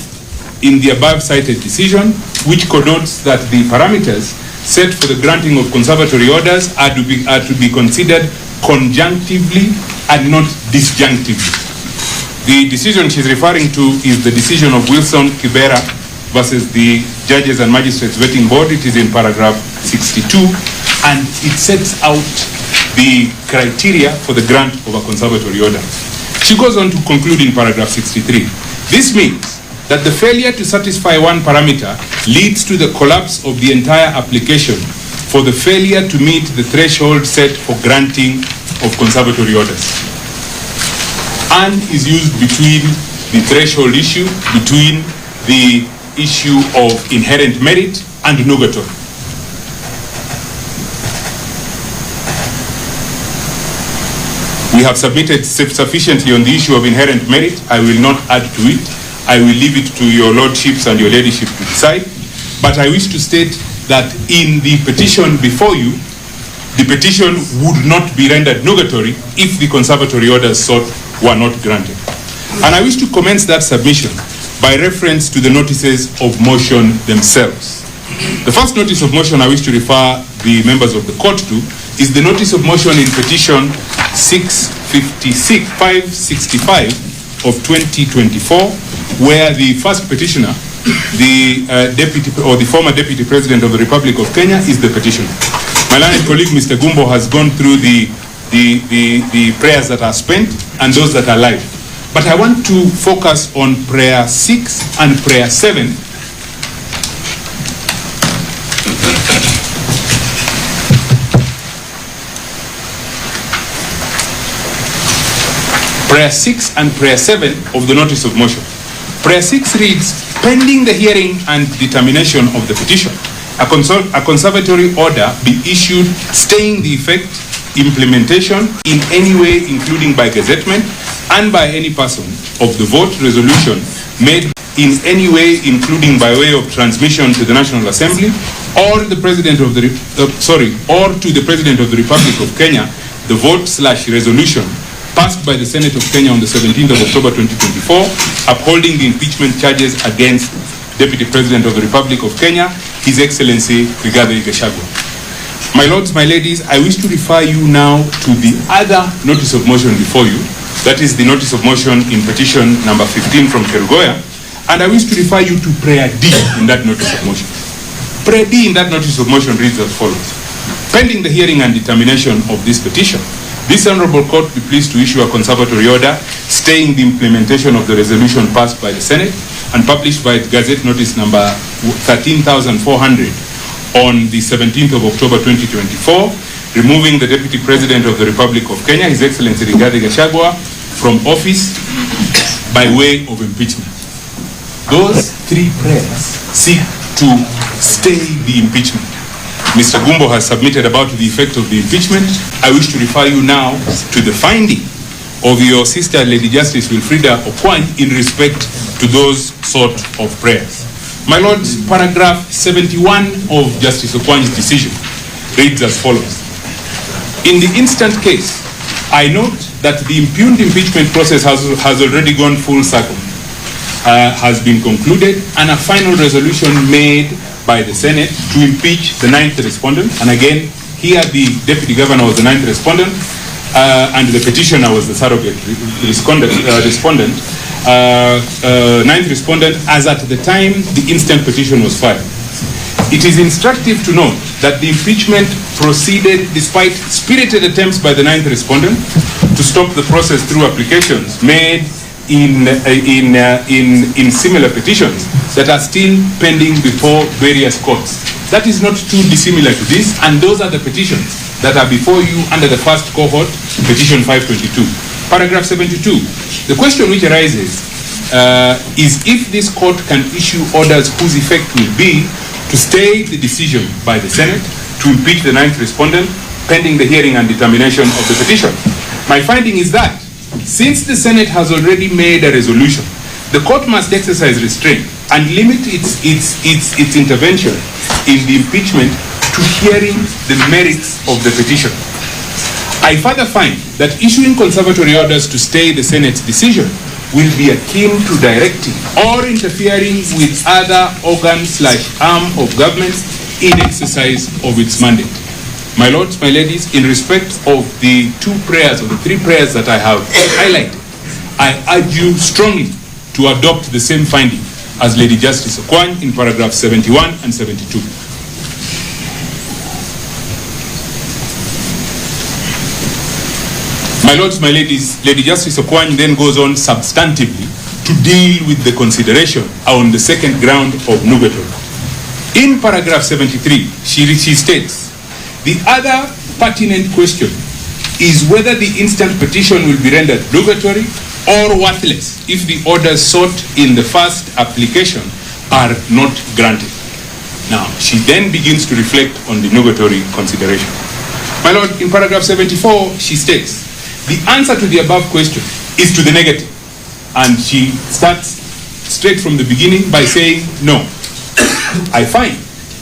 in the above cited decision, which connotes that the parameters set for the granting of conservatory orders are to be considered conjunctively and not disjunctively. The decision she's referring to is the decision of Wilson Kibera versus the Judges and Magistrates Vetting Board. It is in paragraph 62, and it sets out the criteria for the grant of a conservatory order. She goes on to conclude in paragraph 63. This means that the failure to satisfy one parameter leads to the collapse of the entire application for the failure to meet the threshold set for granting of conservatory orders. And is used between the threshold issue, between the issue of inherent merit and nugatory. We have submitted sufficiently on the issue of inherent merit. I will not add to it. I will leave it to your lordships and your ladyship to decide. But I wish to state that in the petition before you, the petition would not be rendered nugatory if the conservatory orders sought were not granted. And I wish to commence that submission by reference to the notices of motion themselves. The first notice of motion I wish to refer the members of the court to is the notice of motion in petition 565 of 2024, where the first petitioner, the former Deputy President of the Republic of Kenya, is the petitioner. My learned colleague, Mr. Gumbo, has gone through the prayers that are spent and those that are live. But I want to focus on prayer 6 and prayer 7 Prayer 6 and Prayer 7 of the notice of motion. Prayer 6 reads, pending the hearing and determination of the petition, a conservatory order be issued staying the effect, implementation in any way, including by gazettement and by any person, of the vote resolution made in any way, including by way of transmission to the National Assembly or the President of the or to the President of the Republic of Kenya, the vote/resolution passed by the Senate of Kenya on the 17th of October 2024, upholding the impeachment charges against Deputy President of the Republic of Kenya, His Excellency Rigathi Gachagua. My lords, my ladies, I wish to refer you now to the other notice of motion before you. That is the notice of motion in petition number 15 from Kerugoya. And I wish to refer you to prayer D in that notice of motion. Prayer D in that notice of motion reads as follows. Pending the hearing and determination of this petition, this Honorable Court be pleased to issue a conservatory order staying the implementation of the resolution passed by the Senate and published by Gazette Notice number 13,400 on the 17th of October 2024, removing the Deputy President of the Republic of Kenya, His Excellency Rigathi Gachagua, from office by way of impeachment. Those three prayers seek to stay the impeachment. Mr. Gumbo has submitted about the effect of the impeachment. I wish to refer you now to the finding of your sister, Lady Justice Wilfrida Okwany, in respect to those sort of prayers. My Lords, paragraph 71 of Justice Okwany's decision reads as follows. In the instant case, I note that the impugned impeachment process has already gone full circle, has been concluded, and a final resolution made by the Senate to impeach the 9th respondent. And again, here the Deputy Governor was the 9th respondent, and the petitioner was the surrogate respondent. 9th respondent, as at the time the instant petition was filed. It is instructive to note that the impeachment proceeded despite spirited attempts by the 9th respondent to stop the process through applications made in similar petitions that are still pending before various courts. That is not too dissimilar to this, and those are the petitions that are before you under the first cohort, petition 522. Paragraph 72. The question which arises is if this court can issue orders whose effect will be to stay the decision by the Senate to impeach the 9th respondent pending the hearing and determination of the petition. My finding is that since the Senate has already made a resolution, the court must exercise restraint and limit its intervention in the impeachment to hearing the merits of the petition. I further find that issuing conservatory orders to stay the Senate's decision will be akin to directing or interfering with other organ/arm of government in exercise of its mandate. My lords, my ladies, in respect of the two prayers, or the three prayers that I have highlighted, I urge you strongly to adopt the same finding as Lady Justice Okwany in paragraph 71 and 72. My lords, my ladies, Lady Justice Okwany then goes on substantively to deal with the consideration on the second ground of nugatory. In paragraph 73, she states, the other pertinent question is whether the instant petition will be rendered nugatory or worthless if the orders sought in the first application are not granted. Now, she then begins to reflect on the nugatory consideration. My lord, in paragraph 74, she states, the answer to the above question is to the negative. And she starts straight from the beginning by saying, no. I find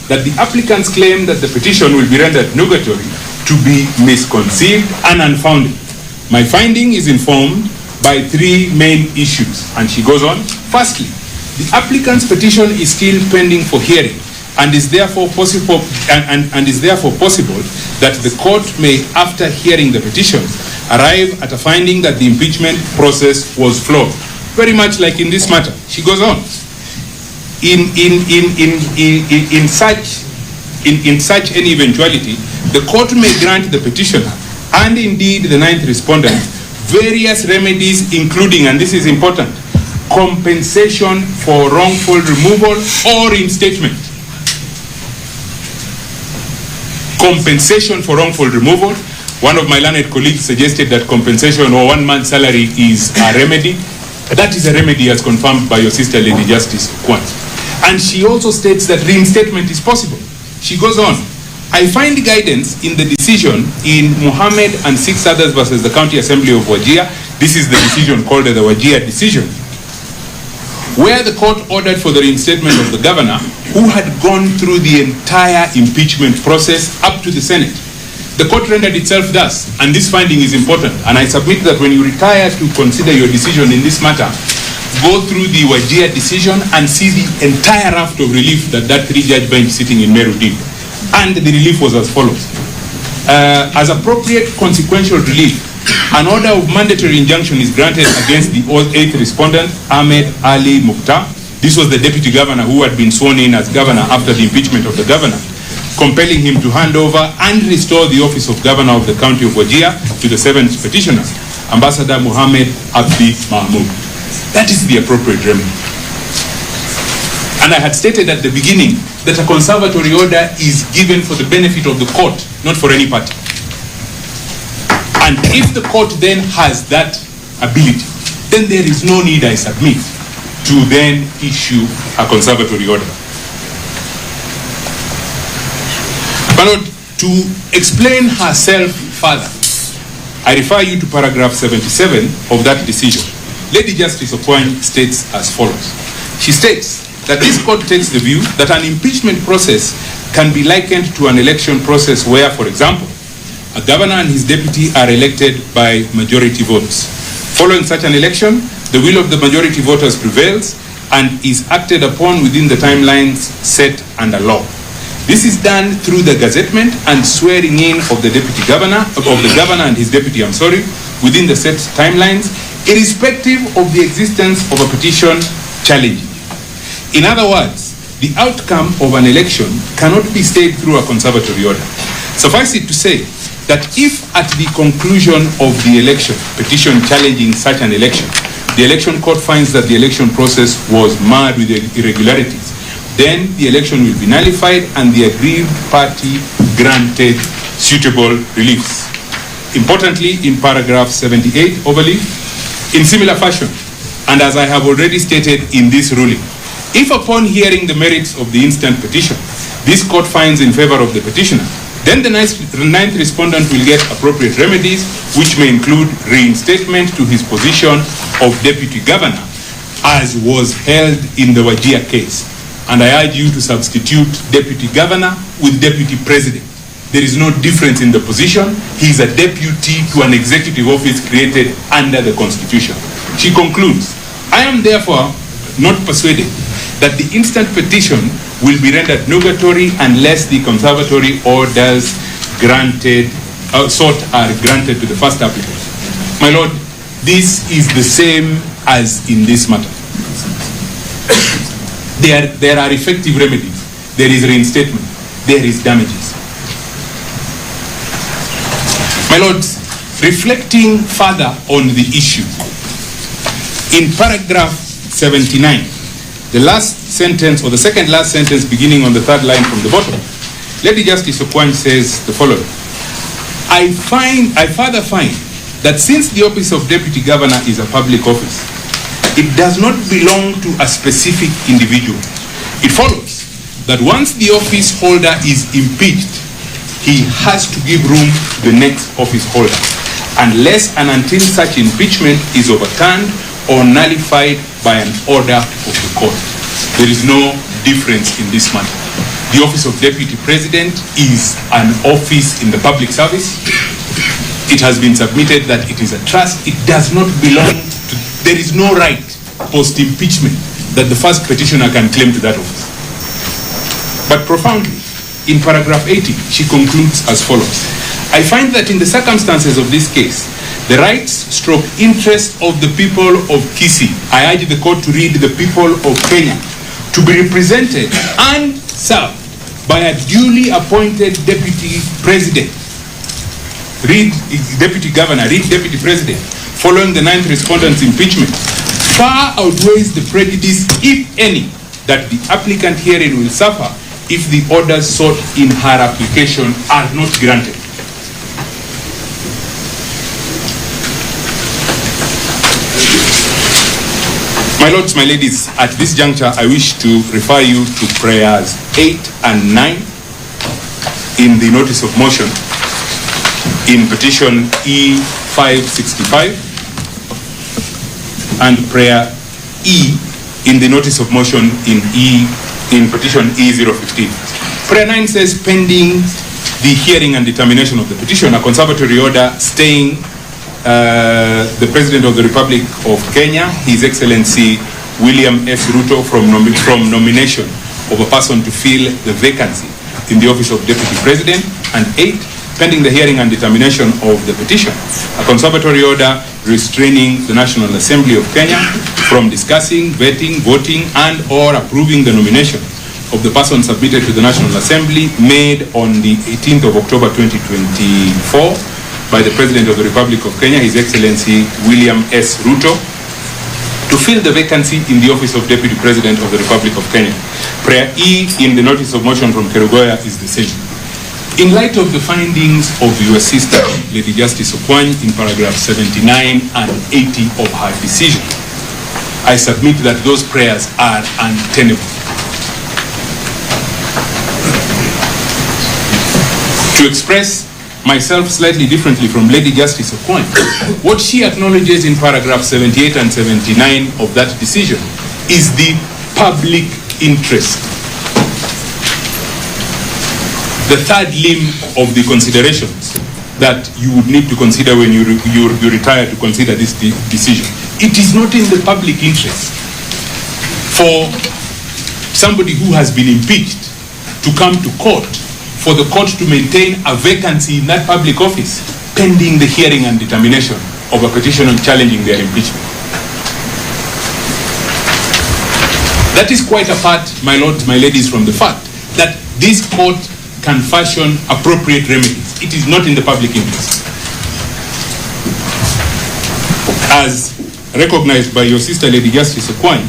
that the applicant's claim that the petition will be rendered nugatory to be misconceived and unfounded. My finding is informed by three main issues. And she goes on. Firstly, the applicant's petition is still pending for hearing and is therefore possible that the court may, after hearing the petition, arrive at a finding that the impeachment process was flawed. Very much like in this matter. She goes on. In such any eventuality, the court may grant the petitioner and indeed the 9th respondent various remedies, including, and this is important, compensation for wrongful removal or reinstatement. Compensation for wrongful removal One of my learned colleagues suggested that compensation or 1 month's salary is a remedy. That is a remedy as confirmed by your sister, Lady Justice Kwan. And she also states that reinstatement is possible. She goes on, I find guidance in the decision in Mohammed and 6 others versus the County Assembly of Wajir. This is the decision called the Wajir decision, where the court ordered for the reinstatement of the governor who had gone through the entire impeachment process up to the Senate. The court rendered itself thus, and this finding is important, and I submit that when you retire to consider your decision in this matter, go through the Wajir decision and see the entire raft of relief that 3-judge bench sitting in Meru did. And the relief was as follows. As appropriate consequential relief, an order of mandatory injunction is granted against the 8th respondent, Ahmed Ali Mukhtar. This was the deputy governor who had been sworn in as governor after the impeachment of the governor, compelling him to hand over and restore the office of governor of the county of Wajir to the 7th petitioner, Ambassador Mohammed Abdi Mahmoud. That is the appropriate remedy. And I had stated at the beginning that a conservatory order is given for the benefit of the court, not for any party. And if the court then has that ability, then there is no need, I submit, to then issue a conservatory order. But to explain herself further, I refer you to paragraph 77 of that decision. Lady Justice Okwan states as follows. She states that this court takes the view that an impeachment process can be likened to an election process where, for example, a governor and his deputy are elected by majority votes. Following such an election, the will of the majority voters prevails and is acted upon within the timelines set under law. This is done through the gazettement and swearing in of the deputy governor, and his deputy, within the set timelines, irrespective of the existence of a petition challenging. In other words, the outcome of an election cannot be stayed through a conservatory order. Suffice it to say that if at the conclusion of the election, petition challenging such an election, the election court finds that the election process was marred with irregularities, then the election will be nullified and the aggrieved party granted suitable reliefs. Importantly, in paragraph 78 overleaf, in similar fashion, and as I have already stated in this ruling, if upon hearing the merits of the instant petition, this court finds in favor of the petitioner, then the 9th respondent will get appropriate remedies, which may include reinstatement to his position of deputy governor, as was held in the Wajir case. And I urge you to substitute deputy governor with deputy president. There is no difference in the position. He is a deputy to an executive office created under the Constitution. She concludes, I am therefore not persuaded that the instant petition will be rendered nugatory unless the conservatory orders sought are granted to the first applicant. My Lord, this is the same as in this matter. There are effective remedies. There is reinstatement. There is damages. My Lords, reflecting further on the issue, in paragraph 79, the last sentence, or the second last sentence beginning on the 3rd line from the bottom, Lady Justice Okwan says the following. I further find that since the office of deputy governor is a public office, it does not belong to a specific individual. It follows that once the office holder is impeached, he has to give room to the next office holder, unless and until such impeachment is overturned or nullified by an order of the court. There is no difference in this matter. The office of deputy president is an office in the public service. It has been submitted that it is a trust. It does not belong to, there is no right post-impeachment that the first petitioner can claim to that office. But profoundly, in paragraph 80, she concludes as follows. I find that in the circumstances of this case, the rights/interests of the people of Kisii, I urge the court to read the people of Kenya, to be represented and served by a duly appointed deputy president. Read deputy governor, read deputy president, following the 9th respondent's impeachment, far outweighs the prejudice, if any, that the applicant herein will suffer if the orders sought in her application are not granted. My lords, my ladies, at this juncture, I wish to refer you to prayers 8 and 9 in the notice of motion in petition E565 and prayer E in the notice of motion in petition E015. Prayer 9 says, pending the hearing and determination of the petition, a conservatory order staying the President of the Republic of Kenya, His Excellency William S. Ruto, from nomination of a person to fill the vacancy in the office of Deputy President. And 8, pending the hearing and determination of the petition, a conservatory order restraining the National Assembly of Kenya from discussing, vetting, voting, and or approving the nomination of the person submitted to the National Assembly made on the 18th of October 2024 by the President of the Republic of Kenya, His Excellency William S. Ruto, to fill the vacancy in the office of Deputy President of the Republic of Kenya. Prayer E in the notice of motion from Kerugoya is the same. In light of the findings of your sister, Lady Justice Okwany, in paragraph 79 and 80 of her decision, I submit that those prayers are untenable. To express myself slightly differently from Lady Justice Okwany, what she acknowledges in paragraph 78 and 79 of that decision is the public interest. The third limb of the considerations that you would need to consider when you retire to consider this decision. It is not in the public interest for somebody who has been impeached to come to court for the court to maintain a vacancy in that public office pending the hearing and determination of a petition challenging their impeachment. That is quite apart, my lords, my ladies, from the fact that this court can fashion appropriate remedies. It is not in the public interest. As recognized by your sister, Lady Justice Okwany,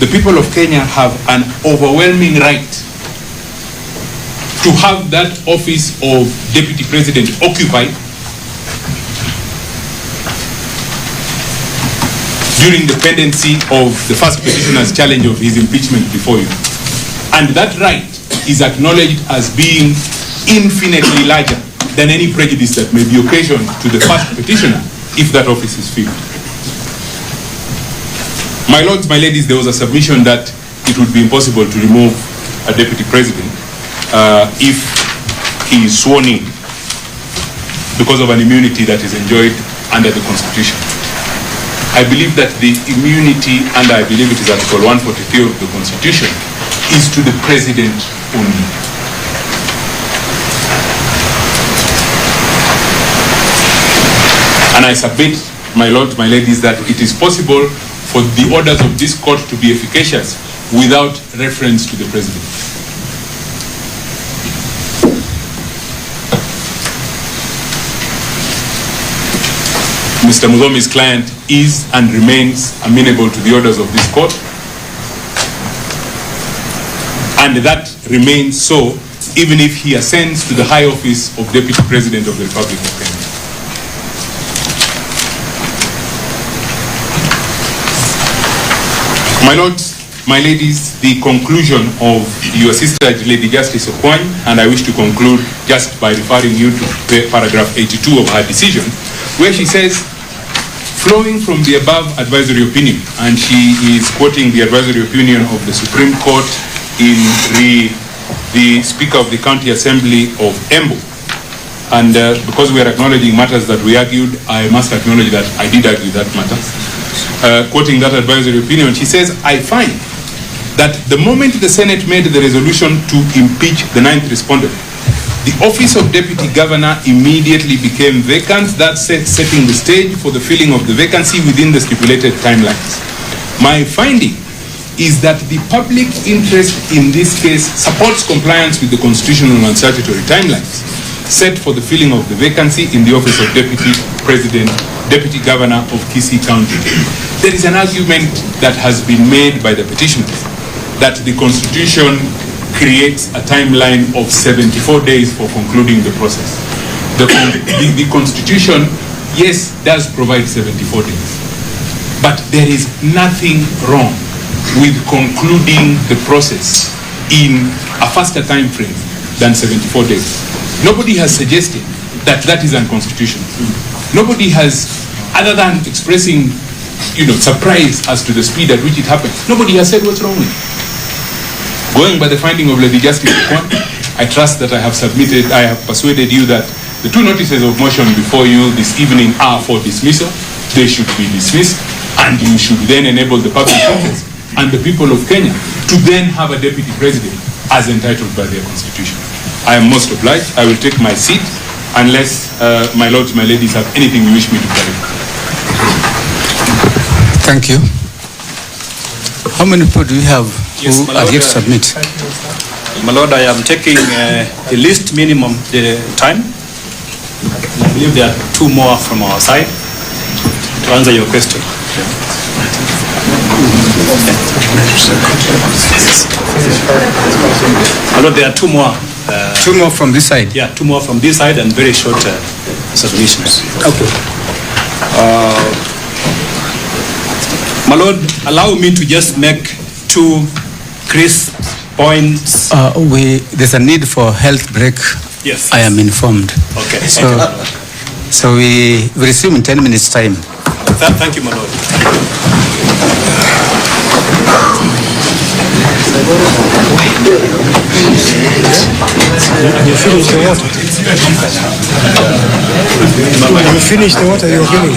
the people of Kenya have an overwhelming right to have that office of Deputy President occupied during the pendency of the first petitioner's challenge of his impeachment before you. And that right is acknowledged as being infinitely larger than any prejudice that may be occasioned to the first petitioner if that office is filled. My lords, my ladies, there was a submission that it would be impossible to remove a Deputy President if he is sworn in because of an immunity that is enjoyed under the Constitution. I believe that the immunity under, I believe it is Article 143 of the Constitution, is to the President only. And I submit, my lords, my ladies, that it is possible for the orders of this court to be efficacious without reference to the President. Mr. Mudhomi's client is and remains amenable to the orders of this court, and that remains so even if he ascends to the high office of Deputy President of the Republic of Kenya. My lords, my ladies, the conclusion of your sister, Lady Justice Okwany, and I wish to conclude just by referring you to paragraph 82 of her decision, where she says, flowing from the above advisory opinion, and she is quoting the advisory opinion of the Supreme Court in the Speaker of the County Assembly of Embu. And because we are acknowledging matters that we argued, I must acknowledge that I did argue that matter. Quoting that advisory opinion, she says, I find that the moment the Senate made the resolution to impeach the 9th respondent, the office of Deputy Governor immediately became vacant, thus setting the stage for the filling of the vacancy within the stipulated timelines. My finding is that the public interest in this case supports compliance with the constitutional and statutory timelines set for the filling of the vacancy in the office of Deputy Governor of Kisii County. There is an argument that has been made by the petitioners that the Constitution creates a timeline of 74 days for concluding the process. The Constitution, yes, does provide 74 days. But there is nothing wrong with concluding the process in a faster time frame than 74 days. Nobody has suggested that that is unconstitutional. Nobody has, other than expressing, surprise as to the speed at which it happened, nobody has said what's wrong with it. Going by the finding of Lady Justice Kwan, I trust that I have persuaded you that the two notices of motion before you this evening are for dismissal. They should be dismissed, and you should then enable the public interest and the people of Kenya to then have a deputy president as entitled by their constitution. I am most obliged. I will take my seat unless my lords, my ladies have anything you wish me to clarify. Thank you. How many people do you have who are here to submit? My Lord, I am taking the least minimum the time. I believe there are two more from our side to answer your question. My Lord, there are two more. Two more from this side? Yeah, two more from this side and very short submissions. Okay. My Lord, allow me to just make two crisp points. There's a need for health break. Yes. I am informed. Okay. So we resume in 10 minutes time. Thank you, my Lord. You finished the water. You finished the water you're giving.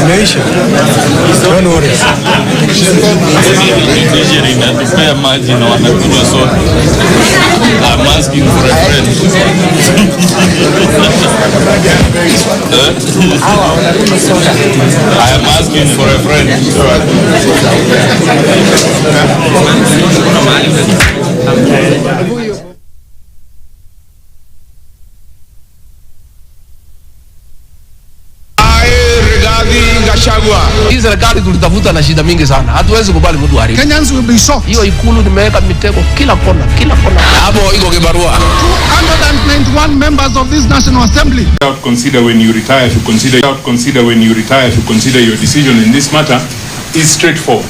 Nation. Don't worry. I'm asking for a friend. I am asking for a friend. Gachagua. Hii serikali tulitafuta na shida mingi sana. Hatuwezi kubali mtu haribu. Kenyans will be shocked. Hiyo ikulu nimeweka mitego kila kona. Hapo iko kibarua. 291 members of this National Assembly. Consider when you retire to consider your decision in this matter is straightforward.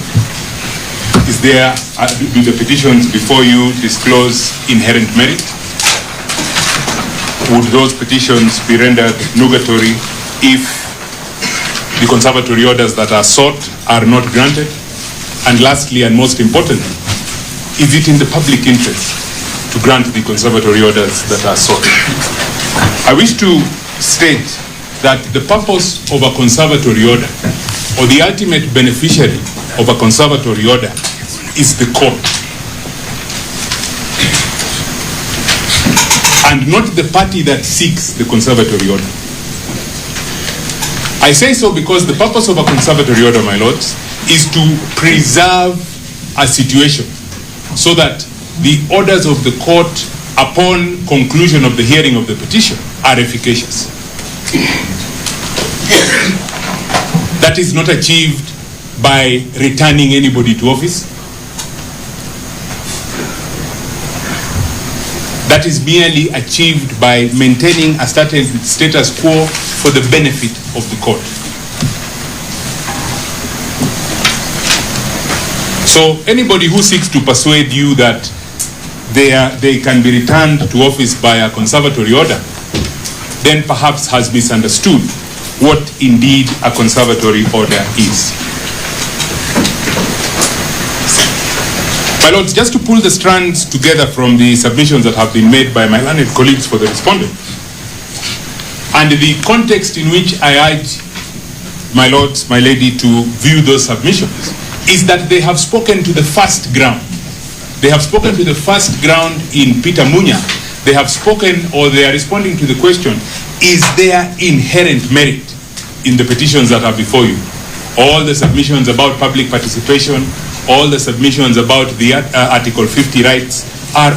Is there, do the petitions before you disclose inherent merit? Would those petitions be rendered nugatory if the conservatory orders that are sought are not granted? And lastly, and most importantly, is it in the public interest to grant the conservatory orders that are sought? I wish to state that the purpose of a conservatory order, or the ultimate beneficiary of a conservatory order, is the court, and not the party that seeks the conservatory order. I say so because the purpose of a conservatory order, my lords, is to preserve a situation so that the orders of the court upon conclusion of the hearing of the petition are efficacious. That is not achieved by returning anybody to office. That is merely achieved by maintaining a certain status quo for the benefit of the court. So anybody who seeks to persuade you that they can be returned to office by a conservatory order, then perhaps has misunderstood what indeed a conservatory order is. My lords, just to pull the strands together from the submissions that have been made by my learned colleagues for the respondent, and the context in which I urge my lords, my lady, to view those submissions, is that they have spoken to the first ground. They have spoken to the first ground in Peter Munya. They have spoken, or they are responding to the question, is there inherent merit in the petitions that are before you? All the submissions about public participation, all the submissions about the Article 50 rights are